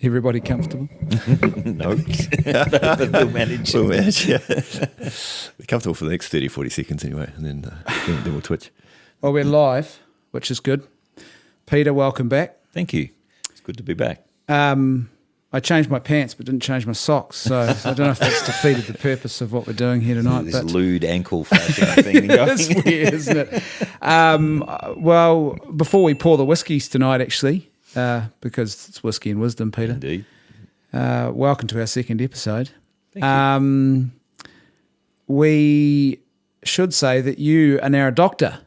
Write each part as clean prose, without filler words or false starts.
Everybody comfortable? No. But we'll manage. We'll manage, yeah. We're comfortable for the next 30, 40 seconds anyway, and then we'll twitch. Well, we're live, which is good. Peter, welcome back. Thank you. It's good to be back. I changed my pants but didn't change my socks, so I don't know if that's defeated the purpose of what we're doing here tonight. This lewd ankle flashing thing going. It's weird, isn't it? Well, before we pour the whiskies tonight, actually, because it's Whisky and Wisdom, Peter. Indeed. Welcome to our second episode. Thank you. We should say that you are now a doctor.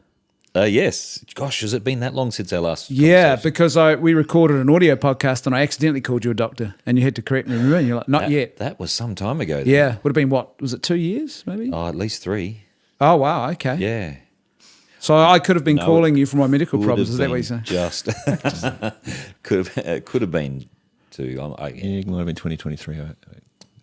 Yes. Gosh, has it been that long since our last Yeah, conversation? because we recorded an audio podcast and I accidentally called you a doctor and you had to correct me. Remember? And you're like, not yet. That was some time ago. Yeah, would have been what? Was it 2 years maybe? Oh, at least 3. Oh, wow, okay. Yeah. So I could have been calling you for my medical Could problems. have Is that what been you're saying? could have been to Yeah, it might have been 2023.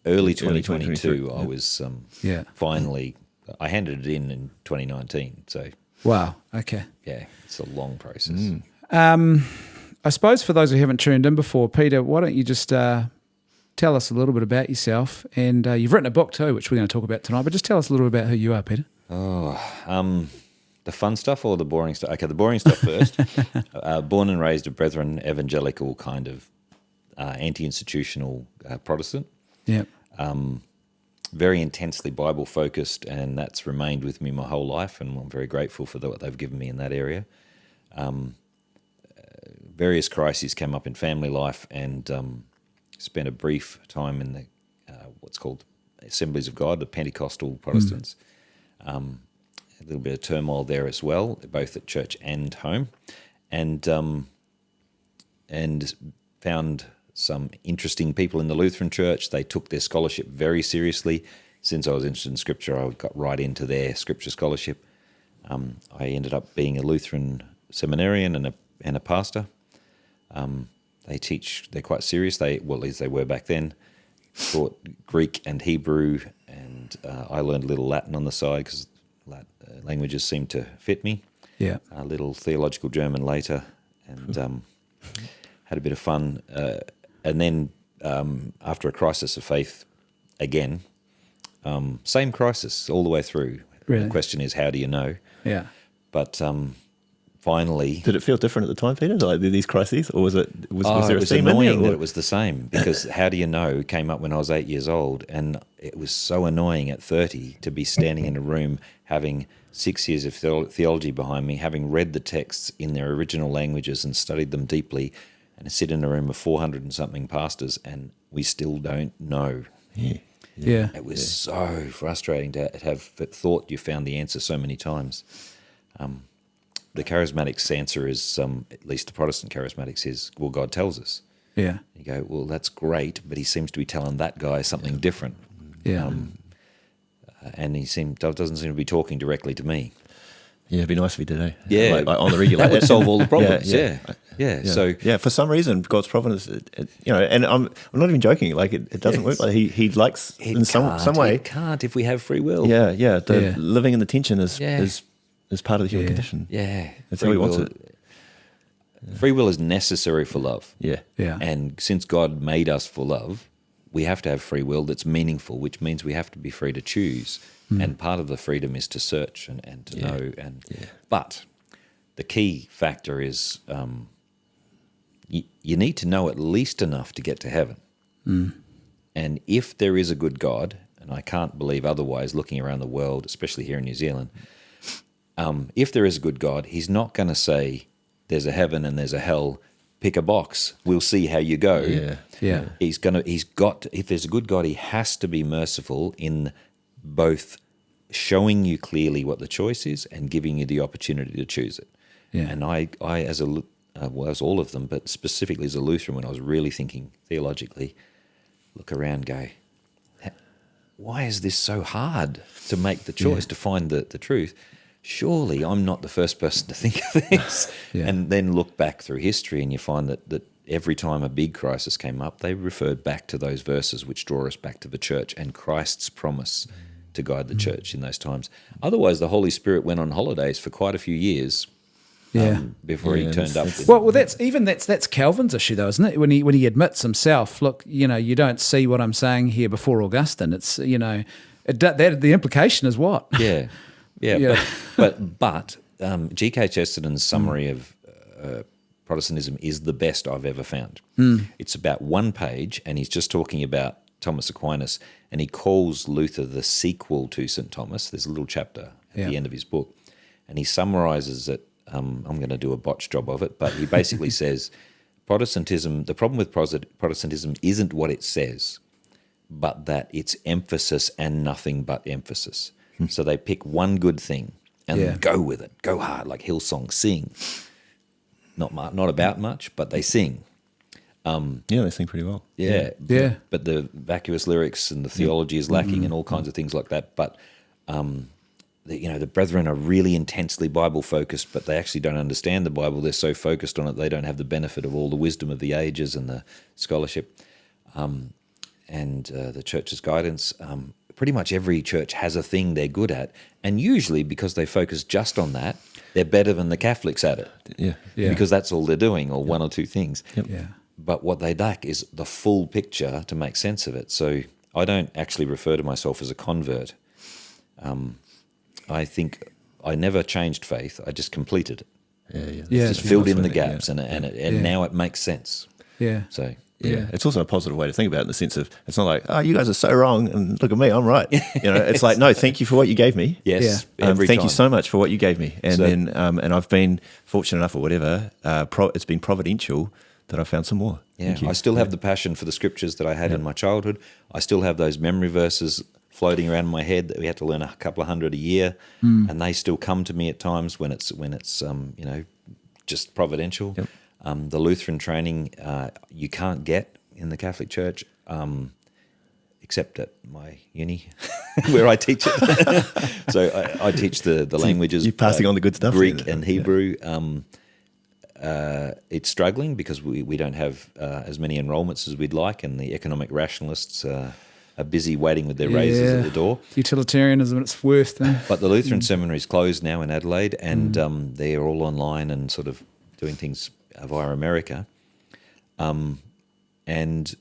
early 2022. I was Yeah. finally. I handed it in 2019. So Wow, okay. yeah, it's a long process. I suppose for those who haven't tuned in before, Peter, why don't you just tell us a little bit about yourself? And you've written a book too, which we're going to talk about tonight, but just tell us a little bit about who you are, Peter. The fun stuff or the boring stuff? Okay, the boring stuff first. Born and raised a Brethren evangelical kind of anti-institutional Protestant. Yeah. Very intensely Bible focused, and that's remained with me my whole life, and I'm very grateful for what they've given me in that area. Various crises came up in family life, and spent a brief time in the what's called Assemblies of God, the Pentecostal Protestants. A little bit of turmoil there as well, both at church and home, and found some interesting people in the Lutheran Church. They took their scholarship very seriously. Since I was interested in Scripture, I got right into their Scripture scholarship. I ended up being a Lutheran seminarian and a pastor. They're quite serious. At least they were back then. Taught Greek and Hebrew, and I learned a little Latin on the side because languages seemed to fit me. Yeah. A little theological German later, and had a bit of fun. And then after a crisis of faith, again, same crisis all the way through. Really? The question is, how do you know? Yeah. But finally... Did it feel different at the time, Peter? Like these crises? Or was there it a was theme in annoying there, that it was the same, because how do you know came up when I was 8 years old, and it was so annoying at 30 to be standing in a room having 6 years of theology behind me, having read the texts in their original languages and studied them deeply, and sit in a room of 400 and something pastors, and we still don't know. Yeah. It was so frustrating to have thought you found the answer so many times. The charismatics answer is, at least the Protestant charismatics is, well, God tells us. Yeah. You go, well, that's great, but he seems to be telling that guy something different. Yeah. And doesn't seem to be talking directly to me. Yeah, it'd be nice if he did, eh? Yeah. Like on the regular. That would solve all the problems. Yeah. So for some reason, God's providence, and I'm not even joking. Like it doesn't work. Like he likes in some way. It can't if we have free will. Yeah. Living in the tension is part of the human condition. Yeah. That's how he wants it. Free will is necessary for love. Yeah. And since God made us for love, we have to have free will that's meaningful, which means we have to be free to choose. And part of the freedom is to search and to know. But the key factor is you need to know at least enough to get to heaven. And if there is a good God, and I can't believe otherwise looking around the world, especially here in New Zealand, if there is a good God, he's not going to say there's a heaven and there's a hell, pick a box, we'll see how you go. Yeah. If there's a good God, he has to be merciful in both showing you clearly what the choice is and giving you the opportunity to choose it. Yeah. And I as all of them, but specifically as a Lutheran, when I was really thinking theologically, look around, go, why is this so hard to make the choice, to find the truth? Surely I'm not the first person to think of this. And then look back through history and you find that every time a big crisis came up, they referred back to those verses which draw us back to the church and Christ's promise to guide the church in those times. Otherwise, the Holy Spirit went on holidays for quite a few years Yeah. before he Yeah, turned up. that's- Well, that's Calvin's issue, though, isn't it? When he admits himself, look, you don't see what I'm saying here before Augustine. It's that the implication is what? Yeah. Yeah. But G.K. Chesterton's summary of Protestantism is the best I've ever found. It's about one page, and he's just talking about Thomas Aquinas, and he calls Luther the sequel to St. Thomas. There's a little chapter at the end of his book, and he summarizes it. I'm going to do a botched job of it, but he basically says Protestantism, the problem with Protestantism isn't what it says, but that it's emphasis and nothing but emphasis. So they pick one good thing and go with it, go hard, like Hillsong, sing. Not about much, but they sing. They sing pretty well. Yeah. Yeah. But the vacuous lyrics and the theology is lacking and all kinds of things like that. But, the brethren are really intensely Bible-focused, but they actually don't understand the Bible. They're so focused on it, they don't have the benefit of all the wisdom of the ages and the scholarship and the church's guidance. Pretty much every church has a thing they're good at. And usually, because they focus just on that, they're better than the Catholics at it. Yeah. Because that's all they're doing, or one or two things. Yeah. But what they lack is the full picture to make sense of it. So I don't actually refer to myself as a convert. I think I never changed faith. I just completed it. Yeah. Just filled in the That's right, gaps, and now it makes sense. Yeah. So Yeah, it's also a positive way to think about it in the sense of it's not like, oh, you guys are so wrong, and look at me, I'm right. It's like, no, thank you for what you gave me. yes, Thank time. you so much for what you gave me. And So- then, and I've been fortunate enough or whatever, it's been providential that I found some more. Yeah, Thank you. I still have the passion for the scriptures that I had in my childhood. I still have those memory verses floating around in my head that we had to learn a couple of hundred a year, and they still come to me at times when it's just providential. Yep. The Lutheran training you can't get in the Catholic Church, except at my uni where I teach it. So I teach the languages. You're passing on the good stuff. Greek and Hebrew. It's struggling because we don't have as many enrollments as we'd like, and the economic rationalists are busy waiting with their razors at the door. Utilitarianism at its worst. But the Lutheran seminary is closed now in Adelaide, and they're all online and sort of doing things via America. And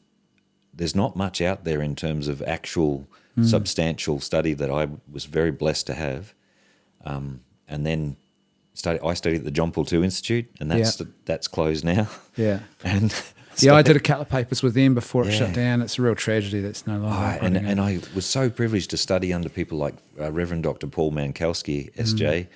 there's not much out there in terms of actual substantial study that I was very blessed to have. And then I studied at the John Paul II Institute, and that's closed now. Yeah. And I did a couple of papers with them before it Yeah. shut down. It's a real tragedy that's no longer. and I was so privileged to study under people like Reverend Dr. Paul Mankowski, SJ,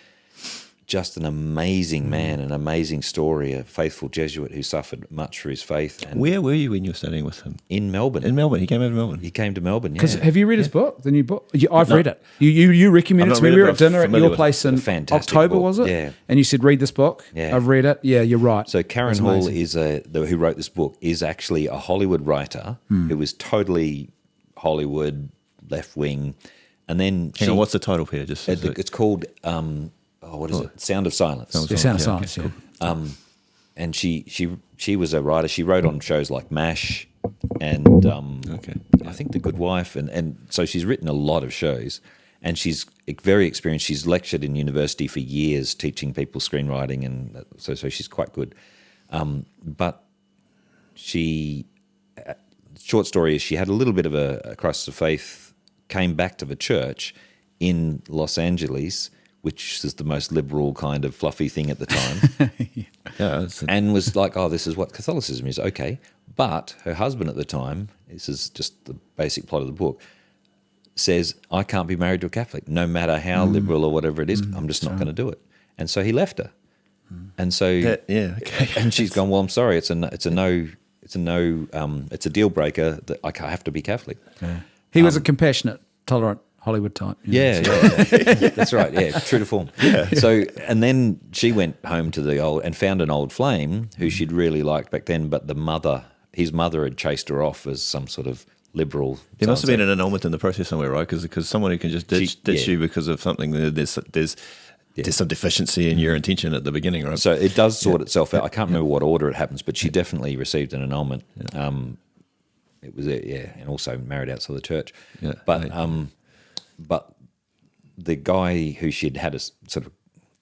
just an amazing man, an amazing story, a faithful Jesuit who suffered much for his faith. And Where were you when you were studying with him? in Melbourne. In Melbourne. He came over to Melbourne. He came to Melbourne, Because yeah. have you read his book, the new book? I've read it. You recommended it I've to not me. read We it, were but at dinner I'm at familiar your with place in It's a fantastic October, book. was it? Yeah. And you said, read this book. Yeah. I've read it. Yeah, you're right. So Karen It's Hall amazing. who wrote this book is actually a Hollywood writer who was totally Hollywood, left wing. And then Hang on, what's the title here? Just it's called, what is it? Sound of Silence. Yeah, Sound of Yeah, Silence, okay, yeah. And she was a writer. She wrote on shows like MASH and Okay. I think The Good Wife. And so she's written a lot of shows, and she's very experienced. She's lectured in university for years teaching people screenwriting, and so she's quite good. But she, short story is she had a little bit of a crisis of faith, came back to the church in Los Angeles, which is the most liberal kind of fluffy thing at the time, Yeah, and was like, oh, this is what Catholicism is, okay. But her husband at the time, this is just the basic plot of the book, says, I can't be married to a Catholic, no matter how liberal or whatever it is, I'm just not going to do it. And so he left her. And so, okay. and she's gone, well, I'm sorry, it's a deal breaker that I have to be Catholic. He was a compassionate, tolerant Hollywood type. Yeah, that's right. Yeah, true to form. Yeah. So, and then she went home to and found an old flame who she'd really liked back then, but his mother had chased her off as some sort of liberal. There must have been an annulment in the process somewhere, right? Because someone who can just ditch you because of something, there's some deficiency in your intention at the beginning, right? So it does sort itself out. I can't remember what order it happens, but she definitely received an annulment. It was and also married outside the church. Yeah, But the guy who she'd had a sort of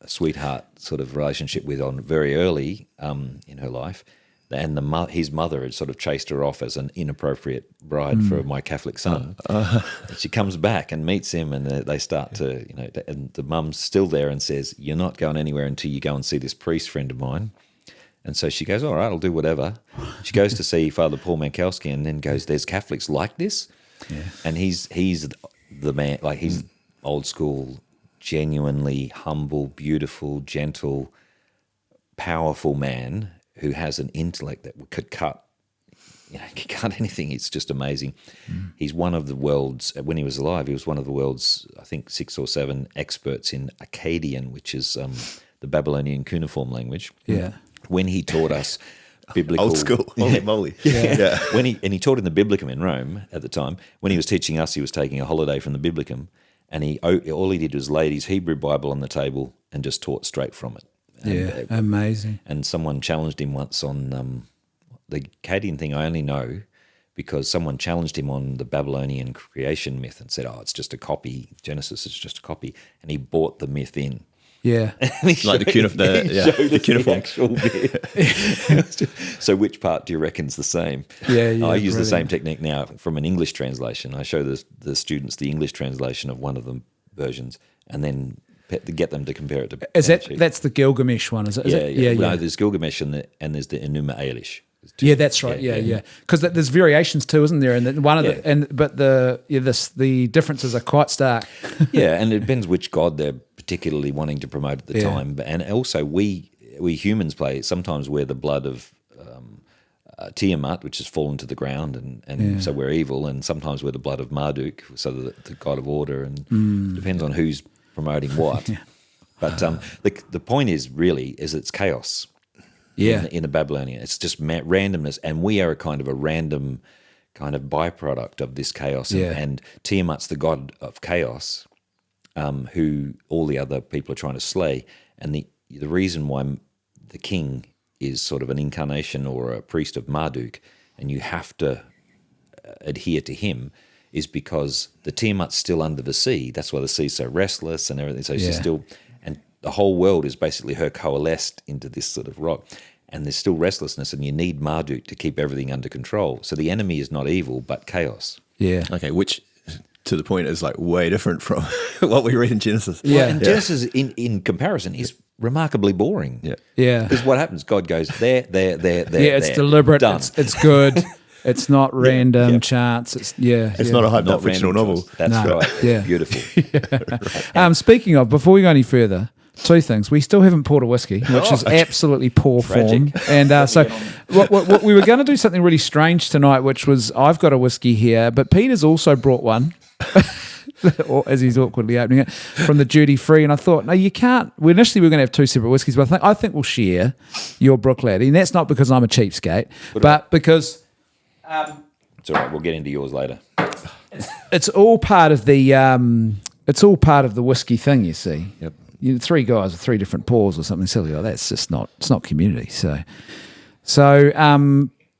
sweetheart sort of relationship with on very early in her life. And his mother had sort of chased her off as an inappropriate bride for my Catholic son. And she comes back and meets him, and they start to, and the mum's still there and says, "You're not going anywhere until you go and see this priest friend of mine." And so she goes, "All right, I'll do whatever." She goes to see Father Paul Mankowski, and then goes, "There's Catholics like this?" Yeah. And he's the man, like he's old school, genuinely humble, beautiful, gentle, powerful man who has an intellect that could cut anything. It's just amazing. He's one of the world's, when he was alive, he was one of the world's, I think, 6 or 7 experts in Akkadian, which is the Babylonian cuneiform language. Yeah. When he taught us biblical... Old school. Holy moly. Yeah. He taught in the Biblicum in Rome at the time. When he was teaching us, he was taking a holiday from the Biblicum, and all he did was lay his Hebrew Bible on the table and just taught straight from it. And, amazing. And someone challenged him once on the Akkadian thing. I only know because someone challenged him on the Babylonian creation myth and said, "Oh, it's just a copy. Genesis is just a copy," and he bought the myth in. Yeah, like the cuneiform. Actual myth. So, which part do you reckon's the same? Yeah, I use the same technique now from an English translation. I show the students the English translation of one of the versions, and then get them to compare it to. That's the Gilgamesh one? Is it? Yeah. No, there's Gilgamesh and there's the Enuma Elish. Yeah, that's right. Yeah. Because there's variations too, isn't there? And one of the differences are quite stark. Yeah, and it depends which god they're particularly wanting to promote at the time. And also, we humans sometimes wear the blood of Tiamat, which has fallen to the ground, and so we're evil. And sometimes we're the blood of Marduk, so the god of order. And it depends on who's promoting what. But the point is it's chaos. Yeah, in the Babylonian, it's just randomness, and we are a random kind of byproduct of this chaos. And Tiamat's the god of chaos, who all the other people are trying to slay. And the reason why the king is sort of an incarnation or a priest of Marduk, and you have to adhere to him, is because the Tiamat's still under the sea. That's why the sea's so restless and everything. So she's still, and the whole world is basically her coalesced into this sort of rock. And there's still restlessness, and you need Marduk to keep everything under control. So the enemy is not evil, but chaos. Yeah. Okay, which to the point is like way different from what we read in Genesis. Yeah. And Genesis, in comparison, is remarkably boring. Yeah. Yeah. Because what happens? God goes there. Yeah, it's deliberate. Done. It's good. It's not random chance. It's not a hyped up fictional novel. That's right. Yeah. Beautiful. Speaking of, before we go any further, 2 things. We still haven't poured a whiskey, which is absolutely poor form. And so what we were going to do something really strange tonight, which was I've got a whiskey here, but Peter's also brought one, or as he's awkwardly opening it, from the duty free. And I thought, no, you can't. Initially we were going to have 2 separate whiskeys, but I think we'll share your Brook Laddie. And that's not because I'm a cheapskate, but because... it's all right. We'll get into yours later. It's all part of the whiskey thing, you see. Yep. 3 guys with 3 different pours or something silly like that. It's just not. It's not community. So,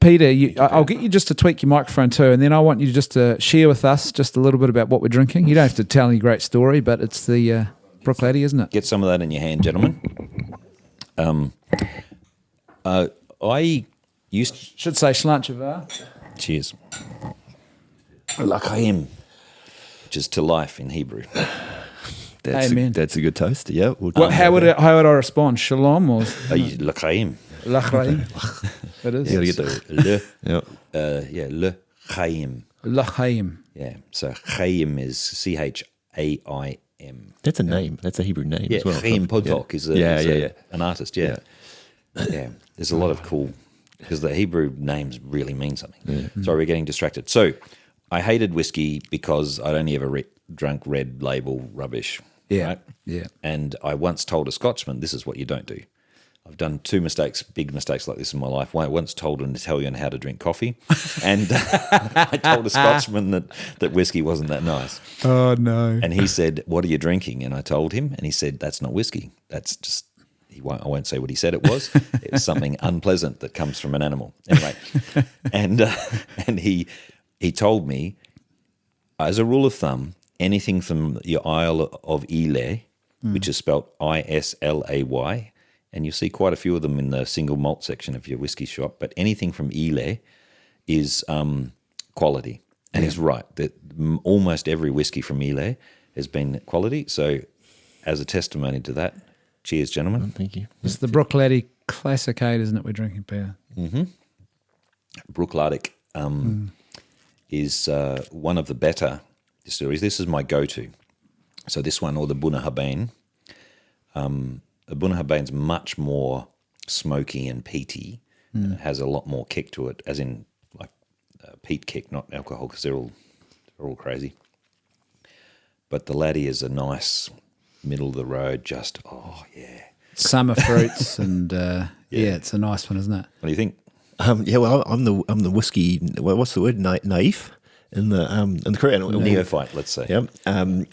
Peter, I'll get you just to tweak your microphone too, and then I want you just to share with us just a little bit about what we're drinking. You don't have to tell any great story, but it's the Brook Laddie, isn't it? Get some of that in your hand, gentlemen. I should say Shlanchava. Cheers. L'chaim, which is to life in Hebrew. Amen. That's a good toast. Yeah. How would I respond? Shalom or L'chaim? L'chaim. It is. You gotta get the L'chaim. L'chaim. Yeah. So Chaim is Chaim. That's a name. That's a Hebrew name as well. Chaim Podok is an artist. Yeah. There's a lot of cool, because the Hebrew names really mean something. Yeah. Sorry, we're getting distracted. So I hated whiskey because I'd only ever drunk red label rubbish. Yeah. Right? Yeah. And I once told a Scotsman, this is what you don't do. I've done 2 big mistakes like this in my life. I once told an Italian how to drink coffee, and I told a Scotsman that whiskey wasn't that nice. Oh, no. And he said, "What are you drinking?" And I told him, and he said, "That's not whiskey. That's just..." I won't say what he said it was. It was something unpleasant that comes from an animal. Anyway, and he told me, as a rule of thumb, anything from the Isle of Yle which is spelt Islay, and you'll see quite a few of them in the single malt section of your whiskey shop. But anything from Islay is quality. And he's right that almost every whiskey from Islay has been quality. So as a testimony to that, cheers, gentlemen. Thank you. It's the Brookladdy Classic 8, isn't it, we're drinking, Peter? Mm-hmm. Brookladdy is one of the better distilleries. This is my go-to. So this one, or the Bunnahabhain. The Bunnahabhain's much more smoky and peaty. And it has a lot more kick to it, as in like peat kick, not alcohol, because they're all crazy. But the Laddie is a nice middle of the road, just Summer fruits and it's a nice one, isn't it? What do you think? Well, I'm the whiskey. What's the word? Naif in the Korean Neophyte, let's say. Yeah. I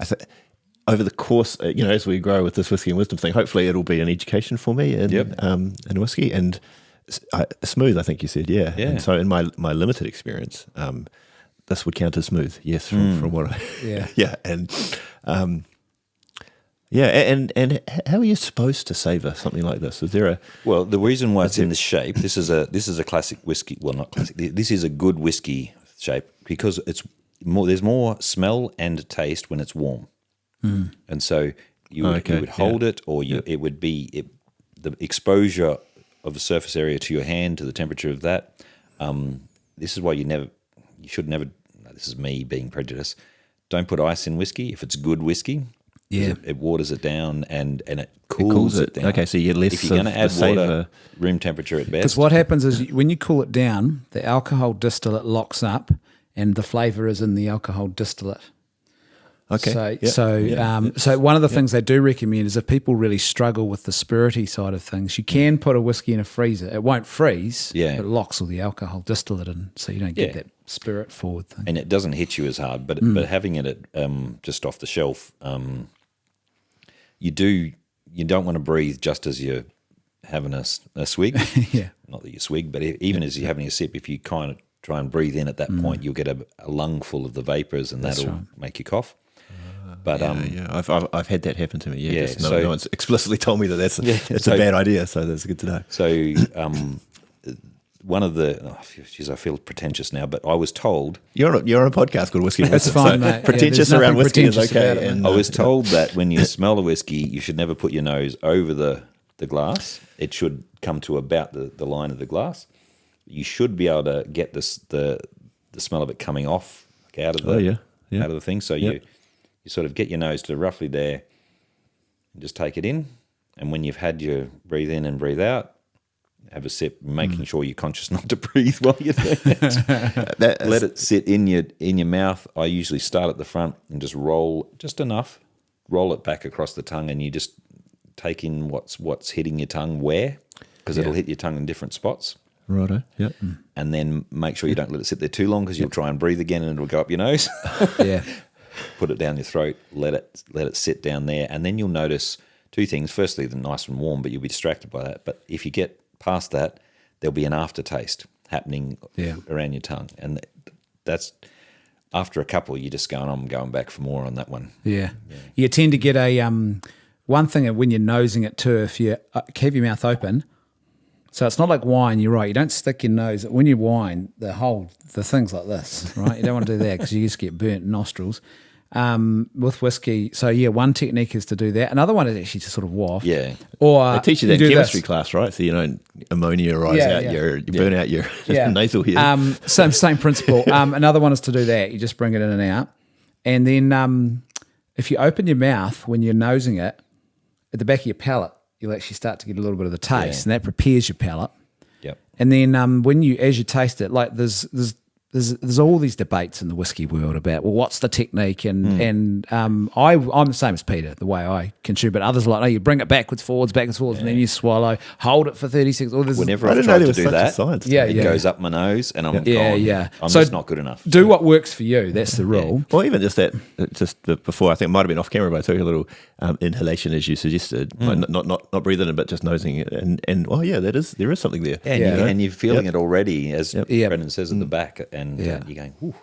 think over the course, as we grow with this whiskey and wisdom thing, hopefully it'll be an education for me in whiskey and smooth. I think you said, yeah. And so in my limited experience, this would count as smooth. Yes, from what I and. And how are you supposed to savor something like this? Is there a the reason why it's in this shape? This is a classic whiskey. Well, not classic. This is a good whiskey shape because it's more. There's more smell and taste when it's warm, and so you would hold it, or it would be the exposure of the surface area to your hand to the temperature of that. This is why you should never. This is me being prejudiced. Don't put ice in whiskey if it's good whiskey. Yeah, it waters it down and it cools it down. Okay, so you're less. If you're going to add water, room temperature at best. Because what happens is when you cool it down, the alcohol distillate locks up, and the flavour is in the alcohol distillate. Okay. So one of the things they do recommend is if people really struggle with the spirity side of things, you can put a whiskey in a freezer. It won't freeze. Yeah. But it locks all the alcohol distillate in, so you don't get that spirit forward thing. And it doesn't hit you as hard. But having it at, just off the shelf, you don't want to breathe just as you're having a swig. Not that you swig, but even as you're having a sip, if you kind of try and breathe in at that point, you'll get a lung full of the vapors, and that'll make you cough. But I've had that happen to me. No one's explicitly told me that it's a bad idea, so that's good to know. So one of the I feel pretentious now, but I was told you're on a podcast called Whisky Wisdom. That's fine, mate. Pretentious around whiskey is okay. And I was told that when you smell a whiskey, you should never put your nose over the glass. It should come to about the line of the glass. You should be able to get the smell of it coming off out of the thing. So you sort of get your nose to roughly there and just take it in. And when you've had your breathe in and breathe out, have a sip, making sure you're conscious not to breathe while you're doing it. Let it sit in your mouth. I usually start at the front and just roll just enough, roll it back across the tongue, and you just take in what's hitting your tongue where, because it'll hit your tongue in different spots. Righto, yeah. And then make sure you don't let it sit there too long, because you'll try and breathe again and it'll go up your nose. Put it down your throat, let it sit down there, and then you'll notice two things. Firstly, they're nice and warm, but you'll be distracted by that. But if you get past that, there'll be an aftertaste happening around your tongue, and that's after a couple. You're just going, I'm going back for more on that one. Yeah. You tend to get a one thing when you're nosing it too. If you keep your mouth open, so it's not like wine. You're right. You don't stick your nose when you wine. The thing's like this, right? You don't want to do that because you just get burnt nostrils. With whiskey, so one technique is to do that. Another one is actually to sort of waft. Yeah, or they teach you that in chemistry class, right? So you don't ammoniarize you burn out your nasal hair. Same principle. Another one is to do that. You just bring it in and out, and then if you open your mouth when you're nosing it, at the back of your palate, you'll actually start to get a little bit of the taste, and that prepares your palate. Yep. And then as you taste it, like there's all these debates in the whiskey world about, well, what's the technique? And I'm the same as Peter, the way I consume, but others are like, no, you bring it backwards, forwards, and then you swallow, hold it for 30 seconds. Whenever I've tried to do that, it goes up my nose and I'm gone. I'm just not good enough. Do what works for you. That's the rule. Or even just that, just before, I think it might have been off camera, but I took a little inhalation as you suggested, like not breathing in, but just nosing it. And there is something there. And you're feeling it already, as Brendan says at the back. and you're going, ooh.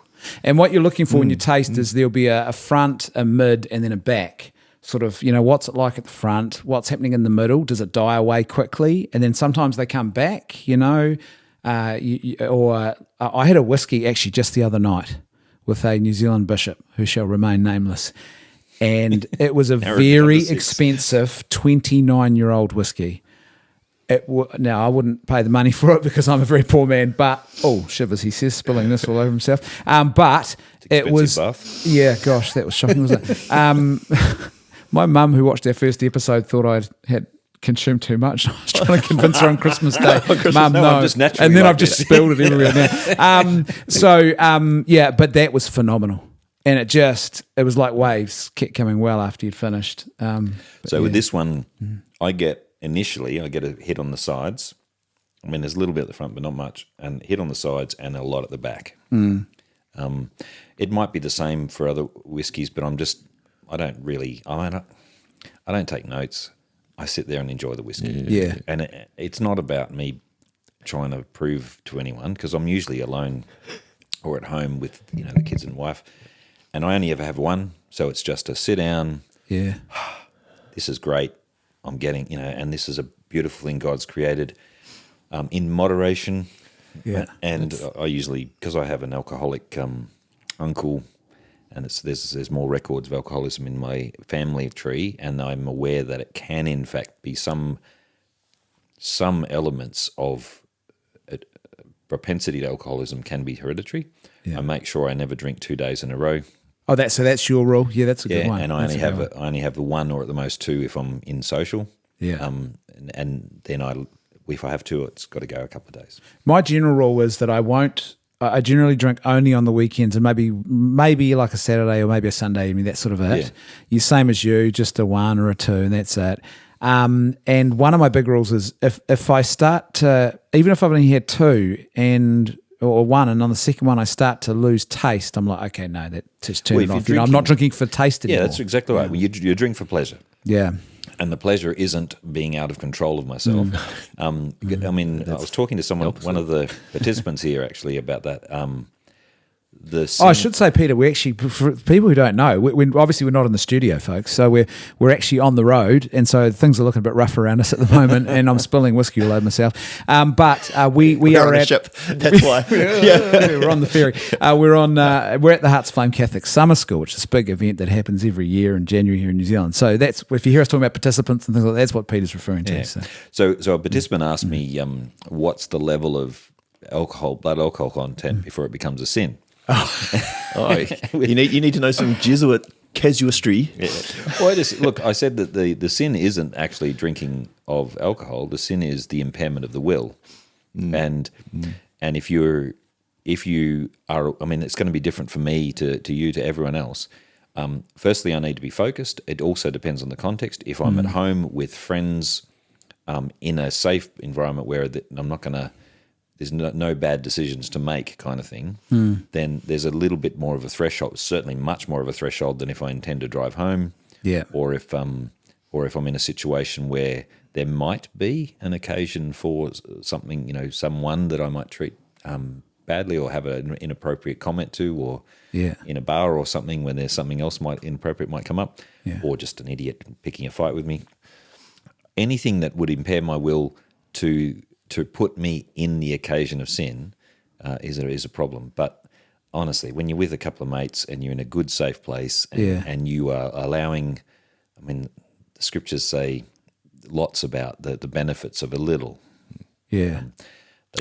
And what you're looking for when you taste is there'll be a front, a mid, and then a back. Sort of, what's it like at the front? What's happening in the middle? Does it die away quickly? And then sometimes they come back, I had a whiskey actually just the other night with a New Zealand bishop who shall remain nameless. And it was a very expensive 29-year-old whiskey. Now, I wouldn't pay the money for it because I'm a very poor man, but, shivers, he says, spilling this all over himself. But it was, bath. Yeah, gosh, that was shocking, wasn't it? My mum, who watched our first episode, thought I had consumed too much. I was trying to convince her on Christmas Day. Mum, no. I'm just naturally and then like I've just spilled it everywhere now. But that was phenomenal. And it was like waves, kept coming well after you'd finished. With this one, I get a hit on the sides. I mean, there's a little bit at the front, but not much, and hit on the sides and a lot at the back. It might be the same for other whiskies, but I don't take notes. I sit there and enjoy the whiskey. Yeah. And it's not about me trying to prove to anyone, because I'm usually alone or at home with the kids and wife, and I only ever have one, so it's just a sit down. Yeah. This is great. I'm getting, and this is a beautiful thing God's created, in moderation. Yeah. And I usually, because I have an alcoholic uncle, and there's more records of alcoholism in my family tree, and I'm aware that it can in fact be some elements of propensity to alcoholism can be hereditary. Yeah. I make sure I never drink 2 days in a row. Oh, that's your rule. Yeah, that's a good one. And I only have the one or at the most two if I'm in social. Yeah. And then if I have two, it's got to go a couple of days. My general rule is that I generally drink only on the weekends, and maybe like a Saturday or maybe a Sunday evening. That's sort of it. Yeah. You're same as you, just a one or a two, and that's it. And one of my big rules is if I start to, even if I've only had two or one, and on the second one I start to lose taste, I'm like, okay, no, that's just turn it off. I'm not drinking for taste anymore. Yeah, that's exactly right. Well, you drink for pleasure. Yeah. And the pleasure isn't being out of control of myself. I was talking to one of the participants here actually about that. I should say, Peter, we actually, for people who don't know, obviously we're not in the studio, folks, so we're actually on the road, and so things are looking a bit rough around us at the moment, and I'm spilling whiskey all over myself. But we are at ship. That's why. We're on the ferry. We're at the Hearts Flame Catholic Summer School, which is a big event that happens every year in January here in New Zealand. So that's, if you hear us talking about participants and things like that, that's what Peter's referring to. Yeah. So a participant asked me, what's the level of blood alcohol content before it becomes a sin? You need to know some Jesuit casuistry. Yeah. Well, I said that the sin isn't actually drinking of alcohol. The sin is the impairment of the will, and if you are, it's going to be different for me to you to everyone else. Firstly, I need to be focused. It also depends on the context. If I'm at home with friends, in a safe environment where I'm not going to. There's no bad decisions to make kind of thing, then there's a little bit more of a threshold, certainly much more of a threshold than if I intend to drive home, or if I'm in a situation where there might be an occasion for something, someone that I might treat badly or have an inappropriate comment to, or in a bar or something when there's something else inappropriate might come up, or just an idiot picking a fight with me. Anything that would impair my will to put me in the occasion of sin is a problem. But honestly, when you're with a couple of mates and you're in a good, safe place and you are allowing, the scriptures say lots about the benefits of a little. Yeah.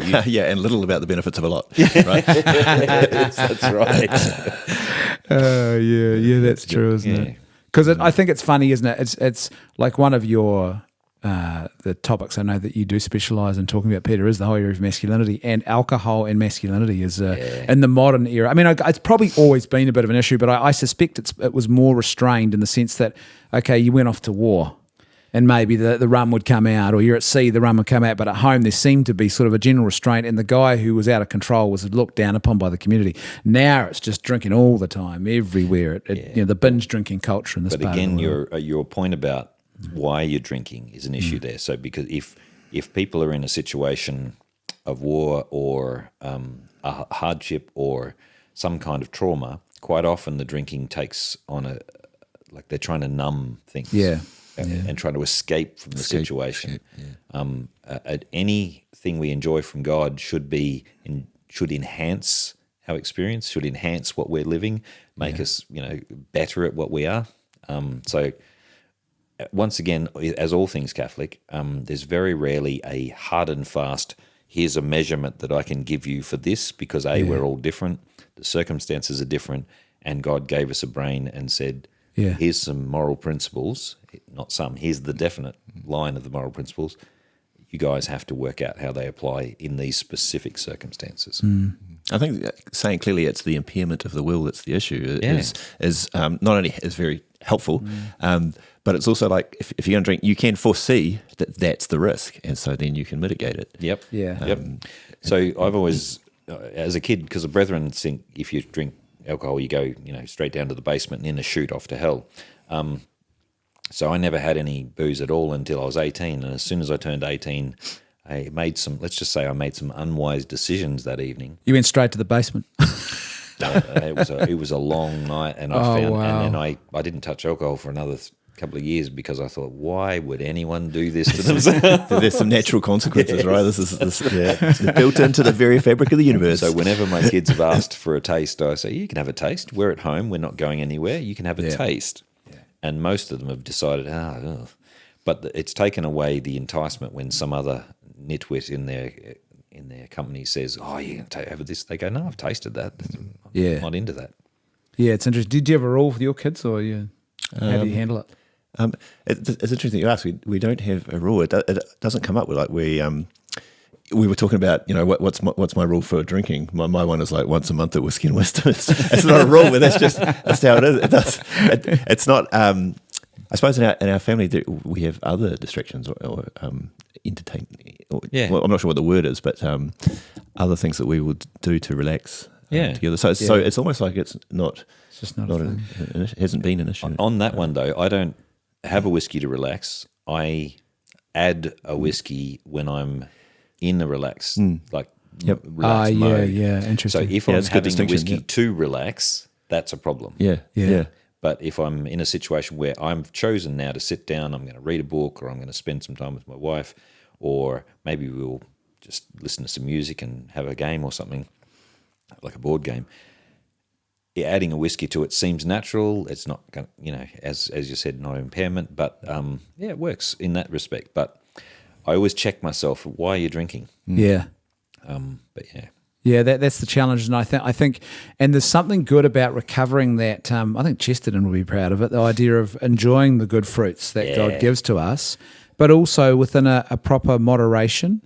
And little about the benefits of a lot. Right? That's right. That's true, isn't it? Because I think it's funny, isn't it? It's like one of your... the topics I know that you do specialise in talking about, Peter, is the whole area of masculinity, and alcohol and masculinity is in the modern era. It's probably always been a bit of an issue, but I suspect it was more restrained in the sense that, okay, you went off to war and maybe the rum would come out, or you're at sea, the rum would come out, but at home there seemed to be sort of a general restraint, and the guy who was out of control was looked down upon by the community. Now it's just drinking all the time, everywhere. The binge drinking culture in this part of the world. But again, your point about why you're drinking is an issue there. So because if people are in a situation of war or a hardship or some kind of trauma, quite often the drinking takes on like they're trying to numb things. And trying to escape from the situation. Anything we enjoy from God should enhance our experience, should enhance what we're living, make us, better at what we are. So once again, as all things Catholic, there's very rarely a hard and fast, here's a measurement that I can give you for this, because we're all different, the circumstances are different, and God gave us a brain and said, here's some moral principles, not some, here's the definite line of the moral principles. You guys have to work out how they apply in these specific circumstances. I think saying clearly it's the impairment of the will that's the issue is not only is very helpful, but it's also like if you're going to drink, you can foresee that that's the risk, and so then you can mitigate it. Yep. So I've always, as a kid, because the brethren think if you drink alcohol, you go, straight down to the basement and in a chute off to hell. So I never had any booze at all until I was 18. And as soon as I turned 18, I made some unwise decisions that evening. You went straight to the basement. It was a long night, and and then I didn't touch alcohol for another couple of years because I thought, why would anyone do this to themselves? There's some natural consequences, right? This is it's built into the very fabric of the universe. So whenever my kids have asked for a taste, I say, you can have a taste. We're at home. We're not going anywhere. You can have a taste. And most of them have decided, but it's taken away the enticement when some other nitwit in their company says, you can have this. They go, no, I've tasted that. I'm not into that. Yeah, it's interesting. Did you have a rule with your kids, or how do you handle it? It's interesting you ask. We don't have a rule. It doesn't come up with like we were talking about, what's my rule for drinking. My one is like once a month at Whisky Wisdom. It's not a rule, but that's how it is. It's not. I suppose in our family we have other distractions or entertainment. Well, I'm not sure what the word is, but other things that we would do to relax together. So it's almost like it's not. It's just not it hasn't been an issue. On that one though, I don't have a whiskey to relax. I add a whiskey when I'm in a relaxed mode. Interesting. So if I'm having a whiskey to relax, that's a problem. Yeah. But if I'm in a situation where I've chosen now to sit down, I'm going to read a book, or I'm going to spend some time with my wife, or maybe we'll just listen to some music and have a game or something, like a board game, adding a whiskey to it seems natural. It's not going to, as you said, not impairment, but it works in that respect. But I always check myself, why are you drinking? That's the challenge, and I think, and there's something good about recovering that. I think Chesterton will be proud of it. The idea of enjoying the good fruits that God gives to us, but also within a proper moderation,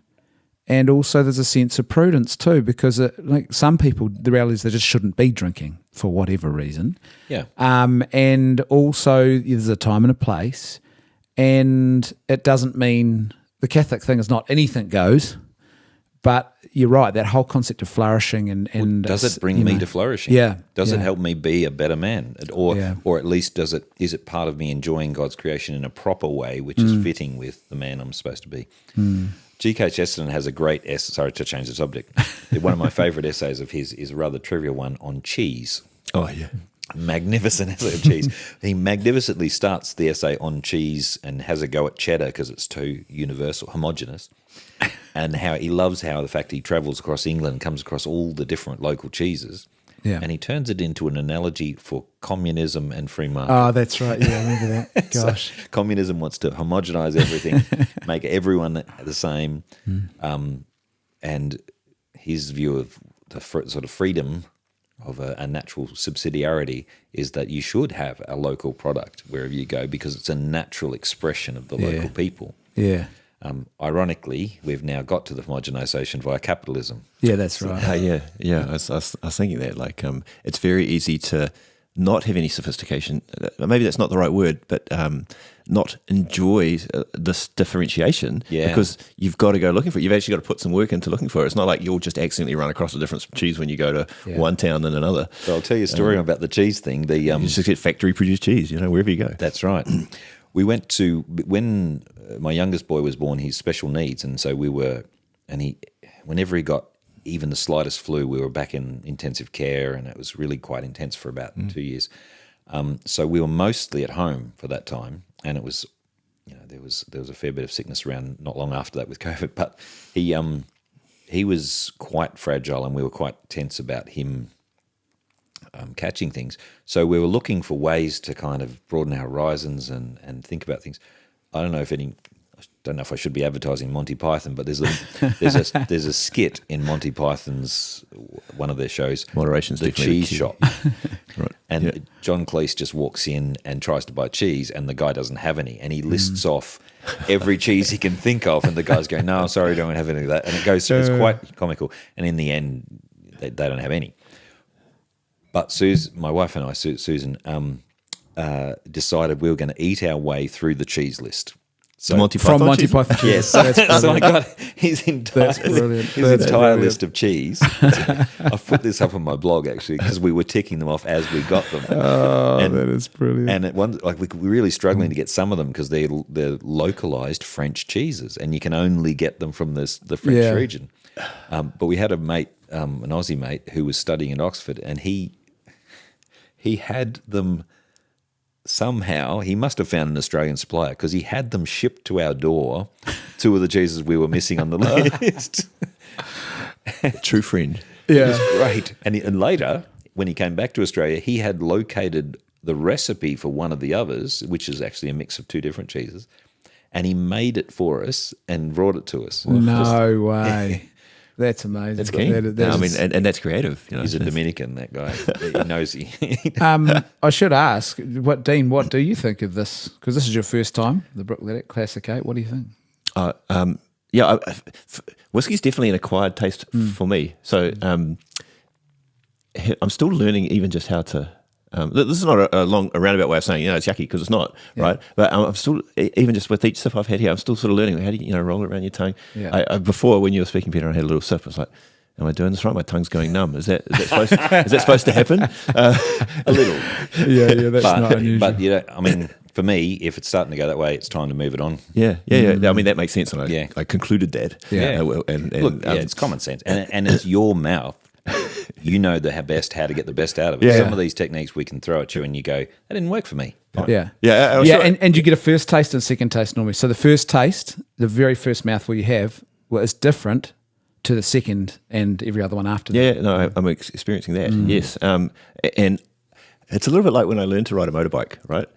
and also there's a sense of prudence too, because like some people, the reality is they just shouldn't be drinking for whatever reason. And also there's a time and a place, and it doesn't mean. The Catholic thing is not anything goes, but you're right, that whole concept of flourishing and does it bring me to flourishing? Does it help me be a better man? Or at least is it part of me enjoying God's creation in a proper way, which is fitting with the man I'm supposed to be? G.K. Chesterton has a great essay, sorry to change the subject. One of my favourite essays of his is a rather trivial one on cheese. Oh, yeah. Magnificent essay of cheese. He magnificently starts the essay on cheese and has a go at cheddar because it's too universal, homogenous, and how he loves the fact he travels across England and comes across all the different local cheeses, and he turns it into an analogy for communism and free market. Oh, that's right. Yeah, I remember that. Gosh. So communism wants to homogenize everything, make everyone the same, and his view of the sort of freedom of a natural subsidiarity is that you should have a local product wherever you go because it's a natural expression of the local people. Yeah. Ironically, we've now got to the homogenization via capitalism. Yeah, that's right. I was thinking that it's very easy to not have any sophistication. Maybe that's not the right word, but not enjoy this differentiation because you've got to go looking for it. You've actually got to put some work into looking for it. It's not like you'll just accidentally run across a different cheese when you go to one town than another. So I'll tell you a story about the cheese thing. You just get factory produced cheese, wherever you go. That's right. We went to, when my youngest boy was born, he's special needs, and so we were and whenever he got even the slightest flu, we were back in intensive care, and it was really quite intense for about 2 years. So we were mostly at home for that time, and it was, there was a fair bit of sickness around not long after that with COVID. But he was quite fragile, and we were quite tense about him catching things. So we were looking for ways to kind of broaden our horizons and think about things. I don't know if I should be advertising Monty Python, but there's a skit in Monty Python's, one of their shows, Moderation's The Cheese Shop. Right. And John Cleese just walks in and tries to buy cheese, and the guy doesn't have any. And he lists off every cheese he can think of, and the guy's going, "No, sorry, don't have any of that." And it goes, it's quite comical. And in the end, they don't have any. But my wife and I, Susan, decided we were going to eat our way through the cheese list. So Monty Python. Yes, so I got his entire list of cheese. I've put this up on my blog actually because we were ticking them off as we got them. That is brilliant. And at one, we're really struggling to get some of them because they're localized French cheeses, and you can only get them from the French region. But we had a mate, an Aussie mate, who was studying at Oxford, and he had them. Somehow he must have found an Australian supplier because he had them shipped to our door, 2 of the cheeses we were missing on the list. True friend. Yeah. It was great. And later, when he came back to Australia, he had located the recipe for one of the others, which is actually a mix of 2 different cheeses, and he made it for us and brought it to us. No way. That's amazing. That's key. And that's creative. He's a Dominican, that guy. He knows I should ask, Dean, what do you think of this? Because this is your first time, the Brooklet Classic 8. What do you think? Whiskey's definitely an acquired taste for me. So I'm still learning even just how to. This is not a roundabout way of saying it's yucky, because it's not, right? But I'm still, even just with each sip I've had here, I'm still sort of learning how do you roll it around your tongue. Yeah. Before, when you were speaking, Peter, I had a little sip. I was like, am I doing this right? My tongue's going numb. Is that supposed to happen? A little. Yeah, that's not unusual. But for me, if it's starting to go that way, it's time to move it on. Yeah. I mean, that makes sense, and I concluded that. Yeah. Look, it's common sense, and it's your mouth. You know how to get the best out of it. Yeah. Some of these techniques we can throw at you and you go, that didn't work for me. Yeah. And you get a first taste and second taste normally. So the first taste, the very first mouthful you have, is different to the second and every other one after that. Yeah, no, I'm experiencing that, yes. And it's a little bit like when I learned to ride a motorbike, right?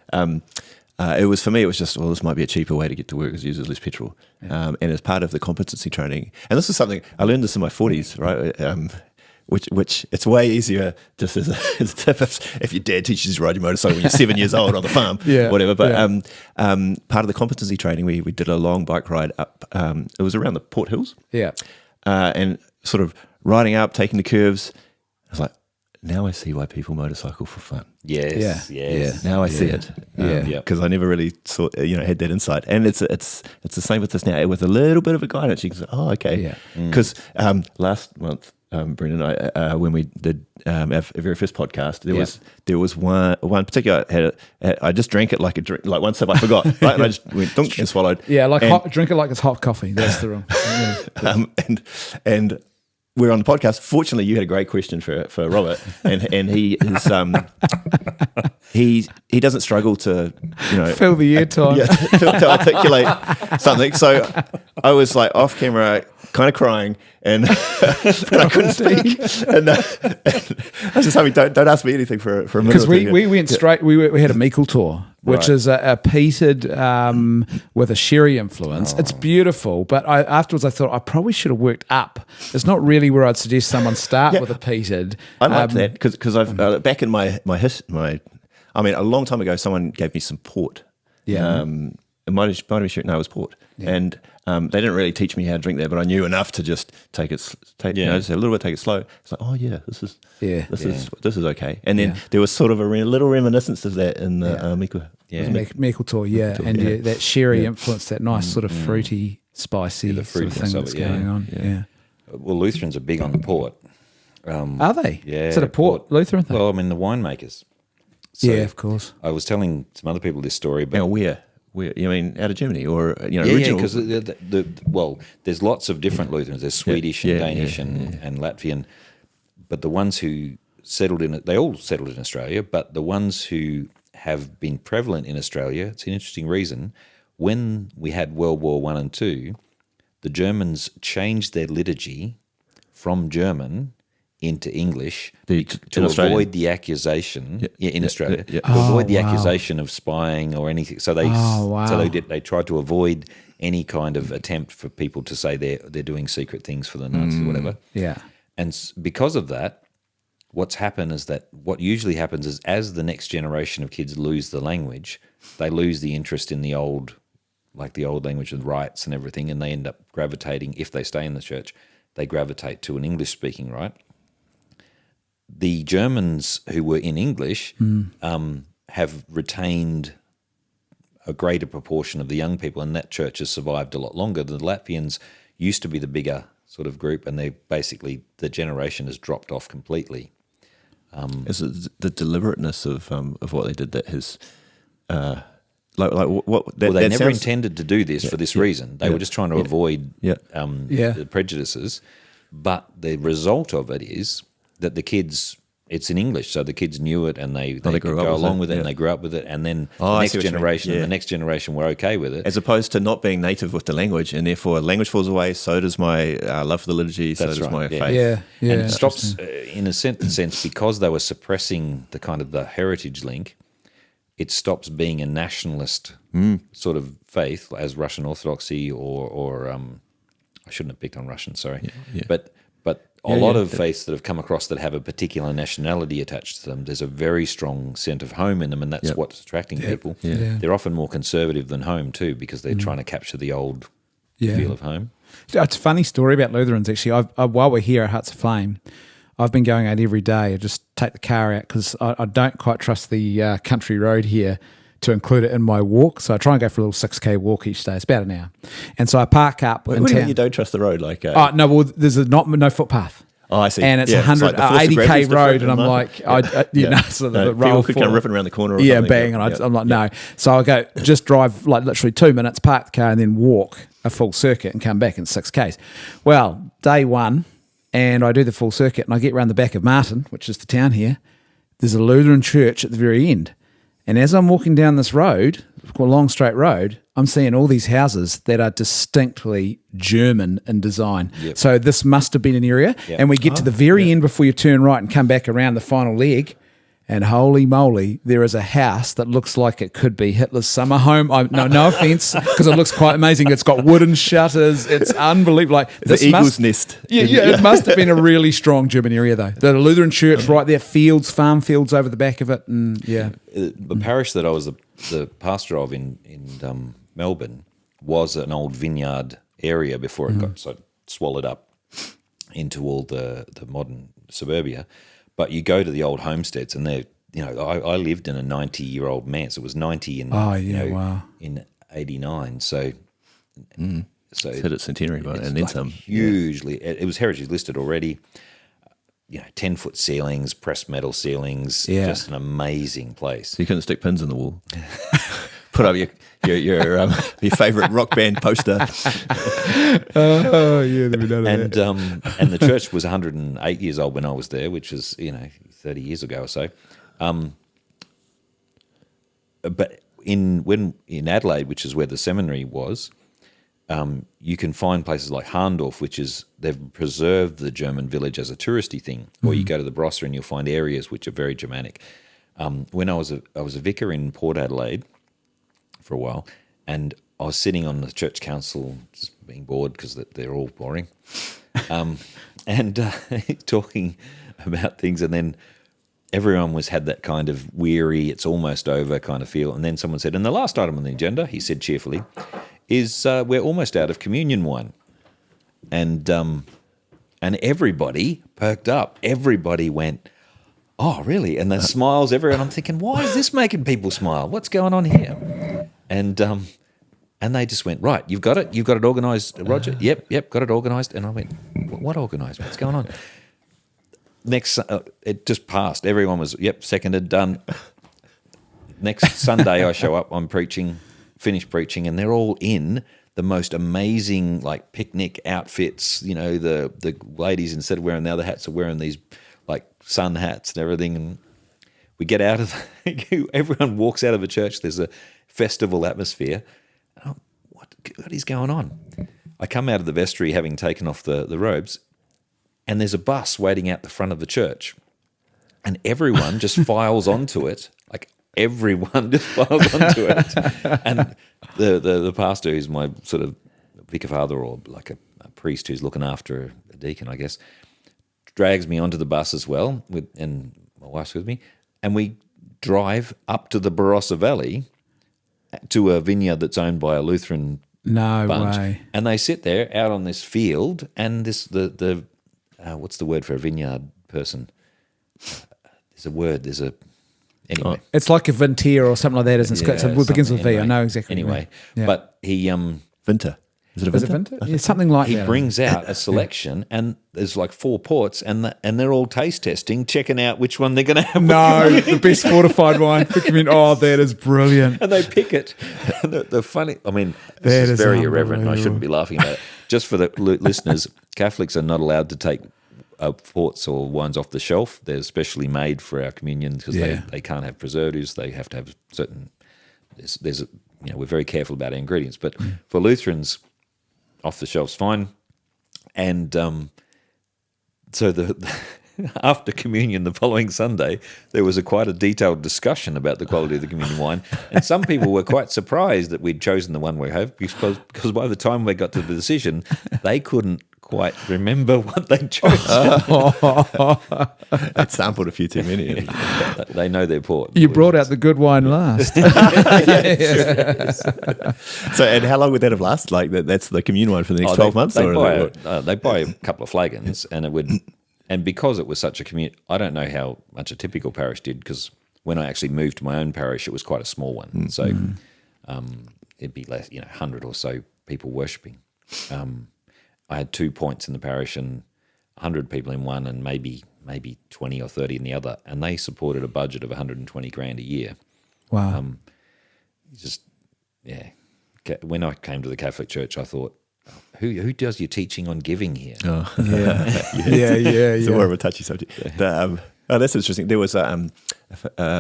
It was just, this might be a cheaper way to get to work because it uses less petrol. Yeah. And as part of the competency training, and this is something, I learned this in my 40s, right? Which it's way easier just as a tip if your dad teaches you to ride your motorcycle when you're 7 years old on the farm, whatever. But part of the competency training, we did a long bike ride up. It was around the Port Hills. Yeah. And sort of riding up, taking the curves. I was like, now I see why people motorcycle for fun. Yes. Now I see it. Because I never really saw, had that insight. And it's the same with this now. With a little bit of a guidance, you can say, oh, okay. Yeah. Because last month, Brendan and I, when we did our very first podcast, there was one particular. I just drank it like one sip. I forgot, right? And I just went dunk and swallowed. Yeah, drink it like it's hot coffee. That's the rule. And we're on the podcast. Fortunately, you had a great question for Robert, and he is he doesn't struggle to fill the airtime to articulate something. So I was like off camera, kind of crying, and I couldn't speak. And I was just having don't ask me anything for a minute. Because we went straight. We had a Meikle tour, which is a peated with a sherry influence. It's beautiful, but afterwards I thought I probably should have worked up. It's not really where I'd suggest someone start with a peated. I like that because I've back in my a long time ago, someone gave me some port. Yeah. It might have been it was port, and they didn't really teach me how to drink that, but I knew enough to just take just a little bit, take it slow. It's like, oh yeah, this is okay. And then there was sort of a little reminiscence of that in the Meikle tour, and that sherry influence, that nice sort of fruity, spicy sort of thing that's going on. Yeah. Well, Lutherans are big on the port. Are they? Yeah. Is it a port Lutheran thing? Well, the winemakers. So yeah, of course. I was telling some other people this story, but now where where, I mean, out of Germany or Yeah, original. because well, there's lots of different Lutherans. There's Swedish and Danish and Latvian, but the ones who settled in it, they all settled in Australia. But the ones who have been prevalent in Australia, it's an interesting reason. When we had World War I and II, the Germans changed their liturgy from German into English to avoid the accusation in Australia, to avoid the accusation of spying or anything. So they tried to avoid any kind of attempt for people to say they're doing secret things for the Nazis or whatever. Yeah, and because of that, what's happened is that what usually happens is as the next generation of kids lose the language, they lose the interest in the old language and rites and everything, and they end up gravitating, if they stay in the church, they gravitate to an English-speaking rite. The Germans who were in English have retained a greater proportion of the young people, and that church has survived a lot longer. The Latvians used to be the bigger sort of group, and the generation has dropped off completely. Is it the deliberateness of what they did that has they never intended to do this for this reason. They were just trying to avoid the prejudices, but the result of it is that the kids, it's in English, so the kids knew it and they could go along with it and they grew up with it, and then the next generation were okay with it. As opposed to not being native with the language, and therefore language falls away, so does my love for the liturgy, so does my faith. Yeah. And it stops, in a sense, because they were suppressing the kind of the heritage link, it stops being a nationalist sort of faith as Russian Orthodoxy or I shouldn't have picked on Russian, sorry. But a lot of faiths that have come across that have a particular nationality attached to them, there's a very strong sense of home in them, and that's what's attracting people. Yeah. They're often more conservative than home too, because they're trying to capture the old feel of home. It's a funny story about Lutherans, actually. While we're here at Hearts of Flame, I've been going out every day. I just take the car out because I don't quite trust the country road here to include it in my walk. So I try and go for a little 6K walk each day. It's about an hour. And so I park up in What do you town. mean you don't trust the road? There's no footpath. Oh, I see. And it's it's like 80K road, and I'm like, so people could come ripping around the corner. Or something. Bang, and I'm like, no. So I go, just drive like literally 2 minutes, park the car, and then walk a full circuit and come back in 6Ks. Well, day one, and I do the full circuit, and I get around the back of Martin, which is the town here. There's a Lutheran church at the very end. And as I'm walking down this road, a long straight road, I'm seeing all these houses that are distinctly German in design. Yep. So this must have been an area. Yep. And we get to the very end before you turn right and come back around the final leg. And holy moly, there is a house that looks like it could be Hitler's summer home. No offense, because it looks quite amazing. It's got wooden shutters. It's unbelievable. Like the eagle's nest. Yeah, it must have been a really strong German area, though. The Lutheran church right there, farm fields over the back of it, and the parish that I was the pastor of in Melbourne was an old vineyard area before it got swallowed up into all the modern suburbia. But you go to the old homesteads, and they're, I lived in a 90-year-old manse. It was 90 in in 89. So it's hit its centenary, and then some. Hugely, it was heritage listed already. 10-foot ceilings, pressed metal ceilings, just an amazing place. So you couldn't stick pins in the wall. Put up your favourite rock band poster. And the church was 108 years old when I was there, which was 30 years ago or so. But in Adelaide, which is where the seminary was, you can find places like Harndorf, they've preserved the German village as a touristy thing. Or you go to the Barossa and you'll find areas which are very Germanic. When I was a vicar in Port Adelaide for a while, and I was sitting on the church council, just being bored because they're all boring, and talking about things, and then everyone had that kind of weary, it's almost over kind of feel, and then someone said, and the last item on the agenda, he said cheerfully, is we're almost out of communion wine, and everybody perked up, everybody went, oh, really? And the smiles everywhere. And I'm thinking, why is this making people smile? What's going on here? And they just went, right, you've got it organised, Roger? Yep, got it organised. And I went, what organised? What's going on? Next, it just passed. Everyone was, seconded, done. Next Sunday I show up, I'm preaching finish preaching, and they're all in the most amazing like picnic outfits. You know, the ladies, instead of wearing the other hats, are wearing these like sun hats and everything. And we get out of everyone walks out of the church. There's a festival atmosphere. Oh, what is going on? I come out of the vestry having taken off the robes, and there's a bus waiting out the front of the church, and everyone just files onto it. Like everyone just files onto it, and the pastor, who's my sort of vicar father or like a priest who's looking after a deacon, I guess, drags me onto the bus as well, and my wife's with me, and we drive up to the Barossa Valley to a vineyard that's owned by a Lutheran bunch. Way. And they sit there out on this field, and the what's the word for a vineyard person? Anyway. It's like a vintier or something like that, isn't it? So it begins with V. I know exactly. Anyway, yeah. But he Vinter. Is it a Vinter? Vinter? Yeah, something like that. He brings out a selection, and there's like 4 ports, and they're all taste testing, checking out which one they're going to have. No, the best fortified wine for communion. Oh, that is brilliant. And they pick it. And the funny, I mean, this is very irreverent, and I shouldn't be laughing about it. Just for the listeners, Catholics are not allowed to take ports or wines off the shelf. They're specially made for our communion because they can't have preservatives. They have to have certain. We're very careful about our ingredients. But for Lutherans, off the shelf's fine. And so after communion the following Sunday, there was quite a detailed discussion about the quality of the communion wine, and some people were quite surprised that we'd chosen the one we have because by the time we got to the decision, they couldn't quite remember what they'd chosen. They'd sampled a few too many. They know their port. You brought out the good wine last. So, and how long would that have lasted? Like that's the communion wine for the next 12 months? They buy a couple of flagons, and it would. And because it was such a community, I don't know how much a typical parish did, because when I actually moved to my own parish, it was quite a small one. So it'd be less, 100 or so people worshipping. I had 2 points in the parish and 100 people in one, and maybe 20 or 30 in the other. And they supported a budget of 120 grand a year. Wow. When I came to the Catholic Church, I thought, who does your teaching on giving here? Oh, yeah. It's more of a touchy subject. Yeah. That's interesting. There was a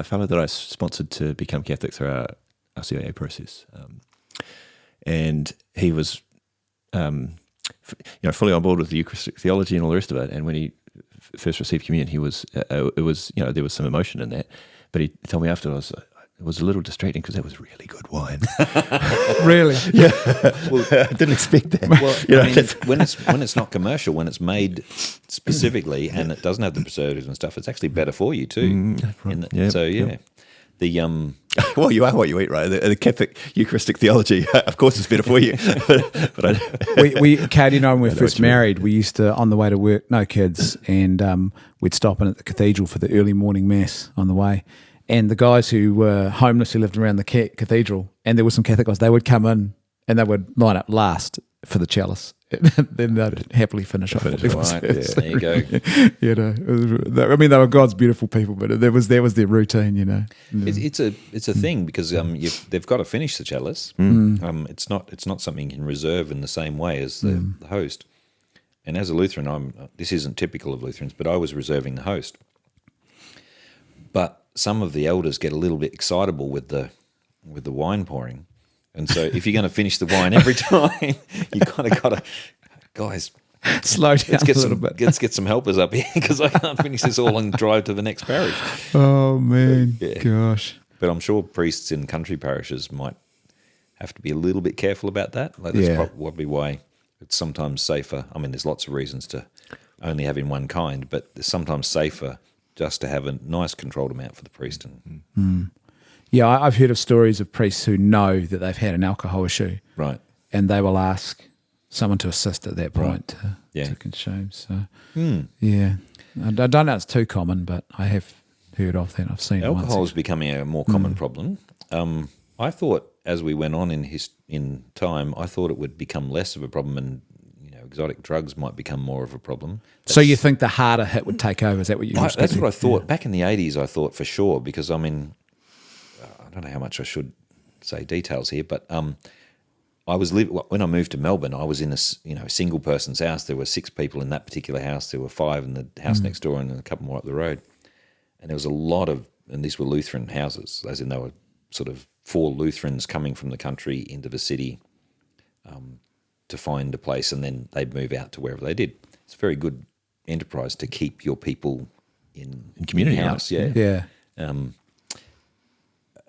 fellow that I sponsored to become Catholic through our CIA process, and he was, fully on board with the Eucharistic theology and all the rest of it. And when he first received communion, he was, there was some emotion in that. But he told me afterwards, it was a little distracting because that was really good wine. Really? Yeah. Well, I didn't expect that. Well, when it's not commercial, when it's made specifically and it doesn't have the preservatives and stuff, it's actually better for you too. Right. Well, you are what you eat, right? The Catholic Eucharistic theology, of course, is better for you. but Katie and I, when we were first married, we used to, on the way to work, no kids, and we'd stop in at the cathedral for the early morning mass on the way. And the guys who were homeless, who lived around the cathedral, and there were some Catholic guys, they would come in and they would line up last for the chalice. Then they'd happily finish off. Right, there you go. I mean, they were God's beautiful people, but that was their routine, It's a thing because they've got to finish the chalice. It's not something you can reserve in the same way as the host. And as a Lutheran, this isn't typical of Lutherans, but I was reserving the host. But some of the elders get a little bit excitable with the wine pouring, and so if you're going to finish the wine every time, you kind of got to, guys, slow down a little bit. Let's get some helpers up here because I can't finish this all and drive to the next parish. Oh man, gosh! But I'm sure priests in country parishes might have to be a little bit careful about that. That's probably why it's sometimes safer. I mean, there's lots of reasons to only having one kind, but it's sometimes safer just to have a nice controlled amount for the priest. Yeah, I've heard of stories of priests who know that they've had an alcohol issue. Right. And they will ask someone to assist at that point to consume. So, yeah. I don't know it's too common, but I have heard of that. I've seen alcohol is becoming a more common problem. I thought as we went on in time, I thought it would become less of a problem and exotic drugs might become more of a problem. So you think the harder hit would take over? Is that what you? That's what I thought back in the 80s. I thought for sure because I don't know how much I should say details here, but I was when I moved to Melbourne. I was in a single person's house. There were 6 people in that particular house. There were 5 in the house next door, and a couple more up the road. And there was a lot of, and these were Lutheran houses, as in they were sort of 4 Lutherans coming from the country into the city to find a place, and then they'd move out to wherever they did. It's a very good enterprise to keep your people in community house. Yeah.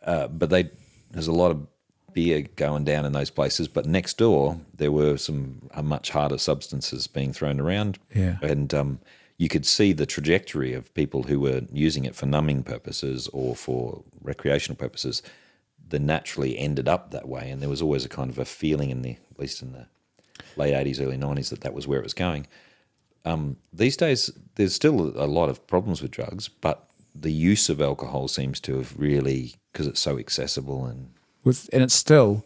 But there's a lot of beer going down in those places, but next door there were some much harder substances being thrown around, and you could see the trajectory of people who were using it for numbing purposes or for recreational purposes that naturally ended up that way, and there was always a kind of a feeling at least in the late 80s, early 90s that was where it was going. These days there's still a lot of problems with drugs, but the use of alcohol seems to have really, because it's so accessible and it's still,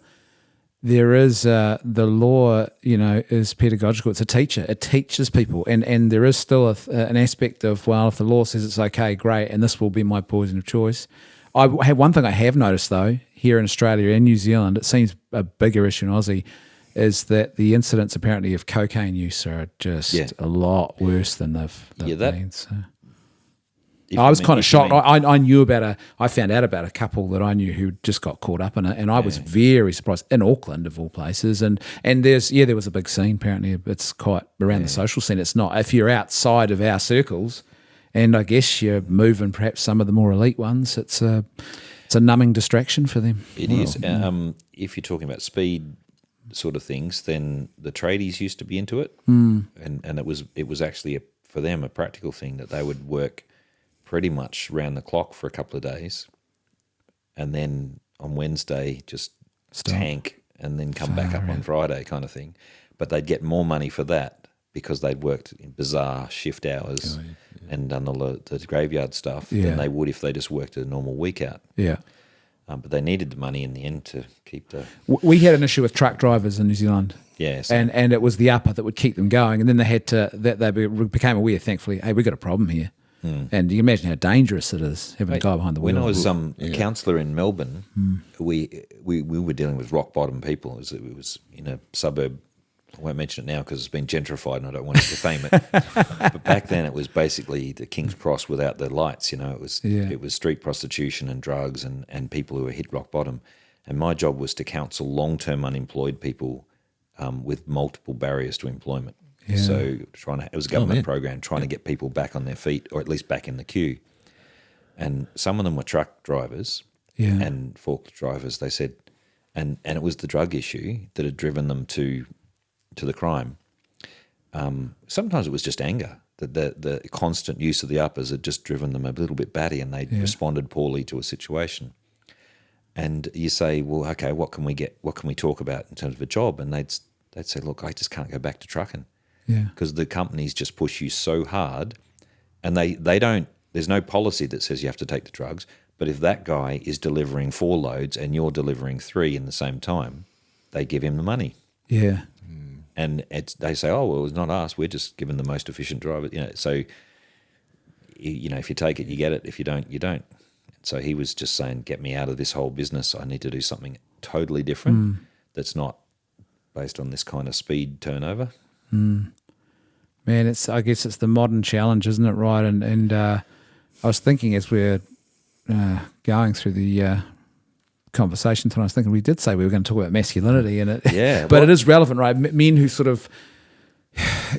there is the law, is pedagogical. It's a teacher. It teaches people, and there is still an aspect of, well, if the law says it's okay, great, and this will be my poison of choice. One thing I have noticed though here in Australia and New Zealand, it seems a bigger issue in Aussie, is that the incidents apparently of cocaine use are just a lot worse than they've been. So. I was kind of shocked. I found out about a couple that I knew who just got caught up in it, and I was very surprised, in Auckland of all places. And there was a big scene. Apparently, it's quite around the social scene. It's not if you're outside of our circles, and I guess you're moving perhaps some of the more elite ones. It's a numbing distraction for them. It is. If you're talking about speed sort of things, then the tradies used to be into it, and it was actually for them a practical thing that they would work pretty much round the clock for a couple of days, and then on Wednesday just tank and then come back up on Friday kind of thing. But they'd get more money for that because they'd worked in bizarre shift hours and done all the graveyard stuff than they would if they just worked a normal week out. Yeah. But they needed the money in the end to keep the... We had an issue with truck drivers in New Zealand. Yes. And it was the upper that would keep them going, and then they became aware, thankfully, hey, we've got a problem here. And you can imagine how dangerous it is having a guy behind the wheel. When I was a counsellor in Melbourne, we were dealing with rock bottom people. It was in a suburb. I won't mention it now because it's been gentrified and I don't want to defame it. But back then it was basically the King's Cross without the lights. It was street prostitution and drugs and people who were hit rock bottom. And my job was to counsel long-term unemployed people with multiple barriers to employment. Yeah. So it was a government program trying to get people back on their feet, or at least back in the queue. And some of them were truck drivers and forklift drivers. They said, and it was the drug issue that had driven them to the crime. Sometimes it was just anger. The constant use of the uppers had just driven them a little bit batty, and they responded poorly to a situation. And you say, well, okay, what can we talk about in terms of a job? And they'd say, look, I just can't go back to trucking. Because the companies just push you so hard, and they don't. There's no policy that says you have to take the drugs. But if that guy is delivering 4 loads and you're delivering 3 in the same time, they give him the money. Yeah. And they say, oh well, it's not us. We're just given the most efficient driver. So if you take it, you get it. If you don't, you don't. So he was just saying, get me out of this whole business. I need to do something totally different that's not based on this kind of speed turnover. Man, I guess it's the modern challenge, isn't it? Right, and I was thinking as we're going through the conversation tonight, I was thinking we did say we were going to talk about masculinity, and but it is relevant, right? Men who sort of,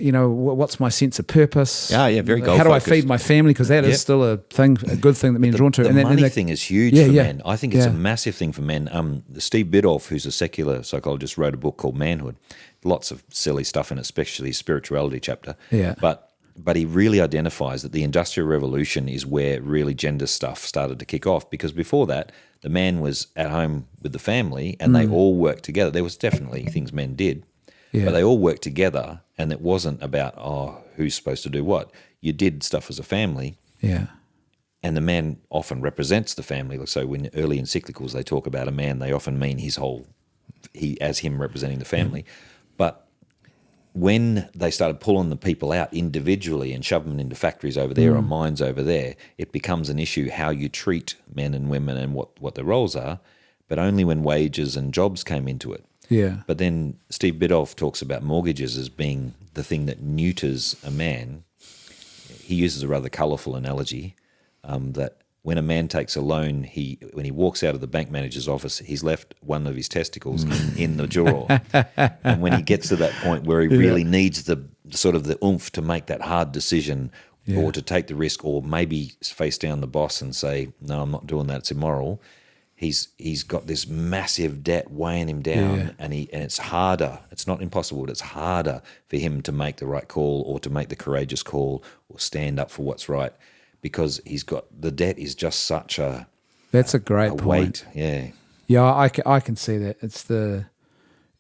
what's my sense of purpose? Yeah, very goal How do I focused. feed my family? Because that is still a good thing that men are drawn to. The money thing is huge for men. I think it's a massive thing for men. Steve Biddulph, who's a secular psychologist, wrote a book called Manhood. Lots of silly stuff in it, especially his spirituality chapter. Yeah. But he really identifies that the Industrial Revolution is where really gender stuff started to kick off, because before that, the man was at home with the family and they all worked together. There was definitely things men did, but they all worked together, and it wasn't about, who's supposed to do what. You did stuff as a family. Yeah. And the man often represents the family. So when early encyclicals they talk about a man, they often mean as him representing the family. But when they started pulling the people out individually and shoving them into factories over there or mines over there, it becomes an issue how you treat men and women and what their roles are. but only when wages and jobs came into it. Yeah. But then Steve Biddulph talks about mortgages as being the thing that neuters a man. He uses a rather colourful analogy that when a man takes a loan, when he walks out of the bank manager's office, he's left one of his testicles in the drawer. And when he gets to that point where he really needs the sort of the oomph to make that hard decision or to take the risk, or maybe face down the boss and say, no, I'm not doing that, it's immoral, he's got this massive debt weighing him down, and it's harder. It's not impossible, but it's harder for him to make the right call or to make the courageous call or stand up for what's right, because he's got the debt is just such a That's a great point. Weight. Yeah, I can see that. It's the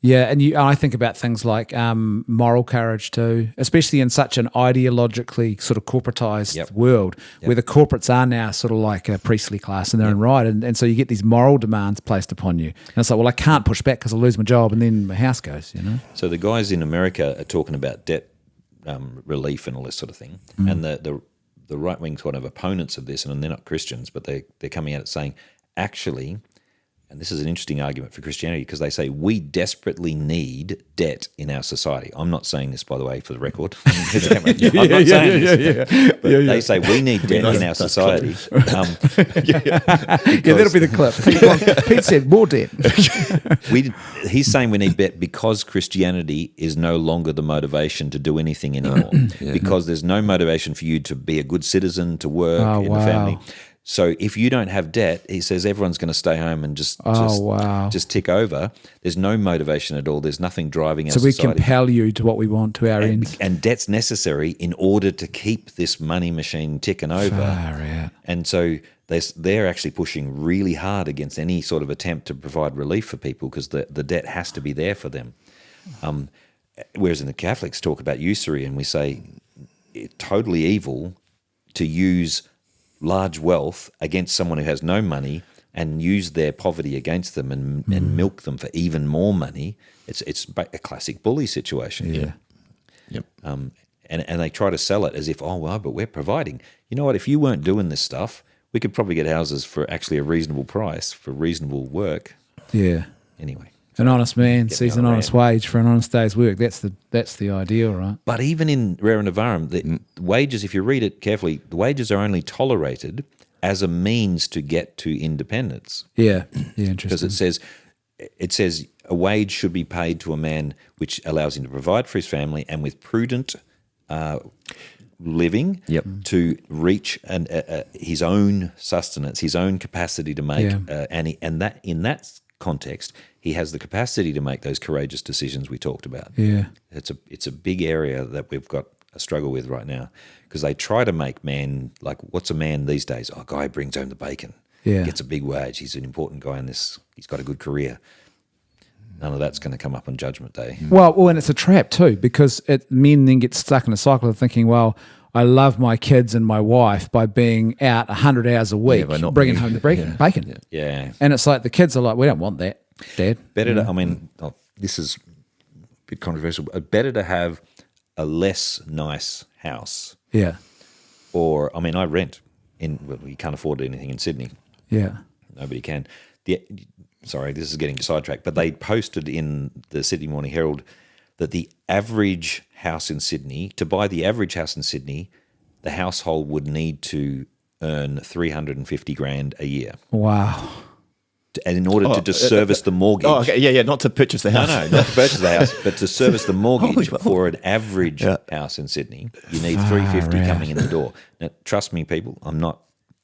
and I think about things like moral courage too, especially in such an ideologically sort of corporatized world where the corporates are now sort of like a priestly class in their own right, and so you get these moral demands placed upon you, and it's like, well, I can't push back because I'll lose my job, and then my house goes, So the guys in America are talking about debt relief and all this sort of thing, and the right wing kind of opponents of this, and they're not Christians, but they're coming out saying, actually. And this is an interesting argument for Christianity, because they say we desperately need debt in our society. I'm not saying this, by the way, for the record. I'm not saying this. But they say we need debt in our society. That'll be the clip. Pete said more debt. He's saying we need debt because Christianity is no longer the motivation to do anything anymore. Because there's no motivation for you to be a good citizen, to work in the family. So if you don't have debt, he says everyone's going to stay home and just tick over. There's no motivation at all. There's nothing driving our society. So we compel you to what we want, to our ends. And debt's necessary in order to keep this money machine ticking over. Far out. And so they're actually pushing really hard against any sort of attempt to provide relief for people, because the debt has to be there for them. Whereas in the Catholics talk about usury, and we say it's totally evil to use large wealth against someone who has no money and use their poverty against them and milk them for even more money. It's a classic bully situation. Yeah. Yep. And they try to sell it as if, but we're providing. You know what? If you weren't doing this stuff, we could probably get houses for actually a reasonable price for reasonable work. Yeah. Anyway. An honest man sees an honest wage for an honest day's work. That's the ideal, right? But even in Rerum Novarum, the wages, if you read it carefully, the wages are only tolerated as a means to get to independence. Yeah, interesting. Because it says a wage should be paid to a man which allows him to provide for his family and with prudent living to reach his own sustenance, his own capacity to make, and that in that context, he has the capacity to make those courageous decisions we talked about. Yeah, it's a big area that we've got a struggle with right now, because they try to make man, like, what's a man these days? A guy brings home the bacon, gets a big wage, he's an important guy in this, he's got a good career. None of that's going to come up on Judgment Day. Well, and it's a trap too, because men then get stuck in a cycle of thinking, well, I love my kids and my wife by being out 100 hours a week, bringing home the bacon. Yeah. And it's like the kids are like, we don't want that, Dad. Better to, this is a bit controversial, but better to have a less nice house. Yeah. Or, I rent you can't afford anything in Sydney. Yeah. Nobody can. Sorry, this is getting sidetracked, but they posted in the Sydney Morning Herald that the average house in Sydney, to buy the average house in Sydney, the household would need to earn $350,000 a year. Wow. And in order to just service the mortgage. Oh, okay. Yeah, not to purchase the house. No, not to purchase the house, but to service the mortgage for an average house in Sydney. You need $350,000 coming in the door. Now, trust me, people, I'm not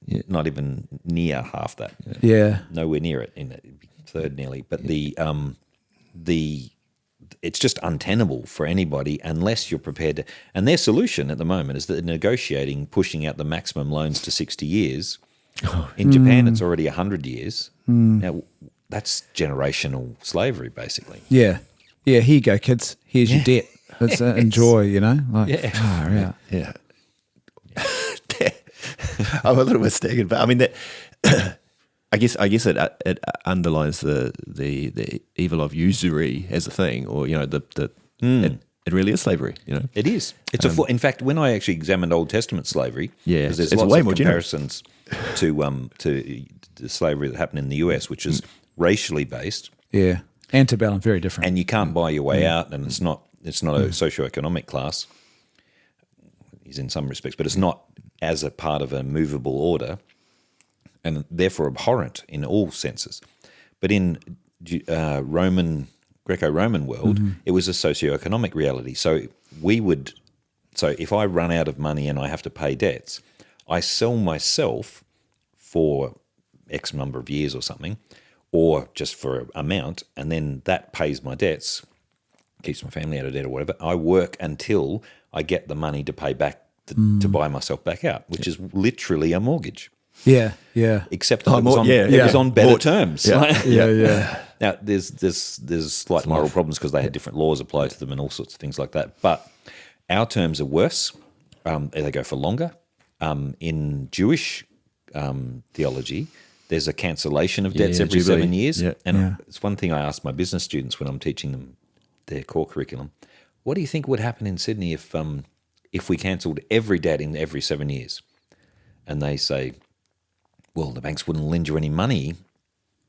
even near half that. Yeah. Nowhere near it, in a third nearly. But it's just untenable for anybody unless you're prepared to. And their solution at the moment is that they're negotiating, pushing out the maximum loans to 60 years. In Japan, it's already 100 years. Now, that's generational slavery, basically. Yeah. Yeah, here you go, kids. Here's your debt. Let's enjoy, Like, Yeah. I'm a little bit staggered, but I guess it underlines the evil of usury as a thing, or it really is slavery. It is. It's in fact, when I actually examined Old Testament slavery, because there's it's lots way of more comparisons to the slavery that happened in the US, which is racially based. Yeah. Antebellum, very different. And you can't buy your way out, and it's not a socioeconomic class. Is in some respects, but it's not as a part of a movable order, and therefore abhorrent in all senses. But in Greco-Roman world, it was a socioeconomic reality. So if I run out of money and I have to pay debts, I sell myself for X number of years or something, or just for an amount, and then that pays my debts, keeps my family out of debt or whatever. I work until I get the money to pay back to buy myself back out, which is literally a mortgage. Yeah, yeah. Except that it was on better terms. Yeah. Now, there's slight moral problems because they had different laws applied to them and all sorts of things like that. But our terms are worse. They go for longer. In Jewish theology, there's a cancellation of debts every Jubilee. 7 years. Yeah. And it's one thing I ask my business students when I'm teaching them their core curriculum. What do you think would happen in Sydney if we cancelled every debt in every 7 years? And they say, well, the banks wouldn't lend you any money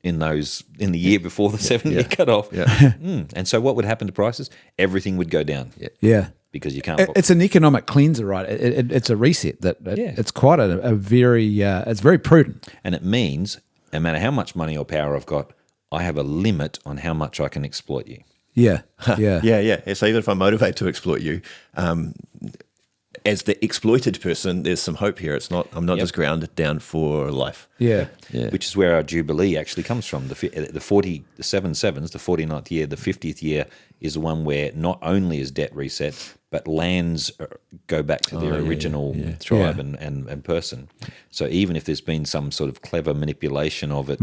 in the year before the 7-year cut-off. Yeah. And so what would happen to prices? Everything would go down. Yeah. Because you can't. It's an economic cleanser, right? It's a reset. It's quite a very it's very prudent. And it means no matter how much money or power I've got, I have a limit on how much I can exploit you. Yeah. Yeah. So even if I'm motivated to exploit you, as the exploited person, there's some hope here. I'm not just grounded down for life. Yeah. Which is where our Jubilee actually comes from. The 47 sevens, the 49th year, the 50th year is the one where not only is debt reset, but lands go back to their original tribe and person. So even if there's been some sort of clever manipulation of it,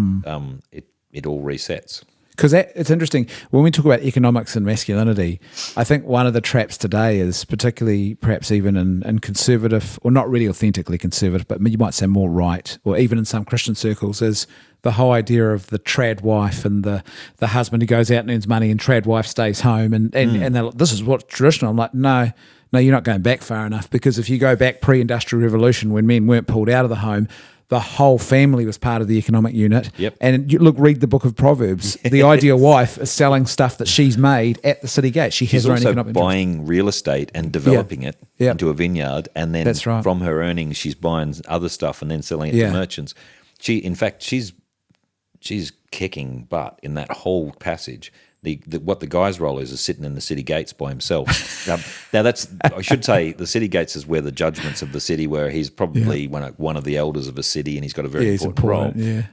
it all resets. Because it's interesting, when we talk about economics and masculinity, I think one of the traps today is particularly perhaps even in conservative, or not really authentically conservative, but you might say more right, or even in some Christian circles, is the whole idea of the trad wife and the husband who goes out and earns money and trad wife stays home. And they're like, this is what's traditional. I'm like, no, you're not going back far enough, because if you go back pre-industrial revolution when men weren't pulled out of the home, the whole family was part of the economic unit. Yep. And read the book of Proverbs. The ideal wife is selling stuff that she's made at the city gate. She's her own economic buying real estate and developing it Yep. into a vineyard, and then That's right. from her earnings, she's buying other stuff and then selling it to merchants. She's kicking butt in that whole passage. What the guy's role is sitting in the city gates by himself. Now that's, I should say, the city gates is where the judgments of the city, where he's probably one of the elders of a city, and he's got a very important role. Yeah.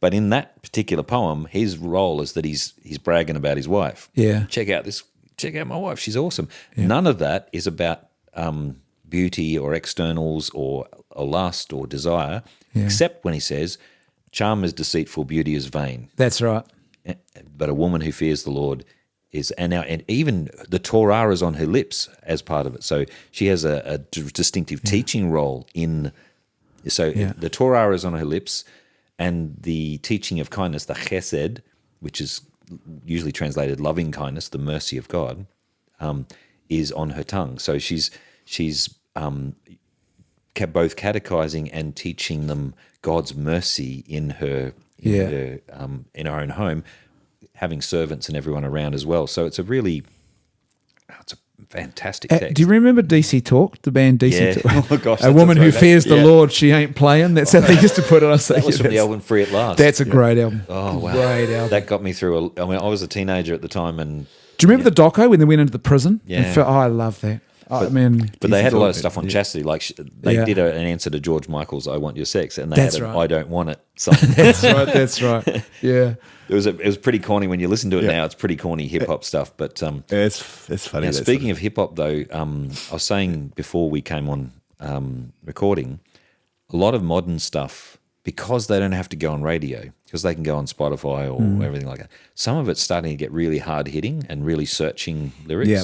But in that particular poem, his role is that he's bragging about his wife. Yeah. Check out my wife. She's awesome. Yeah. None of that is about beauty or externals or lust or desire, except when he says, charm is deceitful, beauty is vain. That's right. But a woman who fears the Lord is, and even the Torah is on her lips as part of it. So she has a distinctive teaching role in. So the Torah is on her lips, and the teaching of kindness, the chesed, which is usually translated loving kindness, the mercy of God, is on her tongue. So she's both catechizing and teaching them God's mercy in her. In our own home, having servants and everyone around as well. So it's a fantastic text. Do you remember DC Talk, the band DC Talk? Oh my gosh, a woman who fears the Lord, she ain't playing. That's how they used to put it. That was from the album Free at Last. That's a great album. Oh wow, great album. That got me through. I was a teenager at the time, and do you remember the doco when they went into the prison? Yeah. I love that. But they had a lot of stuff on chastity. Like they did an answer to George Michael's "I Want Your Sex," and they had "I Don't Want It" song. That's right. Yeah, it was pretty corny when you listen to it now. It's pretty corny hip hop stuff. But it's funny. Now, speaking of hip hop, though, I was saying before we came on recording, a lot of modern stuff, because they don't have to go on radio, because they can go on Spotify or everything like that. Some of it's starting to get really hard hitting and really searching lyrics. Yeah.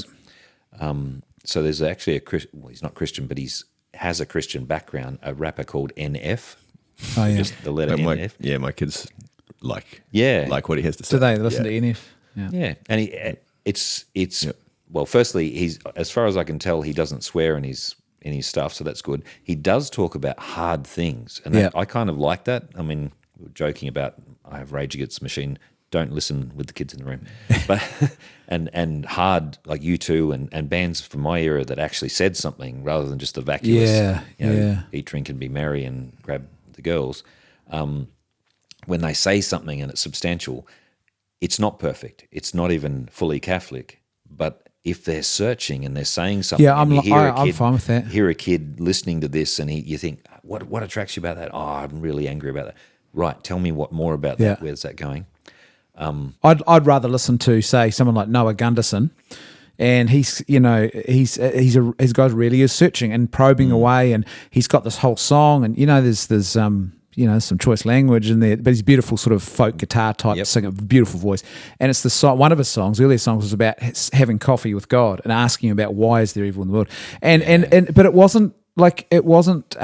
So there's actually he's not Christian, but has a Christian background, a rapper called NF. Oh, yeah. Just the letter NF. My kids like what he has to say. Do they listen to NF? Yeah. And well, firstly, he's, as far as I can tell, he doesn't swear in his stuff, so that's good. He does talk about hard things, and I kind of like that. I mean, we were joking about I have Rage Against the Machine. Don't listen with the kids in the room. But and hard, like U2 and bands from my era that actually said something rather than just the vacuous, eat, drink and be merry and grab the girls. When they say something and it's substantial, it's not perfect. It's not even fully Catholic. But if they're searching and they're saying something, I'm fine with that. Hear a kid listening to this and you think, what attracts you about that? Oh, I'm really angry about that. Right, tell me what more about that. Where's that going? I'd rather listen to, say, someone like Noah Gunderson, and he's a guy really is searching and probing away, and he's got this whole song, and there's some choice language in there, but he's beautiful sort of folk guitar type singer, beautiful voice, and it's the song. One of his songs, earlier songs, was about having coffee with God and asking about why is there evil in the world, but it wasn't. It wasn't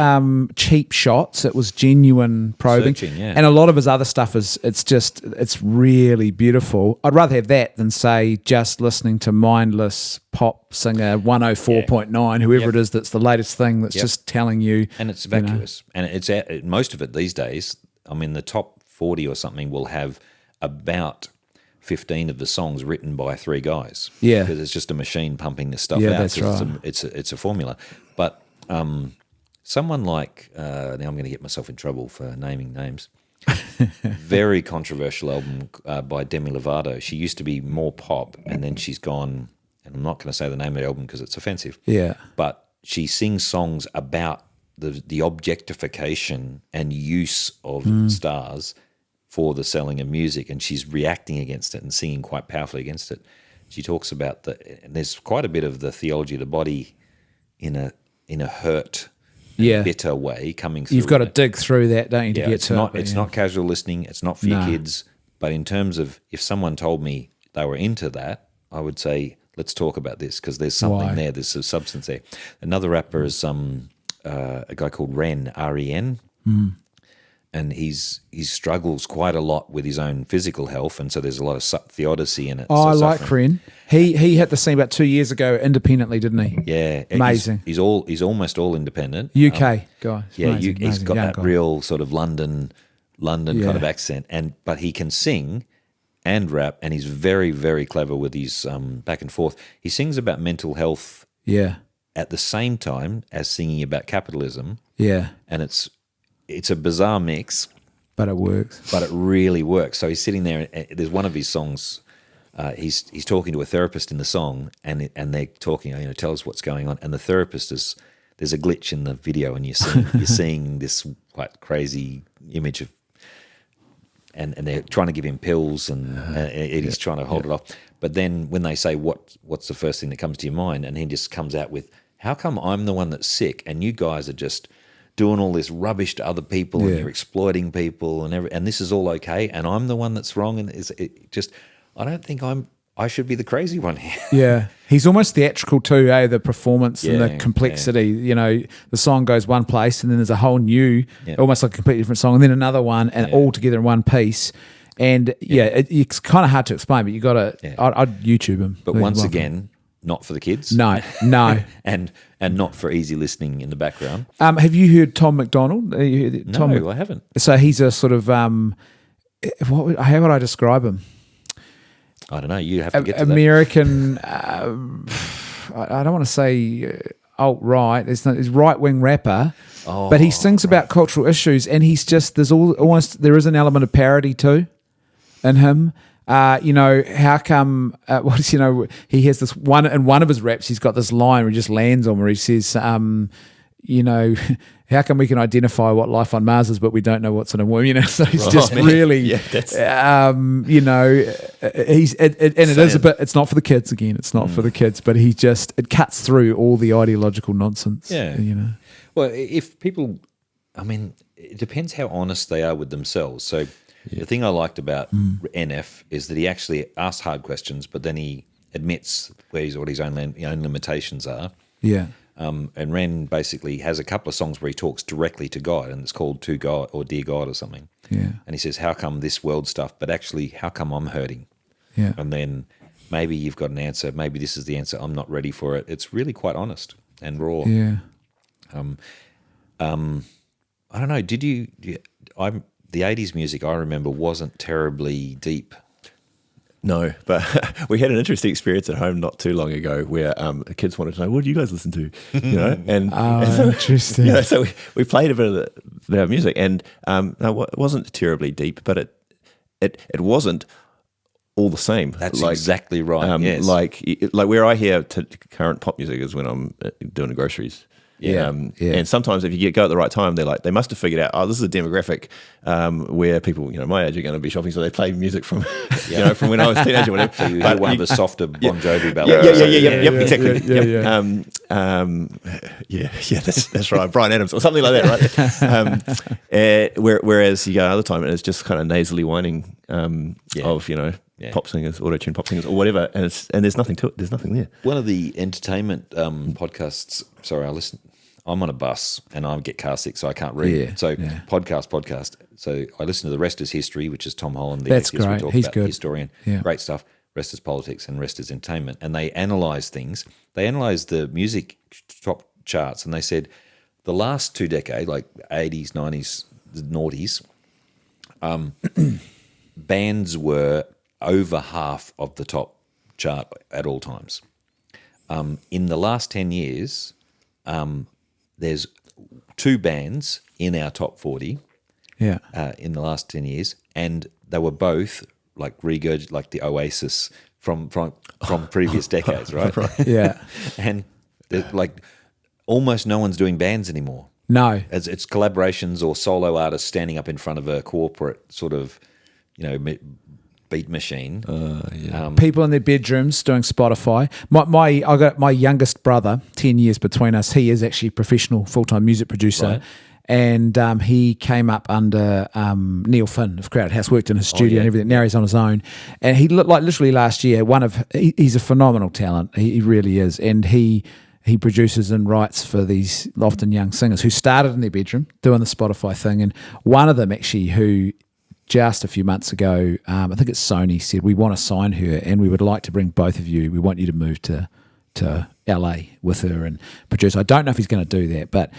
cheap shots. It was genuine probing. Searching, yeah. And a lot of his other stuff it's really beautiful. I'd rather have that than, say, just listening to mindless pop singer 104.9, whoever it is that's the latest thing that's just telling you. And it's vacuous. And it's most of it these days, I mean, the top 40 or something will have about 15 of the songs written by 3 guys. Yeah. Because it's just a machine pumping this stuff out. Yeah, that's right. It's a formula. But someone like, now I'm going to get myself in trouble for naming names, very controversial album by Demi Lovato. She used to be more pop, and then she's gone, and I'm not going to say the name of the album because it's offensive. Yeah. But she sings songs about the objectification and use of stars for the selling of music, and she's reacting against it and singing quite powerfully against it. She talks about and there's quite a bit of the theology of the body in a hurt, bitter way coming through. You've got to dig through that, don't you, to get to it. It's not casual listening. It's not for your kids. But in terms of, if someone told me they were into that, I would say, let's talk about this because there's something there. There's a substance there. Another rapper is a guy called Ren, R-E-N. And he struggles quite a lot with his own physical health, and so there's a lot of theodicy in it. Oh, I like Ren. He hit the scene about 2 years ago independently, didn't he? Yeah, amazing. He's almost all independent. UK guy. Yeah, amazing, he's got that guy. real sort of London kind of accent, but he can sing and rap, and he's very, very clever with his back and forth. He sings about mental health. Yeah. At the same time as singing about capitalism. Yeah. And it's a bizarre mix, but it works. But it really works. So he's sitting there. And there's one of his songs. He's talking to a therapist in the song, and they're talking. Tell us what's going on. And the therapist there's a glitch in the video, and you're seeing this quite crazy image of, and they're trying to give him pills, and he's trying to hold it off. But then when they say what's the first thing that comes to your mind, and he just comes out with, how come I'm the one that's sick, and you guys are just doing all this rubbish to other people, and you're exploiting people, and this is all okay, and I'm the one that's wrong, and I don't think I should be the crazy one here. Yeah, he's almost theatrical too, the performance and the complexity. The song goes one place, and then there's a whole new, almost like a completely different song, and then another one, and all together in one piece. And it's kind of hard to explain, but you got to. I'd YouTube him. But once again, not for the kids. No. and not for easy listening in the background. Have you heard Tom McDonald? No, I haven't. So he's a sort of how would I describe him? I don't know. You have to get to American. I don't want to say alt-right. He's right-wing rapper, but he sings about cultural issues, and he's just there is an element of parody too in him. How come? He has this one in one of his raps. He's got this line where he just lands on where he says, how come we can identify what life on Mars is, but we don't know what's in a womb? So he's just really, he's it is a bit. It's not for the kids again. It's not for the kids, but it cuts through all the ideological nonsense. Yeah, Well, if people, it depends how honest they are with themselves. So. Yeah. The thing I liked about NF is that he actually asks hard questions, but then he admits what his own limitations are. Yeah. And Ren basically has a couple of songs where he talks directly to God, and it's called To God or Dear God or something. Yeah. And he says, how come this world stuff, but actually how come I'm hurting? Yeah. And then maybe you've got an answer. Maybe this is the answer. I'm not ready for it. It's really quite honest and raw. Yeah. I don't know. the 80s music I remember wasn't terribly deep. No, but we had an interesting experience at home not too long ago where the kids wanted to know, what do you guys listen to? You know, and so, interesting. You know, so we played a bit of their music, and no, it wasn't terribly deep, but it wasn't all the same. That's exactly right. Yes. Like where I hear current pop music is when I'm doing the groceries. Yeah. And sometimes if you go at the right time, they must have figured out, this is a demographic where people, my age are going to be shopping, so they play music from, from when I was a teenager. Whatever. So you hear one of the softer Bon Jovi ballads. Exactly. That's right, Bryan Adams or something like that, right? Whereas you go another time and it's just kind of nasally whining of pop singers, auto-tune pop singers, or whatever, and there's nothing to it. There's nothing there. One of the entertainment podcasts. Sorry, I'm on a bus and I get car sick, so I can't read. Yeah, so podcast. So I listen to The Rest is History, which is Tom Holland. That's great. He's good. Historian. Yeah. Great stuff. Rest is Politics and Rest is Entertainment. And they analyse things. They analyse the music top charts, and they said the last 2 decades, like 80s, 90s, noughties, bands were over half of the top chart at all times. In the last 10 years, there's 2 bands in our top 40 in the last 10 years, and they were both like like the Oasis from previous decades, right? Yeah. And like almost no one's doing bands anymore. No. It's collaborations or solo artists standing up in front of a corporate sort of, beat machine. People in their bedrooms doing Spotify. I got my youngest brother, 10 years between us. He is actually a professional full-time music producer. Right. And he came up under Neil Finn of Crowded House, worked in his studio and everything. Now he's on his own. And he looked like literally last year, he's a phenomenal talent. He really is. And he produces and writes for these often young singers who started in their bedroom doing the Spotify thing. And one of them actually who just a few months ago, I think it's Sony, said, we want to sign her and we would like to bring both of you. We want you to move to LA with her and produce. I don't know if he's going to do that, but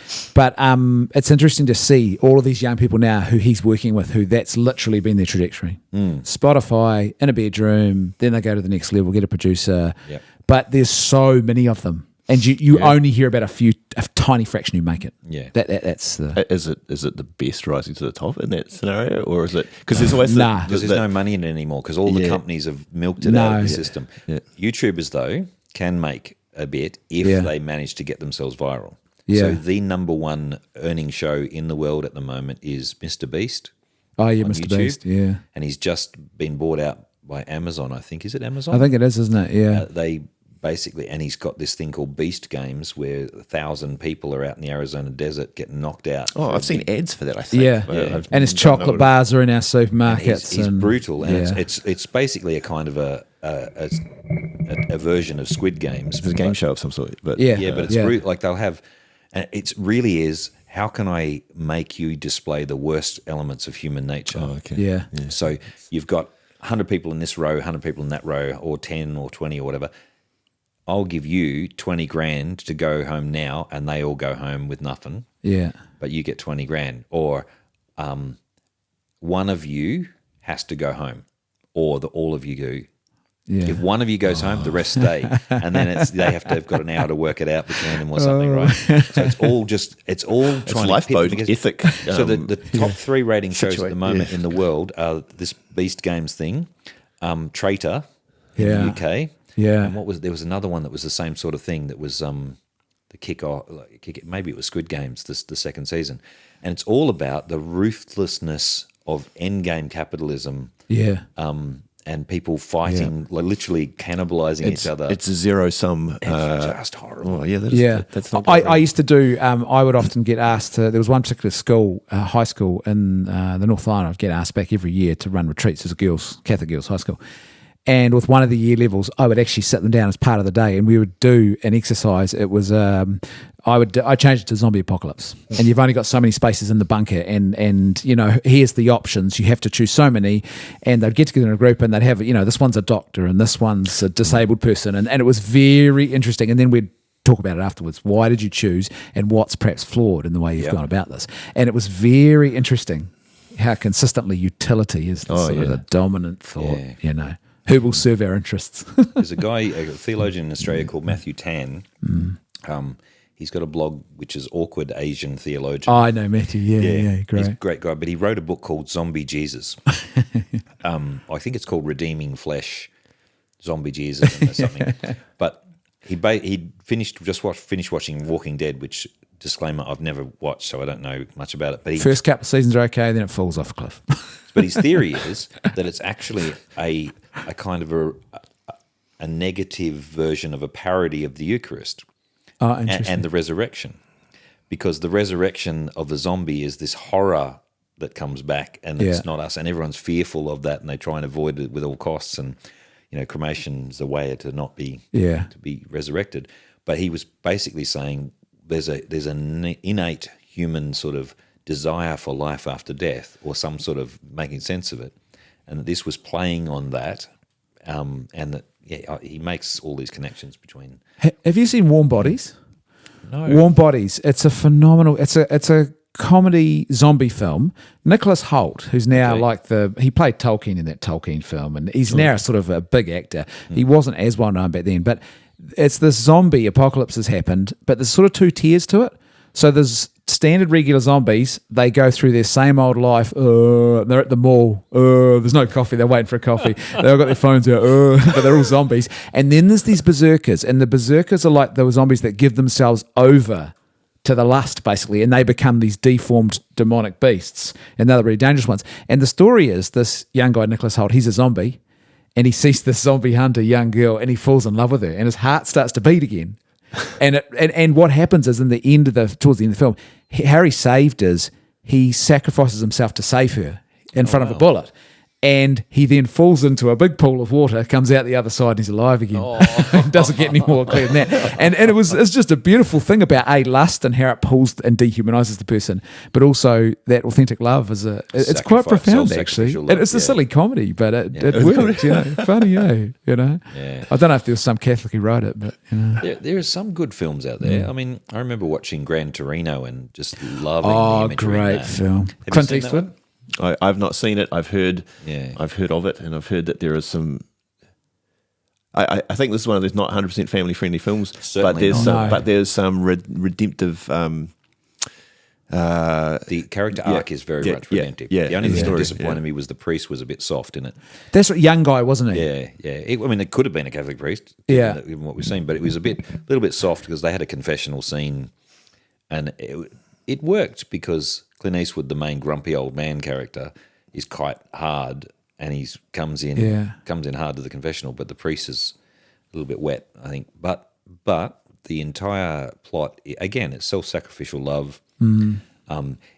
it's interesting to see all of these young people now who he's working with, who that's literally been their trajectory. Spotify, in a bedroom, then they go to the next level, get a producer. Yep. But there's so many of them. And you only hear about a tiny fraction who make it. Yeah, that's the. Is it the best rising to the top in that scenario, or is it because there's always because there's no money in it anymore because all the companies have milked it out of the system. Yeah. YouTubers though can make a bit if they manage to get themselves viral. Yeah. So the number one earning show in the world at the moment is Mr. Beast. Oh yeah, Mr. YouTube. Beast. Yeah, and he's just been bought out by Amazon. I think is it Amazon? I think it is, isn't it? Yeah, they. Basically, and he's got this thing called Beast Games where 1,000 people are out in the Arizona desert getting knocked out. Oh, I've seen ads for that, I think. Yeah. And his chocolate bars are in our supermarkets. He's brutal, and it's basically a kind of a version of Squid Games. It's a game show of some sort. But but it's brutal. Like they'll have, and it really is, how can I make you display the worst elements of human nature? Oh, okay. Yeah. So you've got 100 people in this row, 100 people in that row, or 10 or 20 or whatever. I'll give you 20 grand to go home now, and they all go home with nothing. Yeah. But you get 20 grand. Or one of you has to go home, or all of you do. Yeah. If one of you goes home, the rest stay, and then they've got an hour to work it out between them or something, right? So it's all trying lifeboat ethic. So the top 3 rating shows at the moment in the world are this Beast Games thing, Traitor in the UK. Yeah, and there was another one that was the same sort of thing that was the maybe it was Squid Games the second season, and it's all about the ruthlessness of endgame capitalism. Yeah, and people fighting, like literally cannibalizing each other. It's a zero sum. It's just horrible. Oh, yeah, that's not. I used to do. I would often get asked to. There was one particular school, high school in the North Island. I'd get asked back every year to run retreats as a Catholic girls' high school. And with one of the year levels, I would actually sit them down as part of the day, and we would do an exercise. It was I changed it to zombie apocalypse, and you've only got so many spaces in the bunker, and here's the options. You have to choose so many, and they'd get together in a group, and they'd have this one's a doctor, and this one's a disabled person, and it was very interesting. And then we'd talk about it afterwards. Why did you choose, and what's perhaps flawed in the way you've gone about this? And it was very interesting. how consistently utility is the sort of the dominant thought. Yeah. You know, who will serve our interests? There's a guy, a theologian in Australia called Matthew Tan. He's got a blog which is Awkward Asian Theologian. Oh, I know Matthew. Yeah, great. He's a great guy, but he wrote a book called Zombie Jesus. I think it's called Redeeming Flesh, Zombie Jesus or something. But he finished watching Walking Dead, which, disclaimer, I've never watched, so I don't know much about it. But first couple of seasons are okay, then it falls off a cliff. But his theory is that it's actually a kind of a negative version of a parody of the Eucharist. Oh, interesting. And the resurrection, because the resurrection of the zombie is this horror that comes back, and it's not us, and everyone's fearful of that, and they try and avoid it with all costs. And cremation's a way to not be to be resurrected. But he was basically saying there's an innate human sort of desire for life after death, or some sort of making sense of it, and that this was playing on that, and that. Yeah, he makes all these connections between. Have you seen Warm Bodies? No. Warm Bodies. It's a phenomenal. It's a comedy zombie film. Nicholas Hoult, who's now he played Tolkien in that Tolkien film, and he's now sort of a big actor. He wasn't as well known back then, but it's this zombie apocalypse has happened, but there's sort of two tiers to it. So there's standard regular zombies. They go through their same old life. They're at the mall. There's no coffee. They're waiting for a coffee. They've all got their phones out. But they're all zombies. And then there's these berserkers. And the berserkers are like the zombies that give themselves over to the lust, basically. And they become these deformed demonic beasts. And they're the really dangerous ones. And the story is this young guy, Nicholas Hoult, he's a zombie. And he sees this zombie hunter young girl. And he falls in love with her. And his heart starts to beat again. And what happens is towards the end of the film, Harry saved us. He sacrifices himself to save her in front of a bullet, and he then falls into a big pool of water, comes out the other side, and he's alive again. Doesn't get any more clear than that. And it's just a beautiful thing about lust and how it pulls and dehumanizes the person, but also that authentic love it's quite profound actually. It's a silly comedy, but it works. Funny, Yeah. I don't know if there was some Catholic who wrote it, but there are some good films out there. I mean, I remember watching Gran Torino and just loving the imagery. Great film. Clint Eastwood. I've not seen it. I've heard of it, and I've heard that there is some. I think this is one of those not 100% family friendly films, Certainly but there's some redemptive. The character arc is very much redemptive. The only thing that disappointed me was the priest was a bit soft in it. That's a young guy, wasn't he? Yeah. It could have been a Catholic priest. Given what we've seen, but it was a little bit soft because they had a confessional scene, and it worked because Clint Eastwood, the main grumpy old man character, is quite hard, and he comes in hard to the confessional. But the priest is a little bit wet, I think. But the entire plot, again, it's self-sacrificial love.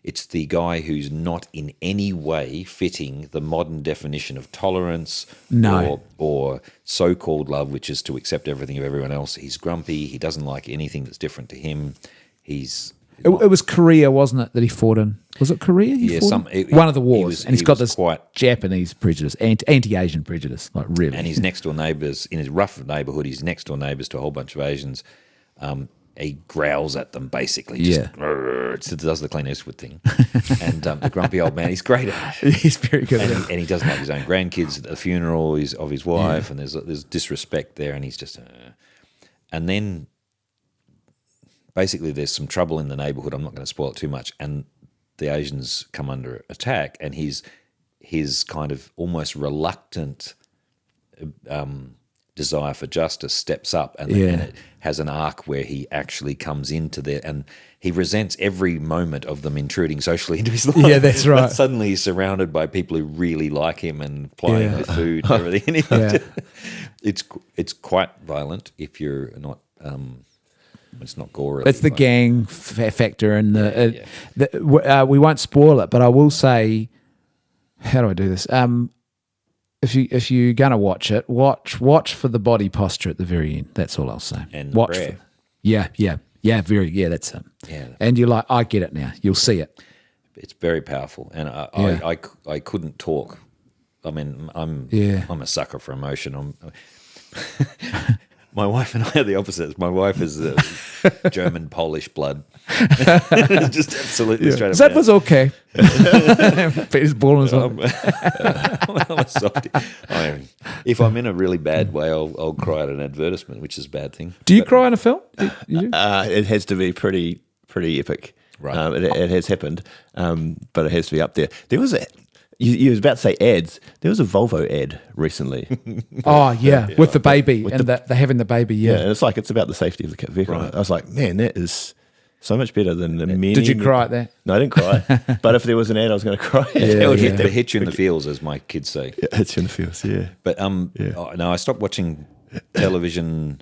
It's the guy who's not in any way fitting the modern definition of tolerance or so-called love, which is to accept everything of everyone else. He's grumpy. He doesn't like anything that's different to him. It was Korea, wasn't it, that he fought in? Was it Korea he fought in? One of the wars. And he's got this Japanese prejudice, anti-Asian prejudice, like really. And his next-door neighbours, in his rough neighbourhood, his next-door neighbours to a whole bunch of Asians, he growls at them, basically. Just does the Clint Eastwood thing. And the grumpy old man, he's great at it. He's very good at it. And he doesn't have his own grandkids at the funeral of his wife, and there's disrespect there, and he's just... and then... Basically, there's some trouble in the neighbourhood. I'm not going to spoil it too much. And the Asians come under attack, and his kind of almost reluctant desire for justice steps up, and it has an arc where he actually comes into there, and he resents every moment of them intruding socially into his life. Yeah, that's right. But suddenly he's surrounded by people who really like him and plying with food and everything. It's quite violent if you're not... it's not gory. It's the gang factor, and we won't spoil it, but I will say, how do I do this? If you're gonna watch it, watch for the body posture at the very end. That's all I'll say. And watch prayer. That's it. And you're like, I get it now. You'll see it. It's very powerful, and I couldn't talk. I mean, I'm a sucker for emotion. My wife and I are the opposites. My wife is German Polish blood. Just absolutely straight up. That was okay. Peter's balling his I'm a softie. If I'm in a really bad way, I'll cry at an advertisement, which is a bad thing. Do you cry in a film? You do? It has to be pretty epic. Right. It has happened, but it has to be up there. There was you was about to say ads. There was a Volvo ad recently. Oh yeah, with the baby and they're having the baby. Yeah, and it's about the safety of the vehicle. Right. I was like, man, that is so much better than the many. Did you cry at that? No, I didn't cry. But if there was an ad, I was going to cry. It would hit you in the feels, as my kids say. It hits you in the feels, yeah. But no, I stopped watching television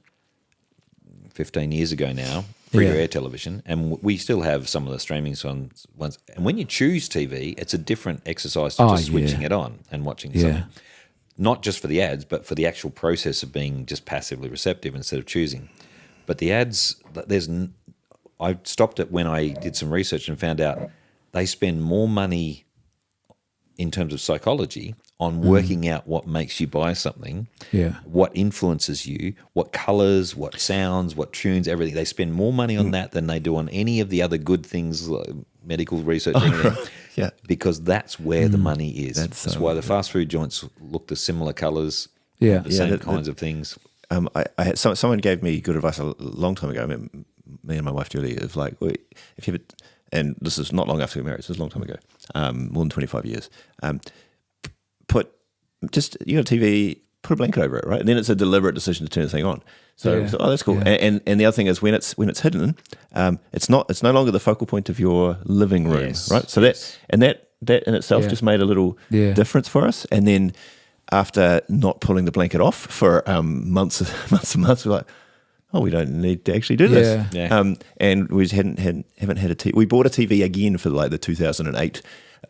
15 years ago now, free-to-air television, and we still have some of the streaming ones. And when you choose TV, it's a different exercise to just switching it on and watching something. Not just for the ads, but for the actual process of being just passively receptive instead of choosing. But the ads, I stopped it when I did some research and found out they spend more money in terms of psychology on working out what makes you buy something, what influences you, what colours, what sounds, what tunes, everything. They spend more money on that than they do on any of the other good things, like medical research, or anything, because that's where the money is. That's why the fast food joints look the similar colours, the same kinds of things. I had someone gave me good advice a long time ago. I mean, me and my wife Julie, of like, if you and this is not long after we were married, this is a long time ago, more than 25 years. You got a TV, put a blanket over it, right? And then it's a deliberate decision to turn the thing on. So, that's cool. And the other thing is when it's hidden, it's no longer the focal point of your living room, right? So that in itself just made a little difference for us. And then after not pulling the blanket off for months and months, we're like, oh, we don't need to actually do this. And we haven't had a TV. We bought a TV again for like the 2008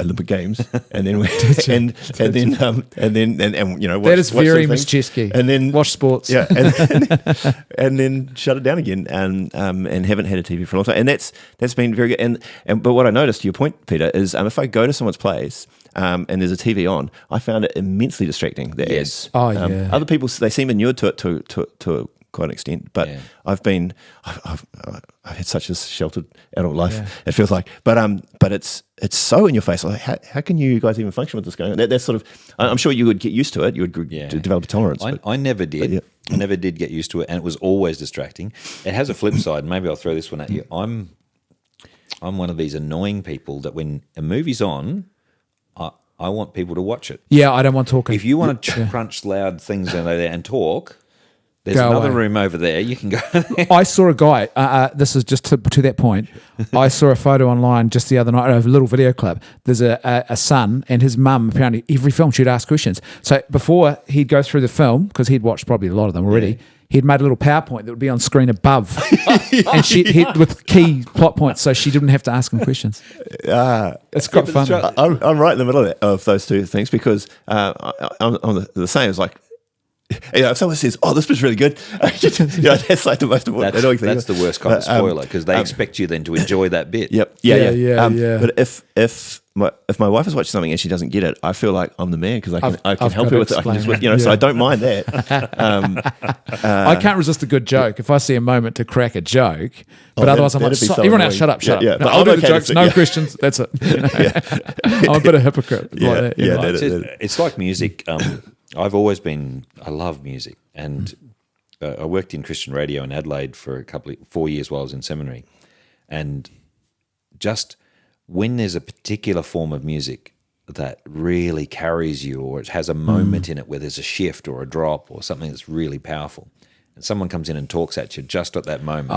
Olympic Games, and then and then you know, that is very Miss Chesky. And then watch sports, and then shut it down again, and haven't had a TV for a long time, and that's been very good. And but what I noticed, to your point, Peter, is if I go to someone's place and there's a TV on, I found it immensely distracting. The ads. Other people, they seem inured to it to quite an extent, but I've had such a sheltered adult life. It feels like, but it's so in your face. Like, how can you guys even function with this going on? That's sort of. I'm sure you would get used to it. You would develop a tolerance. I never did. I never did get used to it, and it was always distracting. It has a flip side. Maybe I'll throw this one at you. I'm one of these annoying people that when a movie's on, I want people to watch it. Yeah, I don't want talking. If you want to crunch loud things in there and talk. There's another room over there. You can go there. I saw a guy, this is just to that point, I saw a photo online just the other night, a little video clip. There's a son and his mum, apparently every film she'd ask questions. So before he'd go through the film, because he'd watched probably a lot of them already, he'd made a little PowerPoint that would be on screen above and he'd with key plot points so she didn't have to ask him questions. It's quite fun. I'm right in the middle of those two things because I'm the same. It's like, if someone says, "Oh, this was really good," that's like the most important. That's the worst kind of spoiler because they expect you then to enjoy that bit. But if my wife is watching something and she doesn't get it, I feel like I'm the man because I can help her with it. I can just, so I don't mind that. I can't resist a good joke if I see a moment to crack a joke. But otherwise, I'm like, everyone else, shut up. No, I'll do the jokes, no questions. That's it. I'm a bit of a hypocrite. It's like music. I love music, and I worked in Christian radio in Adelaide for 4 years while I was in seminary, and just when there's a particular form of music that really carries you, or it has a moment in it where there's a shift or a drop or something that's really powerful, and someone comes in and talks at you just at that moment.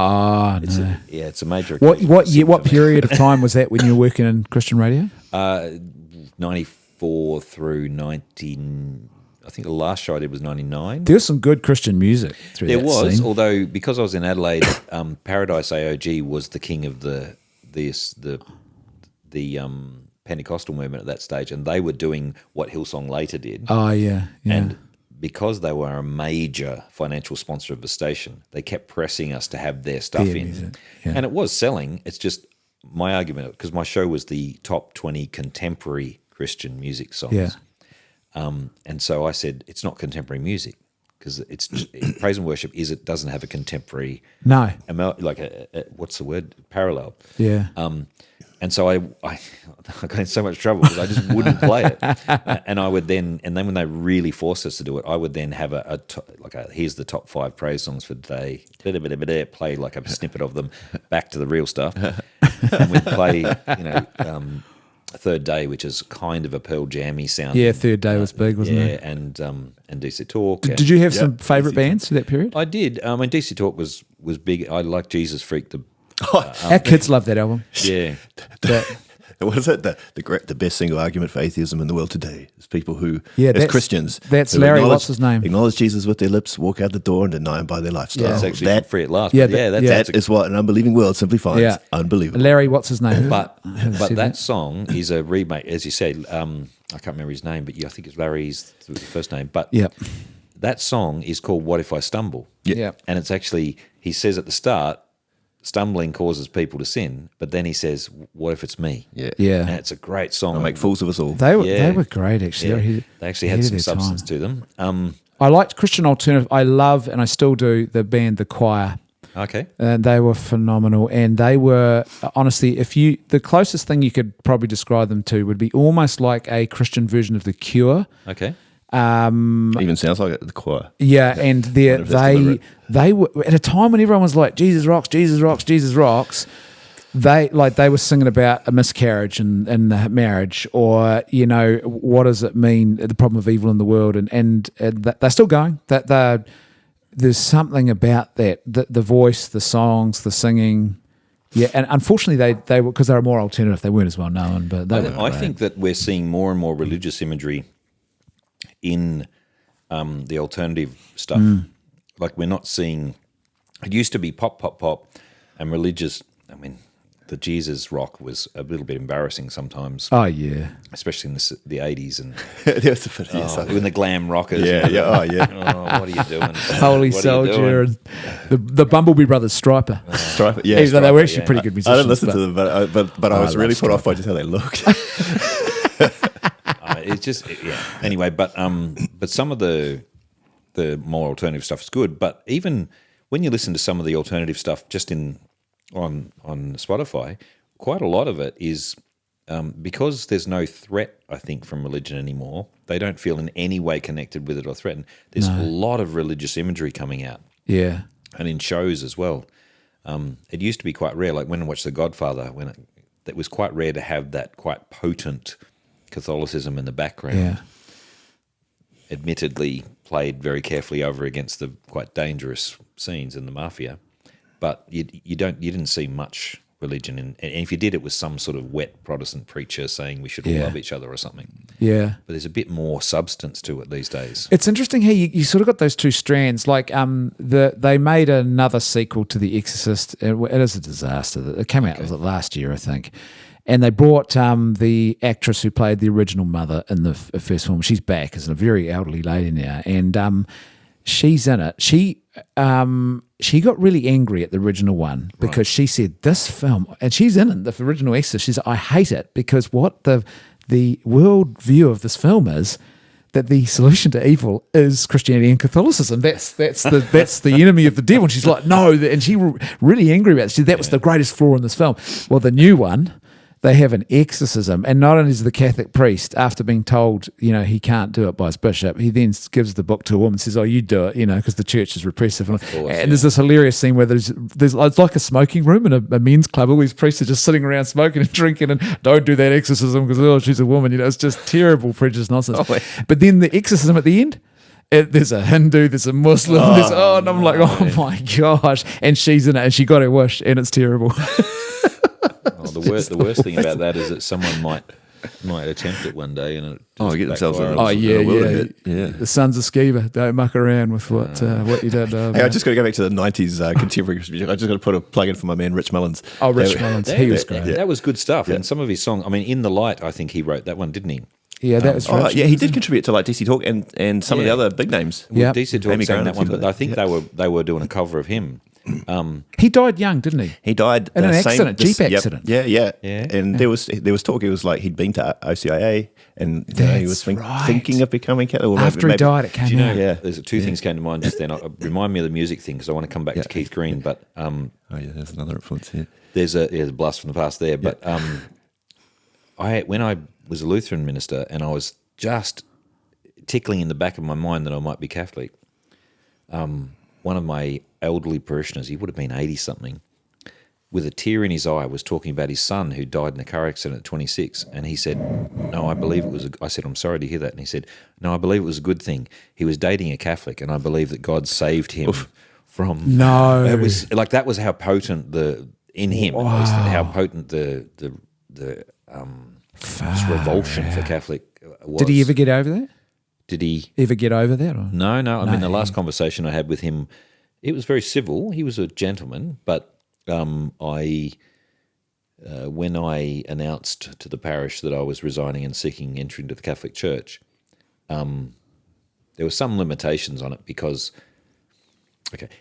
It's a major. What period of time was that when you were working in Christian radio? 94 through 19. I think the last show I did was 99. There was some good Christian music through that scene. Although because I was in Adelaide, Paradise AOG was the king of the Pentecostal movement at that stage, and they were doing what Hillsong later did. And because they were a major financial sponsor of the station, they kept pressing us to have their stuff in. And it was selling. It's just my argument, because my show was the top 20 contemporary Christian music songs. And so I said, it's not contemporary music because it's praise and worship it doesn't have a contemporary like what's the word, parallel. And so I got in so much trouble because I just wouldn't play it. And I would then when they really forced us to do it, I would then have here's the top 5 praise songs for the day. Play like a snippet of them, back to the real stuff, and we'd play, Third Day, which is kind of a Pearl Jammy sound. Yeah, Third Day was big, wasn't it? Yeah, and DC Talk. Did you have some favourite bands through that period? I did. DC Talk was big. I like Jesus Freak. Our kids love that album. Yeah. What is it? The best single argument for atheism in the world today is people who, as Christians, that's who Larry. What's his name? Acknowledge Jesus with their lips, walk out the door, and deny him by their lifestyle. Yeah. It's actually free at last. That is what an unbelieving world simply finds unbelievable. Larry, what's his name? But that song is a remake, as you said. I can't remember his name, but I think it's Larry's the first name. But that song is called "What If I Stumble?" Yeah, and it's actually, he says at the start, stumbling causes people to sin, but then he says, "What if it's me?" Yeah. And it's a great song. They'll make fools of us all. They were great, actually. Yeah. They actually had some substance to them. I liked Christian alternative. I love, and I still do, the band The Choir. Okay. And they were phenomenal. And they were, honestly, the closest thing you could probably describe them to would be almost like a Christian version of The Cure. Okay. Even sounds like it, The Choir. Yeah, and they were at a time when everyone was like, Jesus rocks, Jesus rocks, Jesus rocks. They were singing about a miscarriage and the marriage, or what does it mean, the problem of evil in the world, and they're still going. There's something about that, the voice, the songs, the singing. Yeah, and unfortunately they were, because they were more alternative. They weren't as well known, but I think that we're seeing more and more religious imagery in the alternative stuff. Like, we're not seeing, it used to be pop, and religious. I mean, the Jesus rock was a little bit embarrassing sometimes. Oh yeah, especially in the 80s and when the glam rockers. Oh, what are you doing? Holy Soldier and the Bumblebee Brothers, Striper. Striper, yeah. Even though they were actually pretty good musicians. I didn't listen to them, but I was really put off by just how they looked. It's just Anyway, but some of the more alternative stuff is good. But even when you listen to some of the alternative stuff just on Spotify, quite a lot of it is because there's no threat, I think, from religion anymore. They don't feel in any way connected with it or threatened. There's a lot of religious imagery coming out. Yeah, and in shows as well. It used to be quite rare. Like when I watched The Godfather, it was quite rare to have that quite potent Catholicism in the background. Yeah. Admittedly played very carefully over against the quite dangerous scenes in the mafia, but you didn't see much religion and if you did, it was some sort of wet Protestant preacher saying we should all love each other or something. Yeah, but there's a bit more substance to it these days. It's interesting how you sort of got those two strands. Like they made another sequel to The Exorcist. It is a disaster. It came out last year, I think. And they brought the actress who played the original mother in the first film. She's back as a very elderly lady now, and she's in it. She got really angry at the original one because she said this film, and she's in it, the original Exorcist. She said, I hate it because what the world view of this film is that the solution to evil is Christianity and Catholicism. That's the enemy of the devil. And she's like, no, and she really angry about it. She said that was the greatest flaw in this film. Well, the new one, they have an exorcism, and not only is the Catholic priest, after being told, he can't do it by his bishop, he then gives the book to a woman and says, oh, you do it, because the church is repressive. There's this hilarious scene where there's it's like a smoking room in a men's club. All these priests are just sitting around smoking and drinking, and don't do that exorcism because, she's a woman. It's just terrible prejudice nonsense. But then the exorcism at the end, there's a Hindu, there's a Muslim, and I'm like, oh my gosh. And she's in it, and she got her wish, and it's terrible. The worst thing about that is that someone might attempt it one day and get themselves in. The sons of Sceva don't muck around with what you did. Hey, I just got to go back to the 90s contemporary music. I just got to put a plug in for my man Rich Mullins. Oh, Rich Mullins, he was great. That was good stuff, and some of his songs. I mean, In the Light, I think he wrote that one, didn't he? Yeah, that was right. He did contribute to like DC Talk and some of the other big names. DC Talk sang that one, but I think they were doing a cover of him. He died young, didn't he? He died in an accident, Jeep accident. Yeah. And there was talk. He was like he'd been to OCIA, and he was thinking of becoming Catholic. After he died, it came out. Yeah, there's two things came to mind just then. Remind me of the music thing because I want to come back to Keith Green. But there's another influence here. There's a blast from the past there. But when I was a Lutheran minister and I was just tickling in the back of my mind that I might be Catholic, one of my elderly parishioners, he would have been 80-something, with a tear in his eye, was talking about his son who died in a car accident at 26. And he said, no, I believe it was I said, I'm sorry to hear that. And he said, no, I believe it was a good thing. He was dating a Catholic, and I believe that God saved him from... No. It was like, that was how potent in him, at least, and how potent the just revulsion for Catholic was. Did he ever get over that? Did he ever get over that? Or? No. I mean, the last conversation I had with him, it was very civil. He was a gentleman, but when I announced to the parish that I was resigning and seeking entry into the Catholic Church, there were some limitations on it because,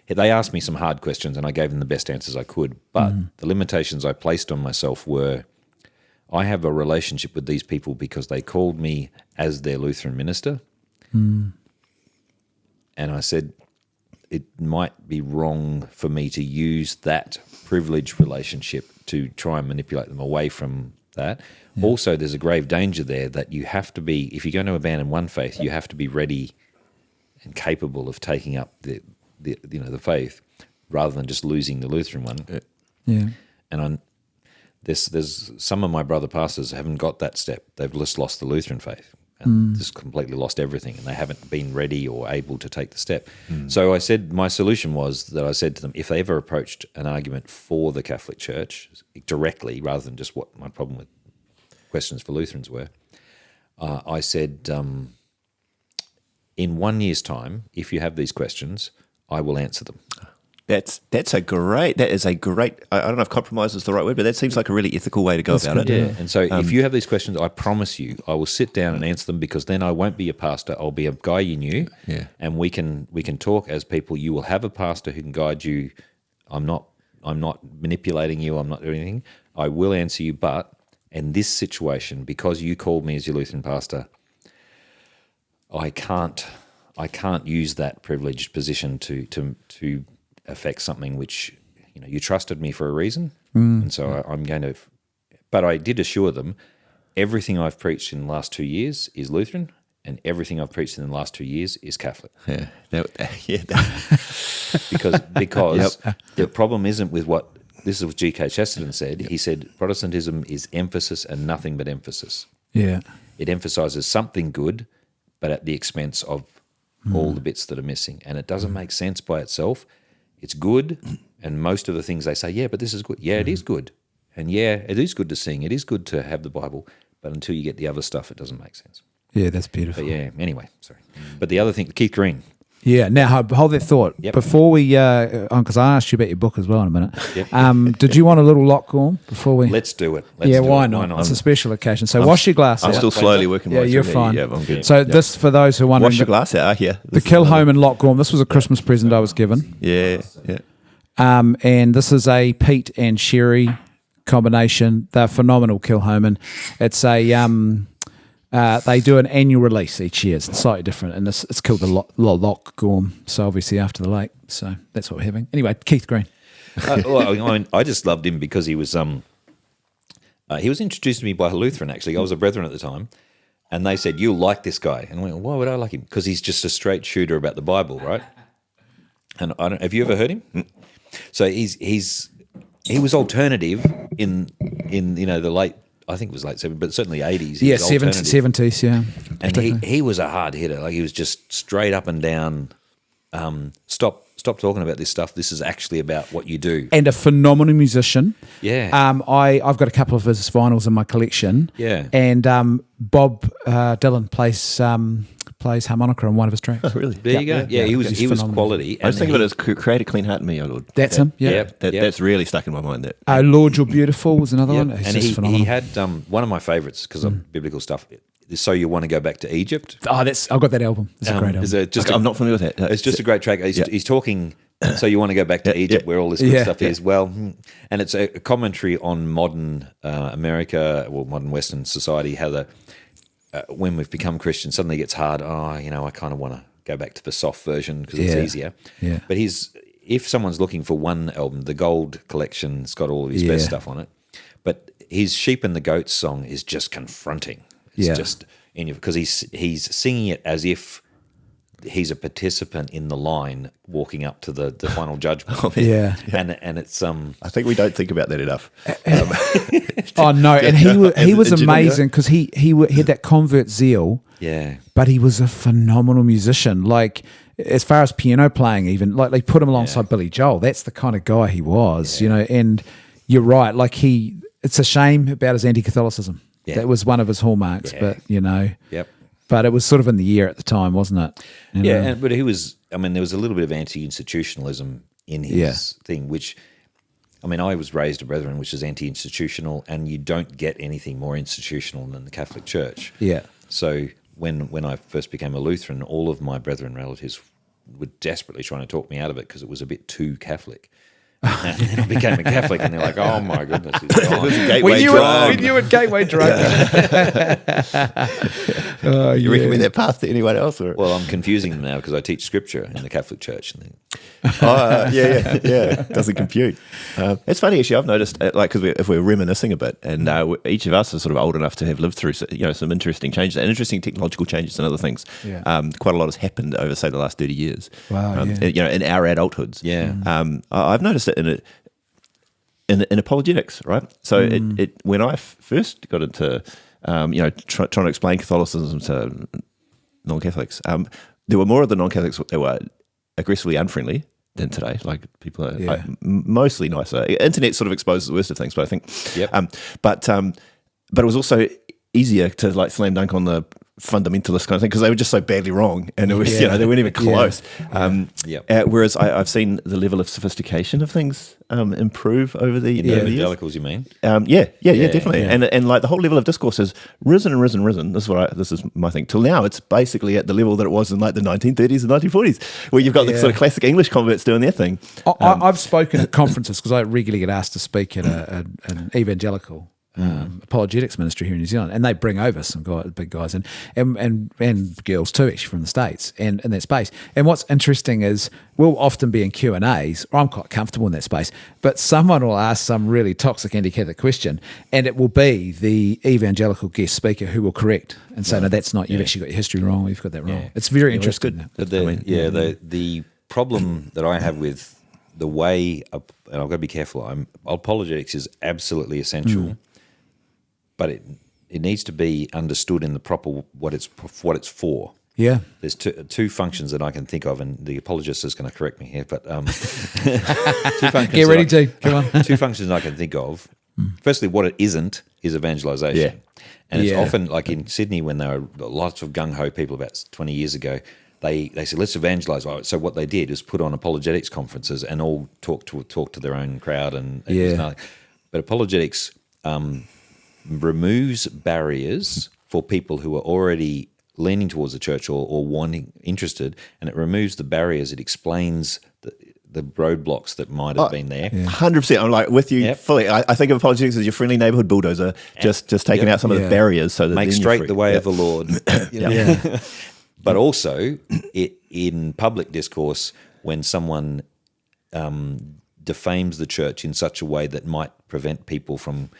they asked me some hard questions and I gave them the best answers I could, but the limitations I placed on myself were, I have a relationship with these people because they called me as their Lutheran minister. And I said, it might be wrong for me to use that privileged relationship to try and manipulate them away from that. Yeah. Also, there's a grave danger there that you have to be, if you're going to abandon one faith, you have to be ready and capable of taking up the faith rather than just losing the Lutheran one. Yeah. And there's some of my brother pastors haven't got that step. They've just lost the Lutheran faith and just completely lost everything, and they haven't been ready or able to take the step. So I said, my solution was that I said to them, if they ever approached an argument for the Catholic Church directly, rather than just what my problem with questions for Lutherans were, I said, in 1 year's time, if you have these questions, I will answer them. That is a great, I don't know if compromise is the right word, but that seems like a really ethical way to go about it. Yeah, and so if you have these questions, I promise you, I will sit down and answer them, because then I won't be a pastor, I'll be a guy you knew, and we can talk as people. You will have a pastor who can guide you. I'm not manipulating you, I'm not doing anything. I will answer you, but in this situation, because you called me as your Lutheran pastor, I can't use that privileged position to affect something which, you trusted me for a reason. And so I'm going to, but I did assure them everything I've preached in the last 2 years is Lutheran, and everything I've preached in the last 2 years is Catholic. Because the problem isn't with this is what G.K. Chesterton said. He said, Protestantism is emphasis and nothing but emphasis. Yeah. It emphasizes something good, but at the expense of all the bits that are missing. And it doesn't make sense by itself. It's good, and most of the things they say, but this is good. Yeah, it is good. And it is good to sing. It is good to have the Bible. But until you get the other stuff, it doesn't make sense. Yeah, that's beautiful. But anyway, sorry. But the other thing, Keith Green. Yeah, now hold that thought. Yep. Before we, because I asked you about your book as well in a minute. Yep. Did you want a little lock, Gorm, before we? Let's do it. Why not? It's a special occasion. So wash your glass out. I'm still slowly working my way through. You're fine. Yeah, I'm good. So this, for those who wonder. Wash your glass out, The Kilholm and Lock Gorm, this was a Christmas present I was given. Yeah. And this is a peat and sherry combination. They're phenomenal, Kilholm. And it's they do an annual release each year. It's slightly different, and it's called the Lock Gorm. So obviously after the lake. So that's what we're having. Anyway, Keith Green. I just loved him because he was introduced to me by a Lutheran, actually. I was a Brethren at the time, and they said, "You'll like this guy." And I went, "Why would I like him?" Because he's just a straight shooter about the Bible, right? And have you ever heard him? So he was alternative in the late. I think it was late 70s, but certainly 80s. Yeah, 70s, yeah. And he was a hard hitter. Like, he was just straight up and down. Stop talking about this stuff. This is actually about what you do. And a phenomenal musician. Yeah. I've got a couple of his vinyls in my collection. Yeah. And Bob Dylan plays harmonica on one of his tracks. Oh, really? There you go. Yeah, he was quality. I was thinking about it as Create a Clean Heart in Me, oh Lord. That's him, yeah. That's really stuck in my mind. Lord, You're Beautiful was another one. And he had one of my favourites, because of biblical stuff, So You Want to Go Back to Egypt. I've got that album. It's a great album. I'm not familiar with that. It's just a great track. He's talking So you want to go back to Egypt where all this good stuff is? Well, and it's a commentary on modern America, well, modern Western society, how when we've become Christians, suddenly it gets hard. Oh, I kind of want to go back to the soft version because it's easier. Yeah. But if someone's looking for one album, the Gold Collection's got all of his best stuff on it. But his Sheep and the Goats song is just confronting. It's just because he's singing it as if he's a participant in the line walking up to the final judgment. And it's I think we don't think about that enough. Oh no, and he was amazing because he had that convert zeal. Yeah, but he was a phenomenal musician. Like as far as piano playing, even like they put him alongside Billy Joel. That's the kind of guy he was, And you're right. Like it's a shame about his anti-Catholicism. Yeah. That was one of his hallmarks. But Yep. But it was sort of in the air at the time, wasn't it? But he was. I mean, there was a little bit of anti-institutionalism in his thing, which. I mean, I was raised a Brethren, which is anti-institutional, and you don't get anything more institutional than the Catholic Church. Yeah. So when I first became a Lutheran, all of my Brethren relatives were desperately trying to talk me out of it because it was a bit too Catholic. And then I became a Catholic, and they're like, "Oh my goodness, he's gone." We knew it, gateway drug. You recommend that path to anyone else? Or? Well, I'm confusing them now because I teach Scripture in the Catholic Church. Doesn't compute. It's funny actually. I've noticed, because if we're reminiscing a bit, and each of us is sort of old enough to have lived through, some interesting changes and interesting technological changes and other things. Yeah. Quite a lot has happened over, say, the last 30 years. Wow. In our adulthoods. Yeah. I've noticed it in apologetics, right? So when I first got into trying to explain Catholicism to non-Catholics, there were more of the non-Catholics that were aggressively unfriendly than today. Like people are mostly nicer. Internet sort of exposes the worst of things, but I think, but it was also easier to like slam dunk on the fundamentalist kind of thing because they were just so badly wrong, and it was they weren't even close. Whereas I've seen the level of sophistication of things improve over the years. Evangelicals, you mean? Definitely. Yeah. And like the whole level of discourse has risen and risen and risen. This is my thing. Till now, it's basically at the level that it was in like the 1930s and 1940s, where you've got the sort of classic English converts doing their thing. I've spoken at conferences because I regularly get asked to speak at an evangelical apologetics ministry here in New Zealand, and they bring over some big guys and girls too, actually from the States, and in that space. And what's interesting is we'll often be in Q&As, or I'm quite comfortable in that space, but someone will ask some really toxic anti-Catholic question, and it will be the evangelical guest speaker who will correct and say, no, that's not, you've actually got your history wrong, you've got that wrong. It's very interesting. But the problem that I have with the way, and I've got to be careful, apologetics is absolutely essential, but it needs to be understood in the proper what it's for. Yeah, there's two functions that I can think of, and the apologist is going to correct me here. But two functions. Get ready to come on. Two functions I can think of. Firstly, what it isn't is evangelization, and it's often like in Sydney when there were lots of gung ho people about 20 years ago. They said let's evangelize. So what they did is put on apologetics conferences and all talk to their own crowd, and but apologetics. Removes barriers for people who are already leaning towards the church or interested, and it removes the barriers. It explains the roadblocks that might have been there. 100%. I'm like with you fully. I think of apologetics as your friendly neighborhood bulldozer, just taking out some of the barriers so that make straight the way of the Lord. But also in public discourse, when someone defames the church in such a way that might prevent people from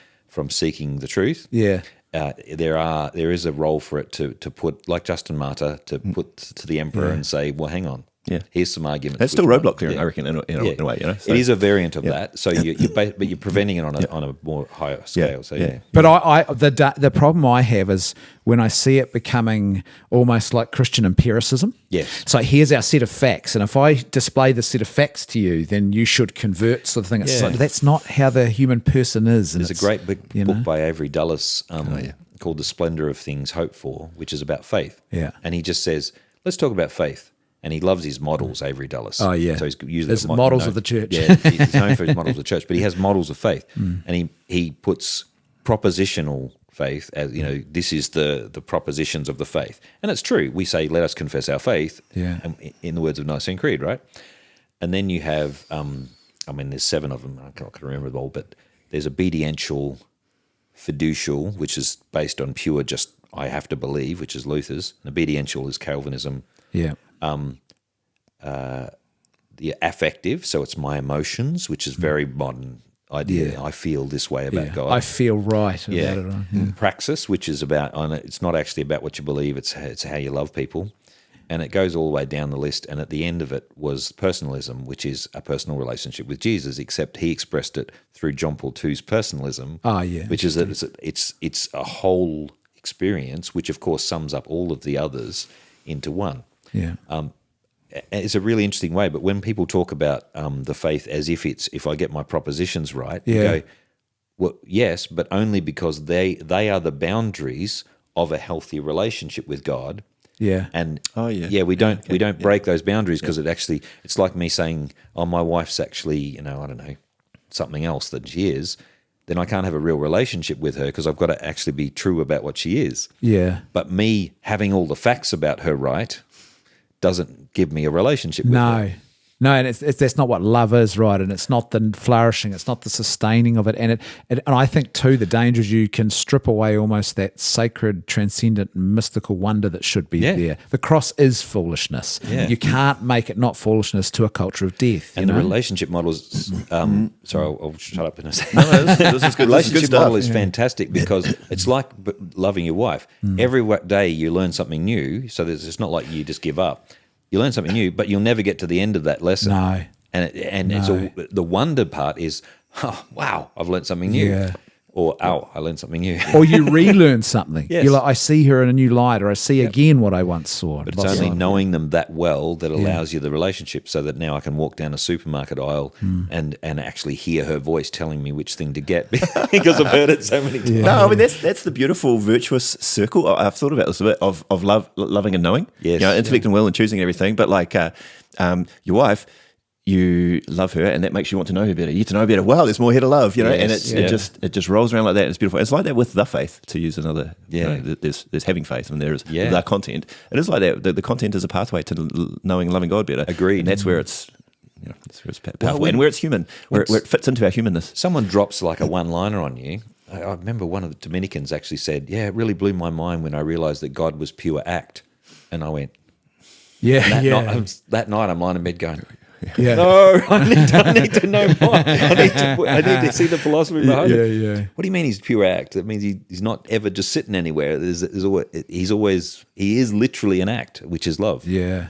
seeking the truth. There is a role for it to put, like Justin Martyr, to put to the emperor and say, well, hang on. Here's some arguments. It's still roadblock clearing, I reckon, in a way. So, it is a variant of that. So but you're preventing it on a more higher scale. But the problem I have is when I see it becoming almost like Christian empiricism. Yes. So here's our set of facts, and if I display the set of facts to you, then you should convert, sort of thing. It's like, that's not how the human person is. There's a great big book by Avery Dulles called "The Splendor of Things Hoped For," which is about faith. And he just says, let's talk about faith. And he loves his models, Avery Dulles. Oh, yeah. So he's using There's models of the church. Yeah, he's known for his models of the church, but he has models of faith. And he puts propositional faith as, this is the propositions of the faith. And it's true. We say, let us confess our faith, in the words of Nicene Creed, right? And then you have, there's 7 of them. I can't remember them all, but there's obediential, fiducial, which is based on pure just I have to believe, which is Luther's. And obediential is Calvinism. Yeah. The affective, so it's my emotions, which is very modern idea. Yeah. I feel this way about God. I feel right about Yeah. it. Right? Yeah. Praxis, which is about, it's not actually about what you believe, it's how you love people. And it goes all the way down the list. And at the end of it was personalism, which is a personal relationship with Jesus, except he expressed it through John Paul II's personalism, which is that it's a whole experience, which of course sums up all of the others into one. Yeah. It's a really interesting way, but when people talk about the faith as if I get my propositions right, you go, well, yes, but only because they are the boundaries of a healthy relationship with God. Yeah. And we don't break those boundaries because it's like me saying, oh, my wife's actually, I don't know, something else that she is. Then I can't have a real relationship with her because I've got to actually be true about what she is. Yeah. But me having all the facts about her right doesn't give me a relationship with her. No, and that's not what love is, right? And it's not the flourishing, it's not the sustaining of it. And and I think too, the danger is you can strip away almost that sacred, transcendent, mystical wonder that should be there. The cross is foolishness. Yeah. You can't make it not foolishness to a culture of death. And the relationship model is, sorry, I'll shut up in a second. No, this is good. Relationship model is fantastic because it's like loving your wife. Every day you learn something new, so it's not like you just give up. You learn something new, but you'll never get to the end of that lesson. No. It's the wonder part is, oh, wow, I've learned something new. Yeah. Or, oh, I learned something new. Or you relearn something. Yes. You're like, I see her in a new light, or I see again what I once saw. But it's only knowing them that well that allows you the relationship, so that now I can walk down a supermarket aisle and actually hear her voice telling me which thing to get because I've heard it so many times. No, I mean that's the beautiful virtuous circle. I've thought about this a bit of loving and knowing. Yes. Intellect and will and choosing and everything. But like your wife, you love her, and that makes you want to know her better. You get to know her better. Wow, there's more here to love, and it just rolls around like that. And it's beautiful. It's like that with the faith, to use another. There's having faith, and there's the content. It is like that. The content is a pathway to knowing and loving God better. Agreed. And that's where it's. That's where it's powerful, and where it's human, where it fits into our humanness. Someone drops like a one-liner on you. I remember one of the Dominicans actually said, "Yeah, it really blew my mind when I realized that God was pure act," and I went, That night I'm lying in bed going. Yeah. No, I need to know more. I need to see the philosophy behind it. Yeah. What do you mean he's pure act? That means he's not ever just sitting anywhere. He is literally an act, which is love. Yeah.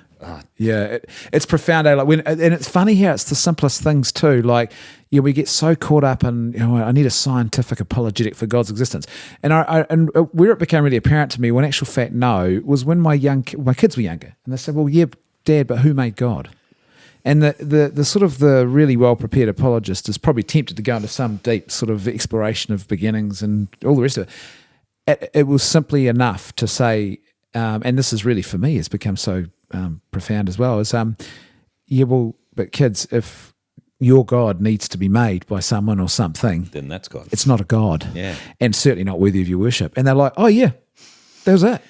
It's profound. And it's funny how it's the simplest things too. Like, we get so caught up in, I need a scientific apologetic for God's existence. And and where it became really apparent to me, when actual fact no, was when my kids were younger, and they said, "Well, yeah, Dad, but who made God?" And the sort of the really well prepared apologist is probably tempted to go into some deep sort of exploration of beginnings and all the rest of it. It was simply enough to say, and this is really for me, it's become so profound as well, is but kids, if your God needs to be made by someone or something, then that's God. It's not a God, and certainly not worthy of your worship. And they're like, oh yeah, that was it.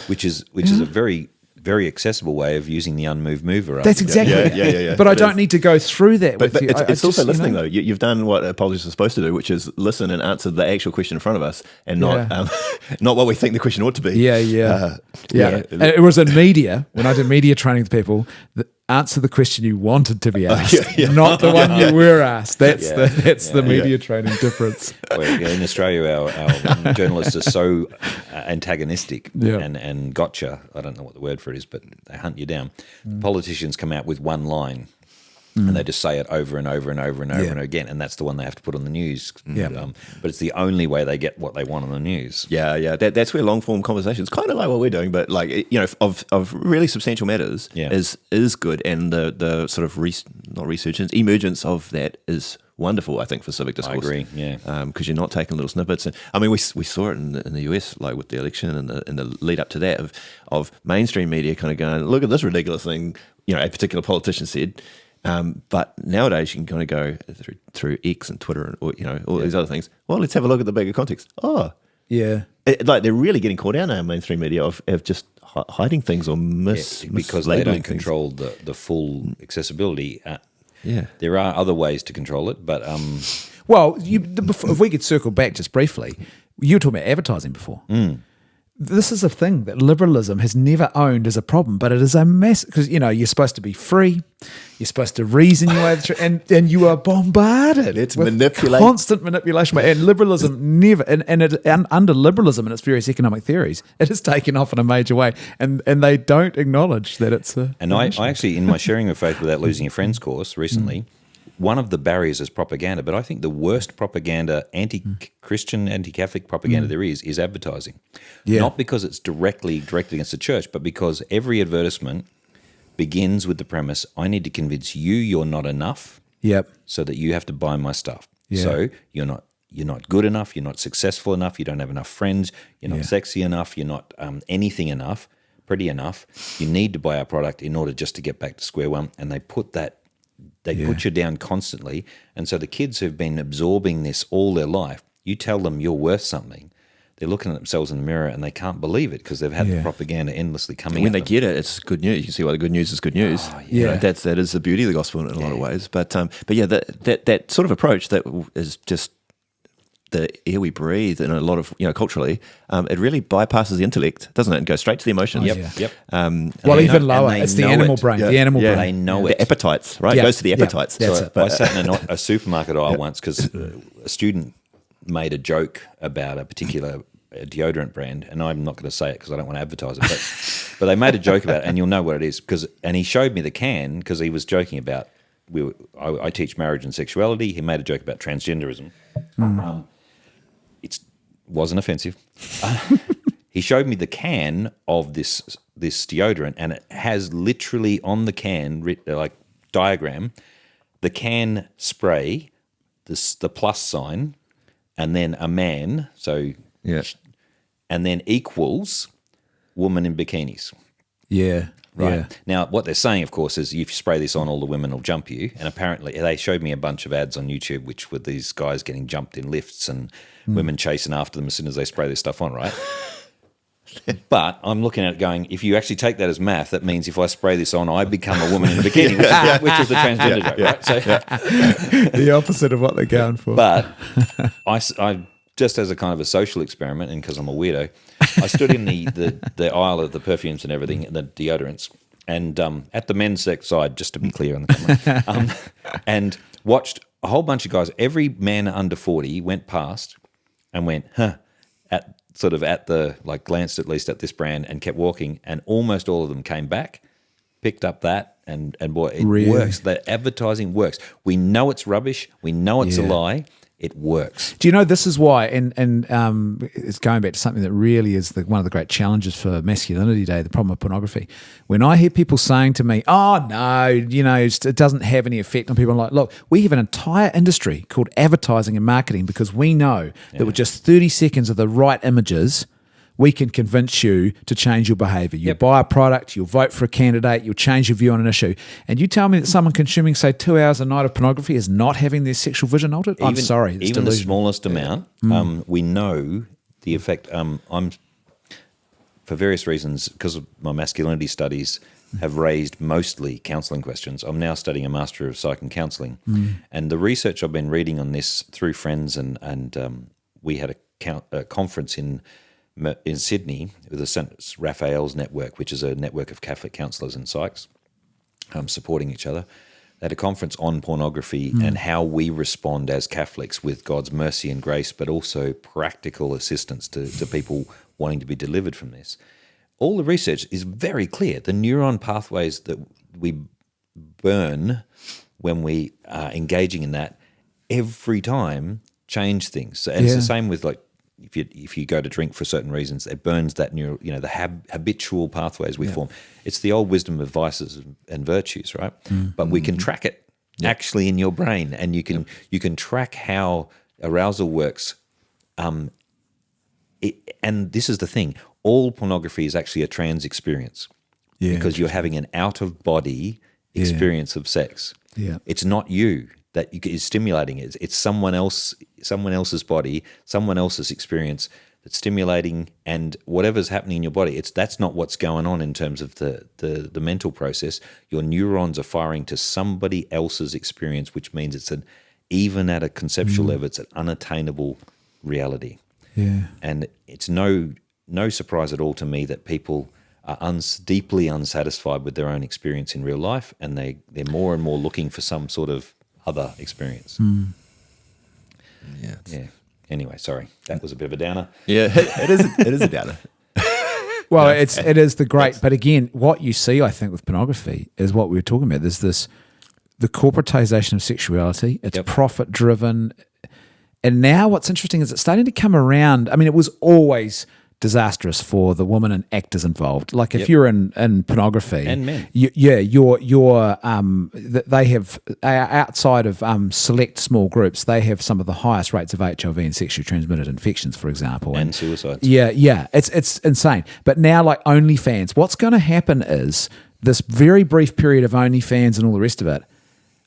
Which is a very, very accessible way of using the unmoved mover. That's exactly it. Yeah. But I don't need to go through that but with you. It's also listening, though. You've done what apologists are supposed to do, which is listen and answer the actual question in front of us, and not what we think the question ought to be. Yeah. And it was in media, when I did media training with people, answer the question you wanted to be asked, not the one you were asked. That's the media training difference. Well, in Australia, our journalists are so antagonistic and gotcha. I don't know what the word for it is, but they hunt you down. Politicians come out with one line. And they just say it over and over and over and over and again, and that's the one they have to put on the news. But it's the only way they get what they want on the news. That's where long form conversations, kind of like what we're doing, but like of really substantial matters, is good, and the sort of emergence of that is wonderful, I think, for civic discourse. I agree, because you're not taking little snippets. And I mean, we saw it in the US, like with the election and the lead up to that of mainstream media kind of going, look at this ridiculous thing, a particular politician said. But nowadays you can kind of go through X and Twitter and all these other things. Well, let's have a look at the bigger context. Like they're really getting caught out now in mainstream media of just hiding things or because they don't control the full accessibility. there are other ways to control it, but Well, if we could circle back just briefly, you were talking about advertising before. This is a thing that liberalism has never owned as a problem, but it is a mess because, you're supposed to be free. You're supposed to reason your way through, and you are bombarded Let's with manipulate. constant manipulation. And liberalism never, and under liberalism and its various economic theories, it has taken off in a major way, and they don't acknowledge that it's a... And I actually, in my Sharing of Faith Without Losing Your Friends course recently, one of the barriers is propaganda, but I think the worst propaganda, anti-Christian, anti-Catholic propaganda there is advertising. Yeah. Not because it's directly against the church, but because every advertisement begins with the premise, I need to convince you you're not enough so that you have to buy my stuff. Yeah. So you're not good enough, you're not successful enough, you don't have enough friends, you're not sexy enough, you're not anything enough, pretty enough. You need to buy our product in order just to get back to square one, and they put you down constantly. And so the kids who've been absorbing this all their life, you tell them you're worth something, they're looking at themselves in the mirror and they can't believe it because they've had the propaganda endlessly coming And when at they them. get it, it's good news. You can see why the good news is good news. That is the beauty of the gospel in a lot of ways. But yeah, that sort of approach that is just the air we breathe in a lot of, culturally, it really bypasses the intellect, doesn't it? And goes straight to the emotions. Yep. Well, even lower, it's the animal brain. The animal brain. They know it. The appetites, right? It goes to the appetites. That's I sat in a supermarket aisle once because a student made a joke about a particular deodorant brand, and I'm not going to say it because I don't want to advertise it, but they made a joke about it, and you'll know what it is and he showed me the can because he was joking about I teach marriage and sexuality. He made a joke about transgenderism. It wasn't offensive. He showed me the can of this deodorant, and it has literally on the can, like diagram, the can spray, the plus sign, and then a man, and then equals woman in bikinis. Yeah. Right. Yeah. Now, what they're saying, of course, is if you spray this on, all the women will jump you. And apparently, they showed me a bunch of ads on YouTube, which were these guys getting jumped in lifts and women chasing after them as soon as they spray this stuff on, right? But I'm looking at it going, if you actually take that as math, that means if I spray this on, I become a woman in a bikini, which is the transgender joke, right? So, the opposite of what they're going for. But I just as a kind of a social experiment, and because I'm a weirdo, I stood in the aisle of the perfumes and everything, and the deodorants, and at the men's side, just to be clear on the camera, and watched a whole bunch of guys. Every man under 40 went past and went, glanced at least at this brand and kept walking, and almost all of them came back, picked up that, and boy, it works. The advertising works. We know it's rubbish. We know it's a lie. It works. Do you know this is why? And it's going back to something that really is one of the great challenges for Masculinity Day, the problem of pornography. When I hear people saying to me, "Oh no, it doesn't have any effect on people," I'm like, look, we have an entire industry called advertising and marketing because we know that with just 30 seconds of the right images, we can convince you to change your behavior. You buy a product, you'll vote for a candidate, you'll change your view on an issue. And you tell me that someone consuming, say, 2 hours a night of pornography is not having their sexual vision altered? I'm sorry. It's even delusional. the smallest amount, we know the effect. I'm, for various reasons, because of my masculinity studies, have raised mostly counselling questions. I'm now studying a Master of Psych and Counselling. And the research I've been reading on this through friends, and we had a conference in Sydney with the St. Raphael's Network, which is a network of Catholic counsellors and psychs supporting each other. They had a conference on pornography and how we respond as Catholics with God's mercy and grace, but also practical assistance to people wanting to be delivered from this. All the research is very clear. The neuron pathways that we burn when we are engaging in that every time change things. And it's the same with if you go to drink for certain reasons, it burns that the habitual pathways we form. It's the old wisdom of vices and virtues, right? But we can track it actually in your brain, and you can track how arousal works. And this is the thing: all pornography is actually a trans experience, because you're having an out of body experience of sex. It's not you that is stimulating it. It's someone else's body, someone else's experience that's stimulating, and whatever's happening in your body, that's not what's going on in terms of the mental process. Your neurons are firing to somebody else's experience, which means even at a conceptual level, it's an unattainable reality. Yeah. And it's no surprise at all to me that people are deeply unsatisfied with their own experience in real life, and they're more and more looking for some sort of other experience. Yeah. Anyway, sorry, that was a bit of a downer. Yeah, it is a downer. Well, it is the great, but again, what you see, I think, with pornography is what we were talking about. There's the corporatization of sexuality. It's profit driven, and now what's interesting is it's starting to come around. I mean, it was always disastrous for the women and actors involved. Like if you're in pornography, and men, they have outside of select small groups, they have some of the highest rates of HIV and sexually transmitted infections, for example, and suicides. Yeah, it's insane. But now, like OnlyFans, what's going to happen is this very brief period of OnlyFans and all the rest of it.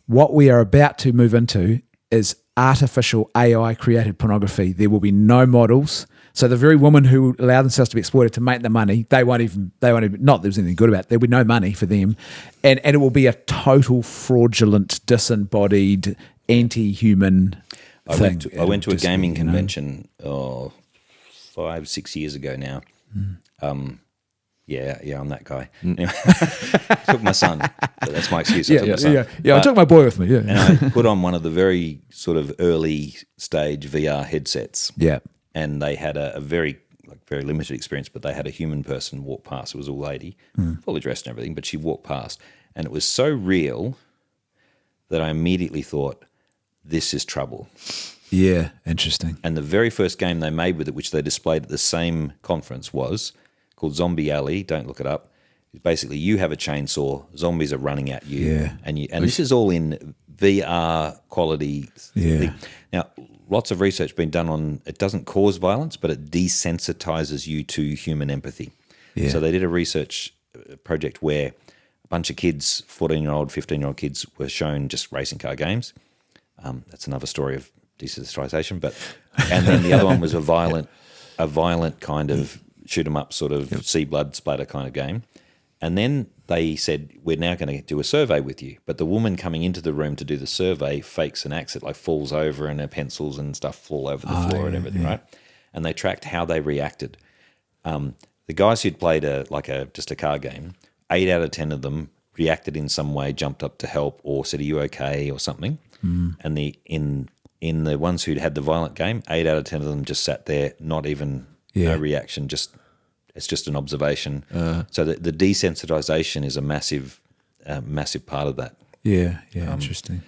What we are about to move into is artificial AI created pornography. There will be no models. So the very women who allow themselves to be exploited to make the money, they won't even, not that there's anything good about it, there'll be no money for them. And it will be a total fraudulent, disembodied, anti-human thing. I went to a gaming convention 5-6 years ago now. Yeah, I'm that guy. Anyway, took my son. So that's my excuse. I took my son. I took my boy with me. Yeah. And I put on one of the very sort of early stage VR headsets. Yeah. And they had a very limited experience, but they had a human person walk past. It was a lady, fully dressed and everything, but she walked past. And it was so real that I immediately thought, this is trouble. Yeah, interesting. And the very first game they made with it, which they displayed at the same conference, was called Zombie Alley. Don't look it up. Basically, you have a chainsaw, zombies are running at you, and this is all in VR quality. Yeah. Now, lots of research been done on it. Doesn't cause violence, but it desensitizes you to human empathy. Yeah. So they did a research project where a bunch of kids, 14-year-old, 15-year-old kids, were shown just racing car games. That's another story of desensitization. And then the other one was a violent kind of shoot 'em up, sort of see blood splatter kind of game. And then they said, we're now going to do a survey with you. But the woman coming into the room to do the survey fakes and acts it, like falls over and her pencils and stuff fall over the floor and everything, right? And they tracked how they reacted. The guys who'd played just a car game, 8 out of 10 of them reacted in some way, jumped up to help or said, are you okay or something. And in the ones who'd had the violent game, 8 out of 10 of them just sat there, not even no reaction, it's just an observation. So the desensitization is a massive part of that. Yeah, interesting.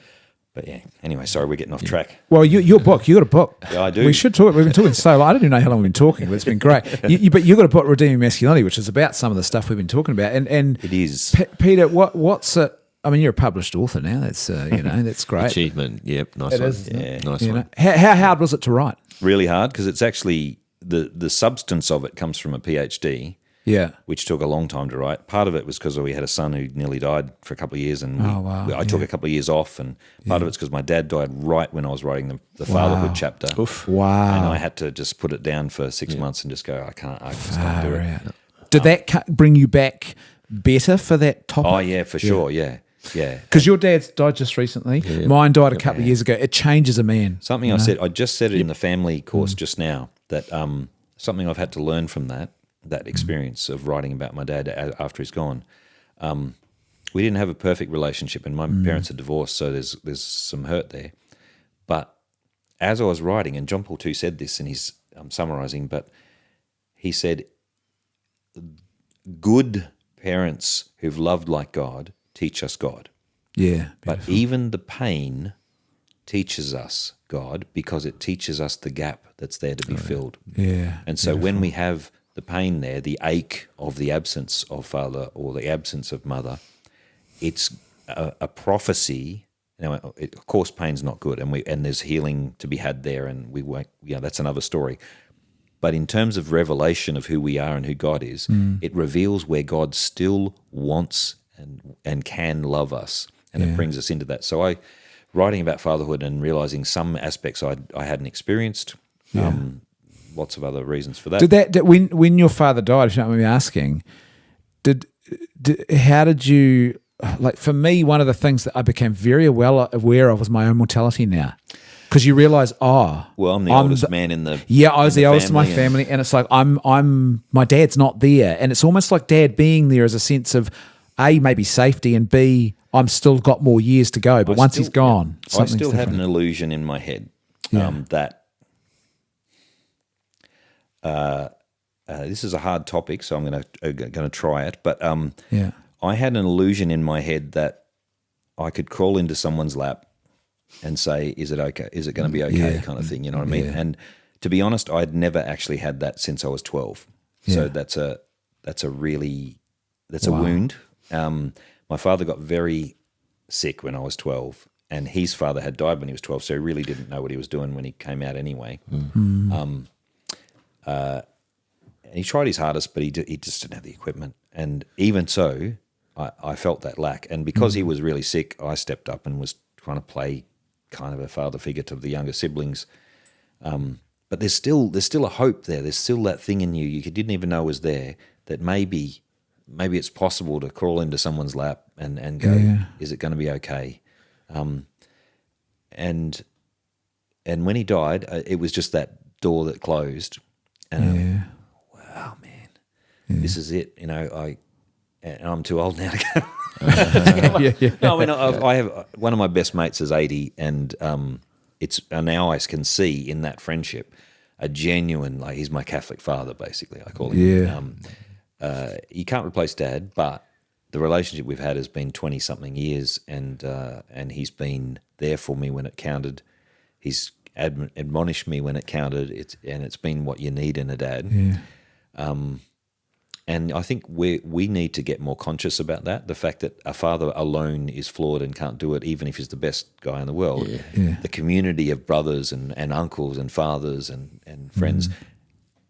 But yeah, anyway, sorry, we're getting off track. Well, your book, you got a book. Yeah, I do. We should talk. We've been talking so long. I don't even know how long we've been talking, but it's been great. But you got a book, Redeeming Masculinity, which is about some of the stuff we've been talking about. And it is. Peter, what's it? I mean, you're a published author now. That's that's great. Achievement. Yep, nice it one. Is, yeah, nice one. How hard was it to write? Really hard, because it's actually the substance of it comes from a PhD. Yeah, which took a long time to write. Part of it was because we had a son who nearly died for a couple of years, and I took a couple of years off. And part of it's because my dad died right when I was writing the fatherhood chapter. Oof. Wow! And I had to just put it down for 6 months and just go, I just can't do it. Did that bring you back better for that topic? Oh yeah, for sure. Yeah. Because your dad's died just recently. Yeah. Mine died a couple of years ago. It changes a man. Something I said. I just said it in the family course just now. That something I've had to learn from that experience of writing about my dad after he's gone. We didn't have a perfect relationship, and my parents are divorced, so there's some hurt there. But as I was writing, and John Paul II said this, and I'm summarising, but he said, good parents who've loved like God teach us God. Yeah. But even the pain teaches us God, because it teaches us the gap that's there to be filled. Yeah. And so when we have the pain there, the ache of the absence of father or the absence of mother, it's a prophecy. Now, of course, pain's not good, and there's healing to be had there, and we won't. That's another story. But in terms of revelation of who we are and who God is, it reveals where God still wants and can love us, and it brings us into that. So writing about fatherhood and realizing some aspects I hadn't experienced. lots of other reasons for that. When your father died, if you don't mind me asking, how did you, like, for me, one of the things that I became very well aware of was my own mortality now. Because you realise, well, I'm the oldest man in the I was the oldest in my family, and it's like I'm my dad's not there, and it's almost like Dad being there as a sense of A, maybe safety, and B, I'm still got more years to go. But once he's gone, I still had an illusion in my head that this is a hard topic, so I'm going to try it. But I had an illusion in my head that I could crawl into someone's lap and say, "Is it okay? Is it going to be okay?" kind of thing. You know what I mean? And to be honest, I'd never actually had that since I was 12. So that's a wound. My father got very sick when I was 12, and his father had died when he was 12, so he really didn't know what he was doing when he came out anyway. And he tried his hardest, but he just didn't have the equipment. And even so, I felt that lack. And because he was really sick, I stepped up and was trying to play kind of a father figure to the younger siblings. But there's still a hope there. There's still that thing in you didn't even know was there, that maybe it's possible to crawl into someone's lap and go, is it going to be okay? And when he died, it was just that door that closed. And wow, man, this is it. You know, I'm too old now to go. No, I mean, I have one of my best mates is 80, and now I can see in that friendship a genuine, like, he's my Catholic father, basically. I call him. You can't replace Dad, but the relationship we've had has been 20-something years, and he's been there for me when it counted. He's admonished me when it counted. It's been what you need in a dad. And I think we need to get more conscious about that. The fact that a father alone is flawed and can't do it, even if he's the best guy in the world. The community of brothers and uncles and fathers and friends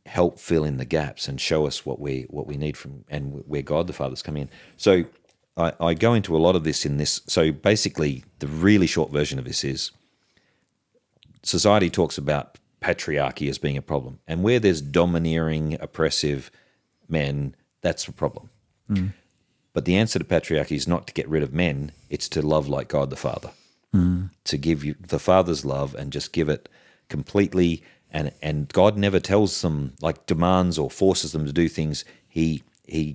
help fill in the gaps and show us what we need from, and where God the Father's coming in. So I go into a lot of this in this. So basically, the really short version of this is society talks about patriarchy as being a problem, and where there's domineering, oppressive men, that's a problem. But the answer to patriarchy is not to get rid of men, it's to love like God the Father. To give you the Father's love and just give it completely, and God never tells them, like, demands or forces them to do things. He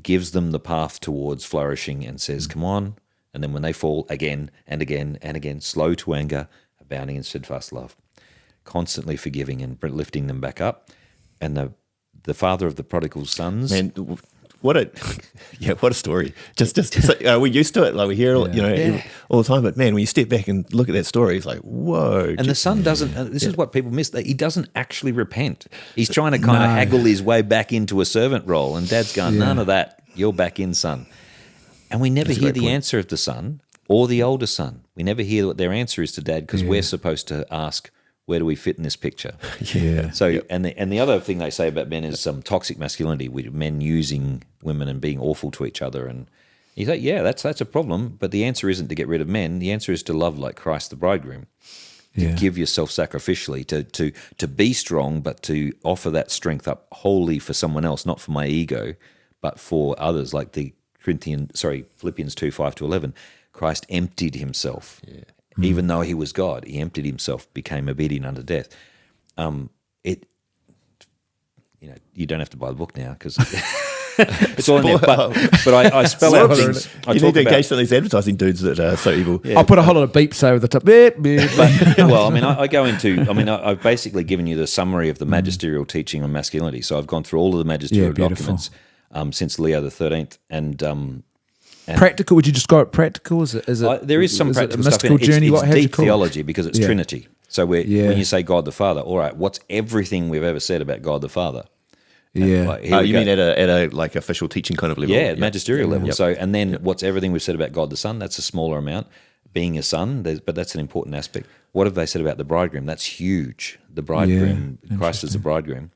gives them the path towards flourishing and says, come on, and then when they fall, again and again and again, slow to anger, abounding in steadfast love, constantly forgiving and lifting them back up. And the father of the prodigal sons. Man, what a story. Just we're used to it. Like, we hear it, all the time. But man, when you step back and look at that story, it's like, whoa. And the son doesn't. This is what people miss. That he doesn't actually repent. He's trying to kind of haggle his way back into a servant role, and Dad's going, none of that. You're back in, son. And we never hear the answer of the son or the older son. We never hear what their answer is to Dad, because we're supposed to ask, where do we fit in this picture? So, and the other thing they say about men is some toxic masculinity, with men using women and being awful to each other. And you say, that's a problem. But the answer isn't to get rid of men. The answer is to love like Christ the bridegroom. To give yourself sacrificially, to be strong, but to offer that strength up wholly for someone else, not for my ego, but for others. Like Philippians 2:5-11. Christ emptied himself. Even though he was God, he emptied himself, became obedient unto death. You don't have to buy the book now, because it's all in there. But I spell out things. You need to engage some of these advertising dudes that are so evil. I'll put a whole lot of beeps over the top. I've basically given you the summary of the magisterial teaching on masculinity. So I've gone through all of the magisterial documents since Leo the 13th, and practical? Would you describe it practical? Is it there is some practical stuff in it. Journey, it's what deep theology, because it's Trinity. So when you say God the Father, all right, what's everything we've ever said about God the Father? You mean at a like official teaching kind of level? Yeah, magisterial level. Yep. So, and then what's everything we've said about God the Son? That's a smaller amount. Being a son, but that's an important aspect. What have they said about the bridegroom? That's huge. The bridegroom, Christ is the bridegroom.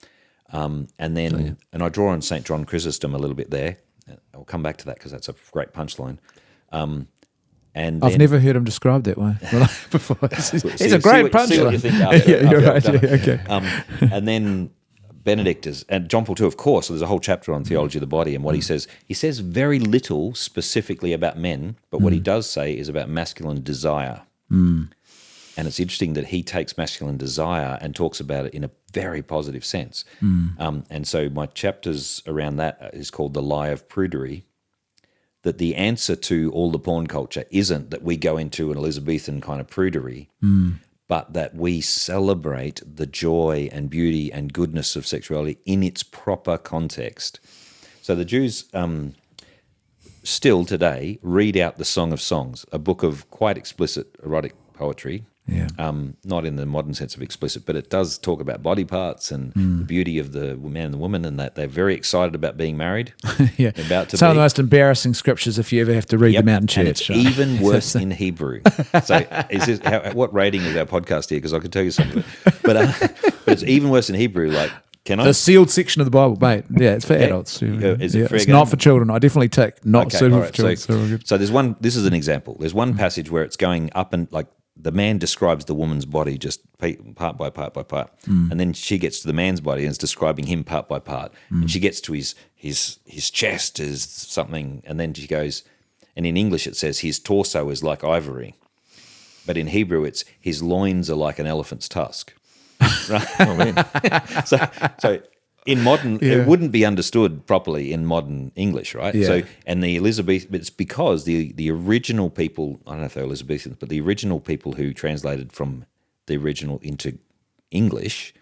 And then, and I draw on St. John Chrysostom a little bit there. I'll come back to that, because that's a great punchline. And I've never heard him described that way before. He's a great punchline. See what you think after. You're right. Okay. And then Benedict is, and John Paul too, of course. So there's a whole chapter on theology of the body, and what he says very little specifically about men, but what he does say is about masculine desire. And it's interesting that he takes masculine desire and talks about it in a very positive sense. And so my chapters around that is called The Lie of Prudery, that the answer to all the porn culture isn't that we go into an Elizabethan kind of prudery, but that we celebrate the joy and beauty and goodness of sexuality in its proper context. So the Jews still today read out the Song of Songs, a book of quite explicit erotic poetry. Yeah. Not in the modern sense of explicit, but it does talk about body parts and the beauty of the man and the woman, and that they're very excited about being married. Yeah. About to Some be. of the most embarrassing scriptures if you ever have to read them out in church. And it's even worse in Hebrew. So what rating is our podcast here? Because I could tell you something. But it's even worse in Hebrew. Like, can I? The sealed section of the Bible, mate. Yeah, it's for adults. Is it fair it's game? not for children. I definitely tick not suitable for children. So there's one. This is an example. There's one passage where it's going up and like the man describes the woman's body just part by part by part, and then she gets to the man's body and is describing him part by part, and she gets to his chest is something, and then she goes, and in English it says his torso is like ivory, but in Hebrew it's his loins are like an elephant's tusk. Right? Oh, man. So in modern, it wouldn't be understood properly in modern English, right? Yeah. So, and the Elizabethan, it's because the original people, I don't know if they're Elizabethans, but the original people who translated from the original into English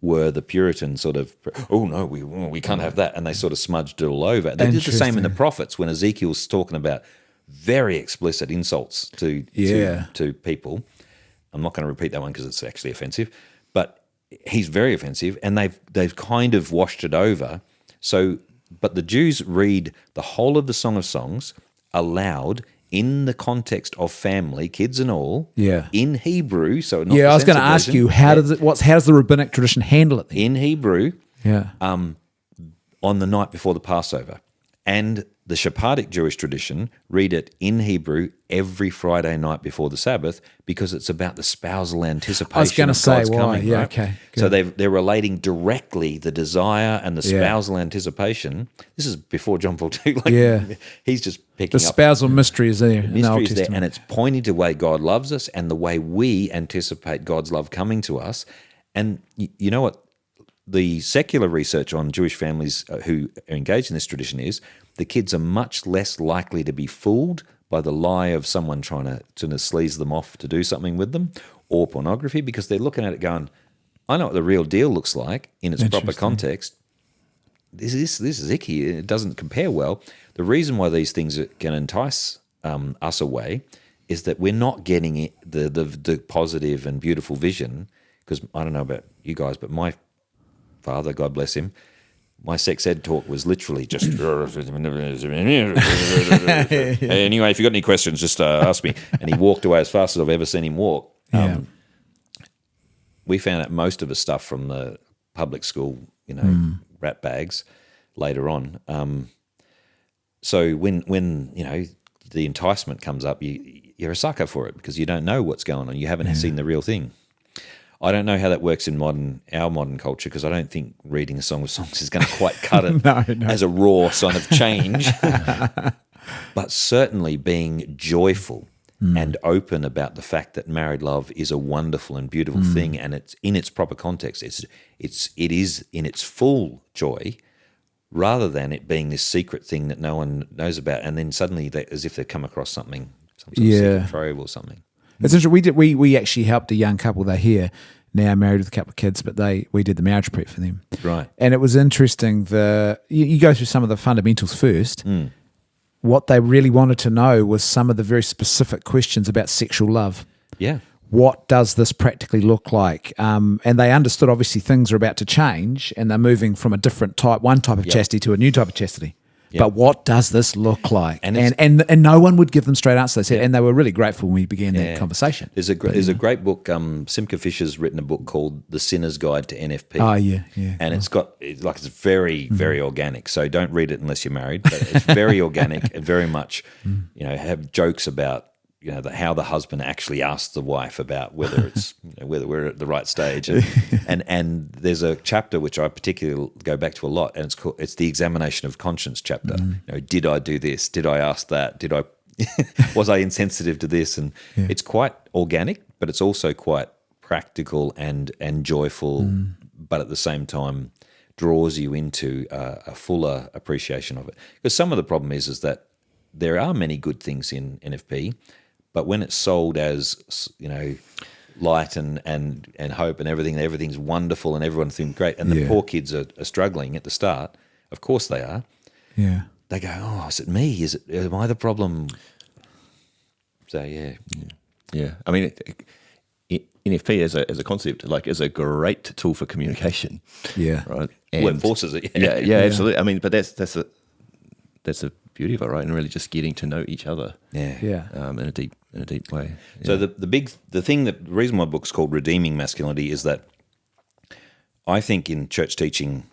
were the Puritan sort of, oh no, we can't have that, and they sort of smudged it all over. They did the same in the prophets when Ezekiel's talking about very explicit insults to people. I'm not going to repeat that one because it's actually offensive, but he's very offensive, and they've kind of washed it over. So, but the Jews read the whole of the Song of Songs aloud in the context of family, kids and all, in Hebrew. So, not I was going to ask you, how does the rabbinic tradition handle it then? In Hebrew, on the night before the Passover, and the Sephardic Jewish tradition read it in Hebrew every Friday night before the Sabbath because it's about the spousal anticipation. I was going to say God's why. coming, right? Okay. Good. So they're relating directly the desire and the spousal anticipation. This is before John Paul II. He's just picking the up. spousal mystery is there. Mystery is there, and it's pointing to the way God loves us and the way we anticipate God's love coming to us. And you know what? The secular research on Jewish families who are engaged in this tradition is the kids are much less likely to be fooled by the lie of someone trying to sleaze them off to do something with them, or pornography, because they're looking at it going, I know what the real deal looks like in its proper context. This is icky. It doesn't compare well. The reason why these things can entice us away is that we're not getting it, the positive and beautiful vision, because I don't know about you guys, but my father, God bless him, my sex ed talk was literally just anyway, if you've got any questions, just ask me. And he walked away as fast as I've ever seen him walk. We found out most of the stuff from the public school, rat bags later on. So when the enticement comes up, you're a sucker for it because you don't know what's going on. You haven't seen the real thing. I don't know how that works in our modern culture because I don't think reading a Song of Songs is going to quite cut it as a raw sign of change. But certainly being joyful and open about the fact that married love is a wonderful and beautiful thing, and it's in its proper context. It is in its full joy, rather than it being this secret thing that no one knows about, and then suddenly as if they've come across some sort of secret trove or something. It's interesting. We actually helped a young couple. They're here now, married with a couple of kids, but we did the marriage prep for them. Right. And it was interesting. You go through some of the fundamentals first. What they really wanted to know was some of the very specific questions about sexual love. Yeah. What does this practically look like? And they understood obviously things are about to change, and they're moving from one type of chastity to a new type of chastity. Yep. But what does this look like? And no one would give them straight answers. They said, and they were really grateful when we began that conversation. There's a great book. Simca Fisher's written a book called The Sinner's Guide to NFP. Oh yeah. And it's very very organic. So don't read it unless you're married. But it's very organic and very much, have jokes about how the husband actually asks the wife about whether it's whether we're at the right stage, and there's a chapter which I particularly go back to a lot, and it's the examination of conscience chapter. Did I do this? Did I ask that? Did I was I insensitive to this? And it's quite organic, but it's also quite practical and joyful, but at the same time draws you into a fuller appreciation of it. Because some of the problem is that there are many good things in NFP, but when it's sold as, light and hope and everything's wonderful and everyone's doing great, and the poor kids are struggling at the start, of course they are. Yeah. They go, oh, is it me? Am I the problem? So, yeah. Yeah. I mean, NFP as a concept, is a great tool for communication. Yeah. Right. Well, it forces it. Yeah, absolutely. I mean, but that's the beauty of it, right? And really just getting to know each other. Yeah. In a deep way. Yeah. So the reason my book's called Redeeming Masculinity is that I think in church teaching,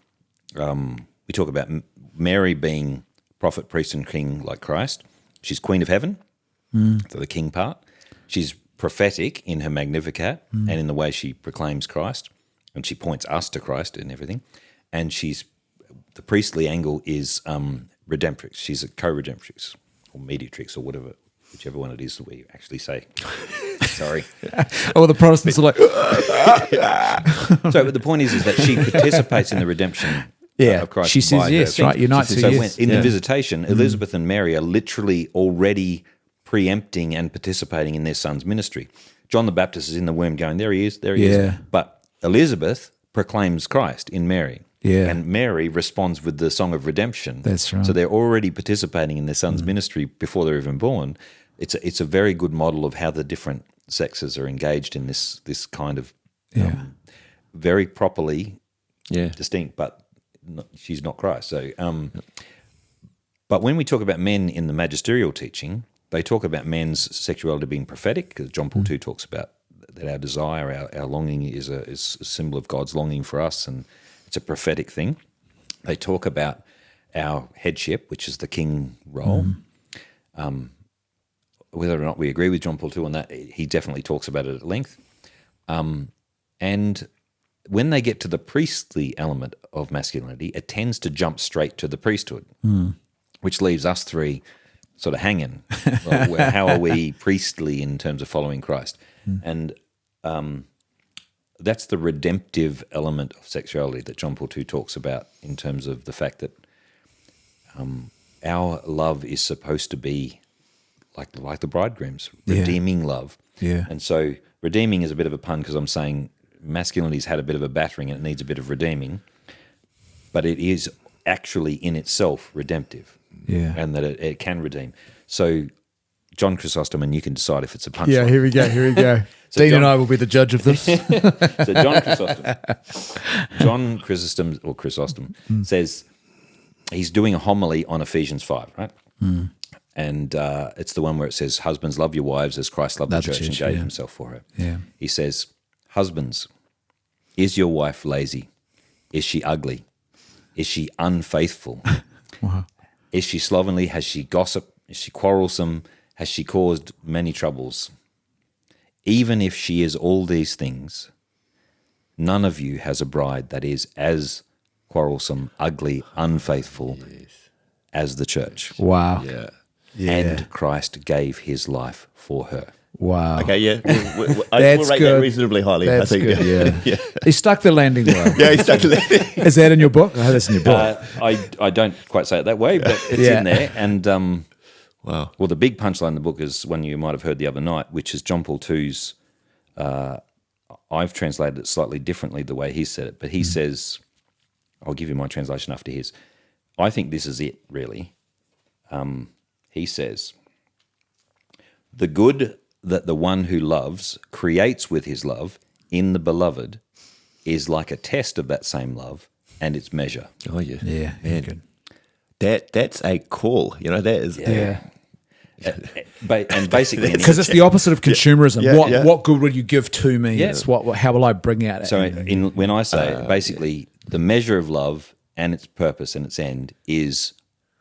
we talk about Mary being prophet, priest, and king like Christ. She's Queen of Heaven, so the king part. She's prophetic in her Magnificat and in the way she proclaims Christ, and she points us to Christ and everything. And the priestly angle is redemptrix. She's a co-redemptrix or mediatrix or whatever, whichever one it is that we actually say. Sorry. Oh, the Protestants are like... So but the point is that she participates in the redemption of Christ. She says by yes, her right? Unites her so yes. in the visitation, Elizabeth and Mary are literally already preempting and participating in their son's ministry. John the Baptist is in the womb going, there he is. But Elizabeth proclaims Christ in Mary. Yeah. And Mary responds with the song of redemption. That's right. So they're already participating in their son's ministry before they're even born. It's a very good model of how the different sexes are engaged in this kind of very properly distinct, but she's not Christ. So, but when we talk about men in the magisterial teaching, they talk about men's sexuality being prophetic, because John Paul II talks about that our desire, our longing is a symbol of God's longing for us, and it's a prophetic thing. They talk about our headship, which is the king role. Whether or not we agree with John Paul II on that, he definitely talks about it at length. And when they get to the priestly element of masculinity, it tends to jump straight to the priesthood, which leaves us three sort of hanging. Well, how are we priestly in terms of following Christ? And that's the redemptive element of sexuality that John Paul II talks about, in terms of the fact that our love is supposed to be like the bridegroom's, redeeming love. Yeah. And so redeeming is a bit of a pun, because I'm saying masculinity's had a bit of a battering and it needs a bit of redeeming, but it is actually in itself redemptive. Yeah. And that it can redeem. So John Chrysostom, and you can decide if it's a punchline. Yeah, here we go. So Dean and I will be the judge of this. So John Chrysostom says he's doing a homily on Ephesians 5, right? And it's the one where it says, husbands, love your wives as Christ loved the church and gave himself for her. Yeah. He says, husbands, is your wife lazy? Is she ugly? Is she unfaithful? Wow. Is she slovenly? Has she gossip? Is she quarrelsome? Has she caused many troubles? Even if she is all these things, none of you has a bride that is as quarrelsome, ugly, unfaithful as the church. Wow. Yeah. And Christ gave his life for her. Wow. Okay, yeah. We'll That's rate good. that reasonably highly, That's I think. good, Yeah. He stuck the landing well. Yeah, he's stuck to that. Is that in your book? I hope that's in your book. I don't quite say it that way, but it's in there. And Wow. well, the big punchline in the book is one you might have heard the other night, which is John Paul II's. I've translated it slightly differently the way he said it, but he says, I'll give you my translation after his. I think this is it, really. He says, the good that the one who loves creates with his love in the beloved is like a test of that same love and its measure. Oh, yeah. Yeah, Man. good. That's a call. You know, that is. Yeah. And basically, Because it's the opposite of consumerism. Yeah, What good will you give to me? Yeah. It's how will I bring out? so when I say it, basically the measure of love and its purpose and its end is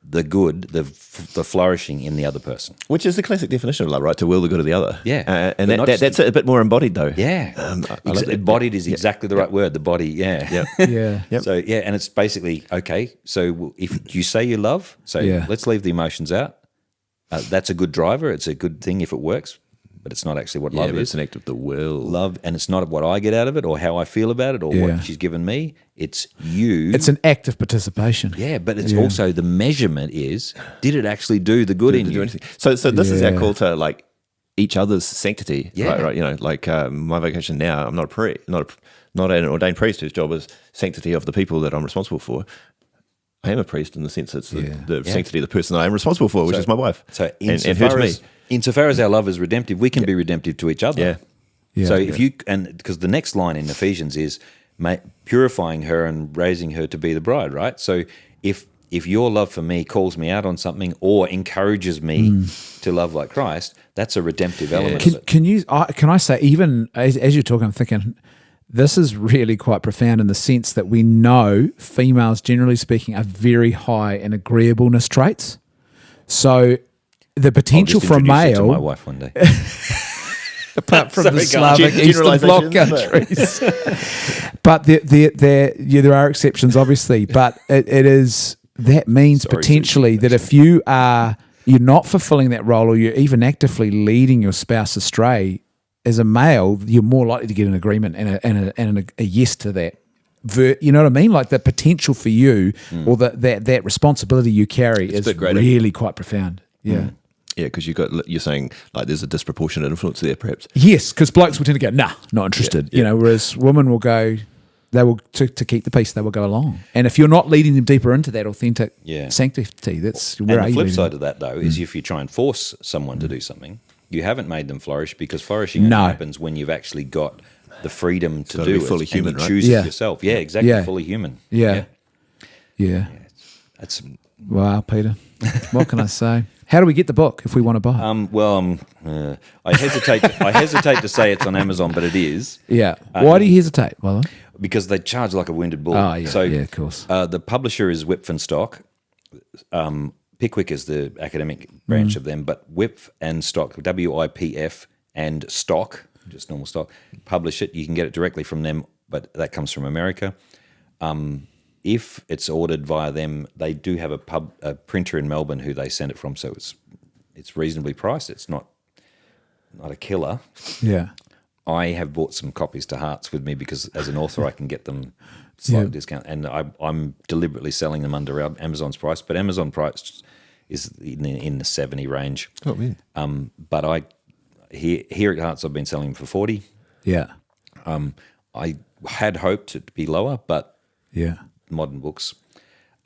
the good, the flourishing in the other person. Which is the classic definition of love, right? To will the good of the other. Yeah. And that's a bit more embodied, though. Yeah. I love embodied is exactly the right word, the body, yeah. Yeah. Yep. So, and it's basically, okay, so if you say you love, let's leave the emotions out. That's a good driver. It's a good thing if it works, but it's not actually what love is. It's an act of the will. Love, and it's not what I get out of it or how I feel about it or what she's given me. It's you. It's an active participation. Yeah, but it's also the measurement is, did it actually do the good in you? So this is our call to like each other's sanctity. Yeah. Right. You know, like my vocation now, I'm not an ordained priest whose job is sanctity of the people that I'm responsible for. I am a priest in the sense it's the sanctity of the person I am responsible for, which is my wife. So insofar as our love is redemptive, we can be redemptive to each other. Yeah. So if you, and because the next line in Ephesians is purifying her and raising her to be the bride, right? So if your love for me calls me out on something or encourages me to love like Christ, that's a redemptive element of it. Can I say, even as you're talking, I'm thinking, this is really quite profound in the sense that we know females, generally speaking, are very high in agreeableness traits. So the potential for a Introduce you to male, my wife one day. apart from the Sorry, Slavic Eastern Bloc countries, but there are exceptions, obviously. But that means potentially that if you're not fulfilling that role, or you're even actively leading your spouse astray, as a male, you're more likely to get an agreement and a yes to that. You know what I mean? Like the potential for you or that responsibility you carry is really quite profound. Yeah. Yeah, because you're saying like there's a disproportionate influence there, perhaps. Yes, because blokes will tend to go, nah, not interested. You know, whereas women will go, they will to keep the peace, they will go along. And if you're not leading them deeper into that authentic sanctity, that's where. And the flip side of that, though, is if you try and force someone to do something, you haven't made them flourish, because flourishing only happens when you've actually got the freedom to do it. Fully human, and you right? choose it yourself. Yeah, exactly. Fully human. Yeah. That's wow, Peter. What can I say? How do we get the book if we want to buy it? I hesitate to say it's on Amazon, but it is. Yeah. Why do you hesitate, by the way? Because they charge like a wounded bull. Oh, yeah. So, of course. The publisher is Whip and Stock. Pickwick is the academic branch of them, but Whip and Stock, WIPF and Stock, just normal stock, publish it. You can get it directly from them, but that comes from America. If it's ordered via them, they do have a printer in Melbourne who they send it from, so it's reasonably priced. It's not a killer. Yeah. I have bought some copies to Hearts with me because as an author I can get them slight discount, and I'm deliberately selling them under Amazon's price, but Amazon price is in the 70 range. Oh, man. But here at Hearts I've been selling them for 40. Yeah. I had hoped it to be lower, but modern books.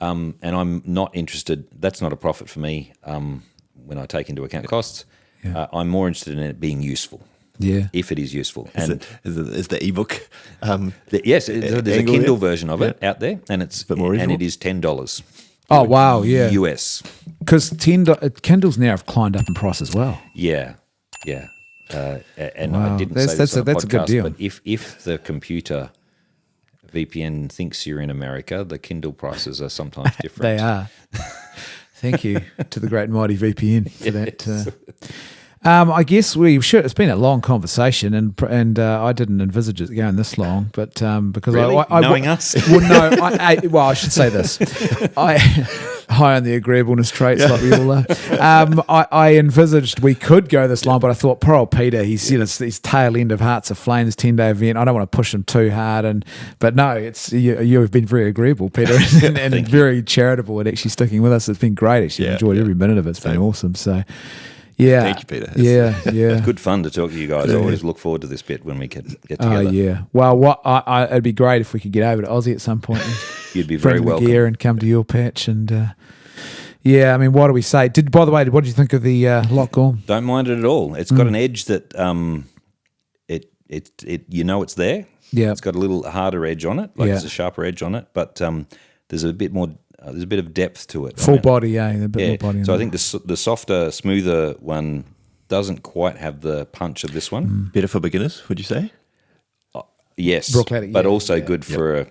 And I'm not interested. That's not a profit for me when I take into account costs. Yeah. I'm more interested in it being useful. Yeah, if it is useful. Is the ebook? Yes, there's a Kindle version of it out there, and it's it is $10. Oh wow, yeah, US. Because Kindles now have climbed up in price as well. Yeah. And I didn't say this on that's a good deal. But if the computer VPN thinks you're in America, the Kindle prices are sometimes different. They are. Thank you to the great and mighty VPN for that. I guess we should. It's been a long conversation, and I didn't envisage it going this long, but because really? Knowing us, well, no, I should say this. High on the agreeableness traits, like we all are. I envisaged we could go this long, but I thought, poor old Peter. He's his tail end of Hearts of Flame, this 10-day event. I don't want to push him too hard, but no, it's you have been very agreeable, Peter, and very charitable and actually sticking with us. It's been great. Actually, enjoyed every minute of it. It's been awesome. So. Yeah. Thank you, Peter. Yeah. It's good fun to talk to you guys. I always look forward to this bit when we get together. Oh, yeah. Well, it'd be great if we could get over to Aussie at some point. You'd be very welcome. Gear and come to your patch. And, I mean, what do we say? By the way, what did you think of the Loch Gorm? Don't mind it at all. It's got an edge that it's there. Yeah. It's got a little harder edge on it, there's a sharper edge on it, but there's a bit more... there's a bit of depth to it. Full body, a bit more body. So I think the softer, smoother one doesn't quite have the punch of this one. Better for beginners, would you say? Yes, Brooklet, but also good for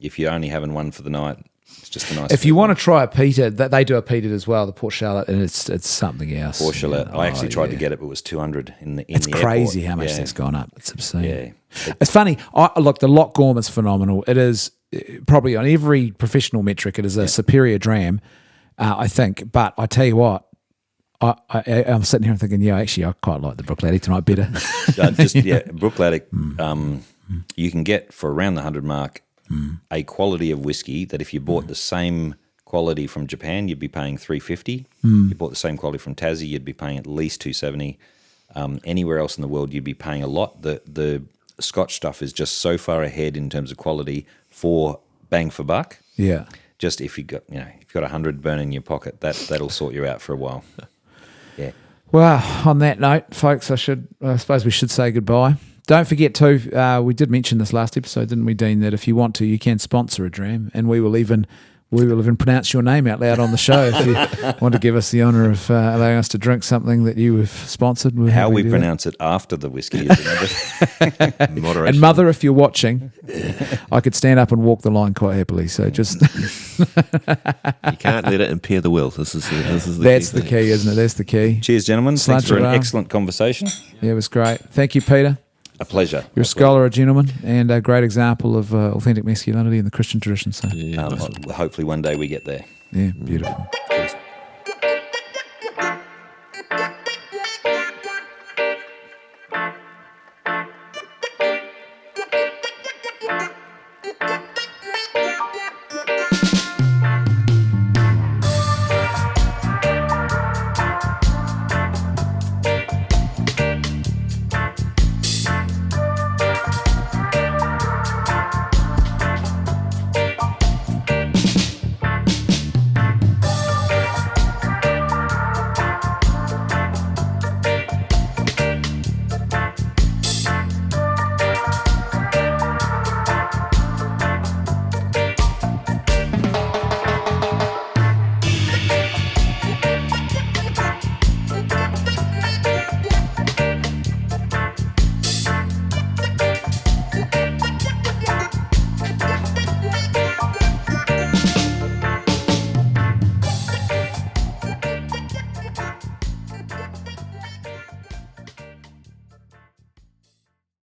if you're only having one for the night. It's just a nice. If you want to try a peated, they do a peated as well, the Port Charlotte, and it's something else. Port Charlotte. I actually tried to get it, but it was 200 in the It's the crazy airport. how much that's gone up. It's obscene. Yeah. It's funny. Look, the Loch Gorm is phenomenal. It is probably on every professional metric, it is a superior dram, I think. But I tell you what, I'm sitting here and thinking, actually, I quite like the Brookladdy tonight better. Brookladdy, you can get for around the 100 mark a quality of whiskey that if you bought the same quality from Japan, you'd be paying $350. You bought the same quality from Tassie, you'd be paying at least $270. Anywhere else in the world, you'd be paying a lot. The Scotch stuff is just so far ahead in terms of quality for bang for buck. Yeah. Just if you got, if you've got 100 burn in your pocket, that'll sort you out for a while. Yeah. Well, on that note, folks, I suppose we should say goodbye. Don't forget to, we did mention this last episode, didn't we, Dean, that if you want to, you can sponsor a dram, and we will even pronounce your name out loud on the show if you want to give us the honour of allowing us to drink something that you have sponsored. How we pronounce it after the whiskey is another moderation. And Mother, if you're watching, I could stand up and walk the line quite happily. So just you can't let it impair the will. That's the key, isn't it? That's the key. Cheers, gentlemen. Thanks for an excellent conversation. Yeah, it was great. Thank you, Peter. A pleasure. You're a scholar, a gentleman, and a great example of authentic masculinity in the Christian tradition. So, hopefully one day we get there. Yeah, beautiful. Cheers.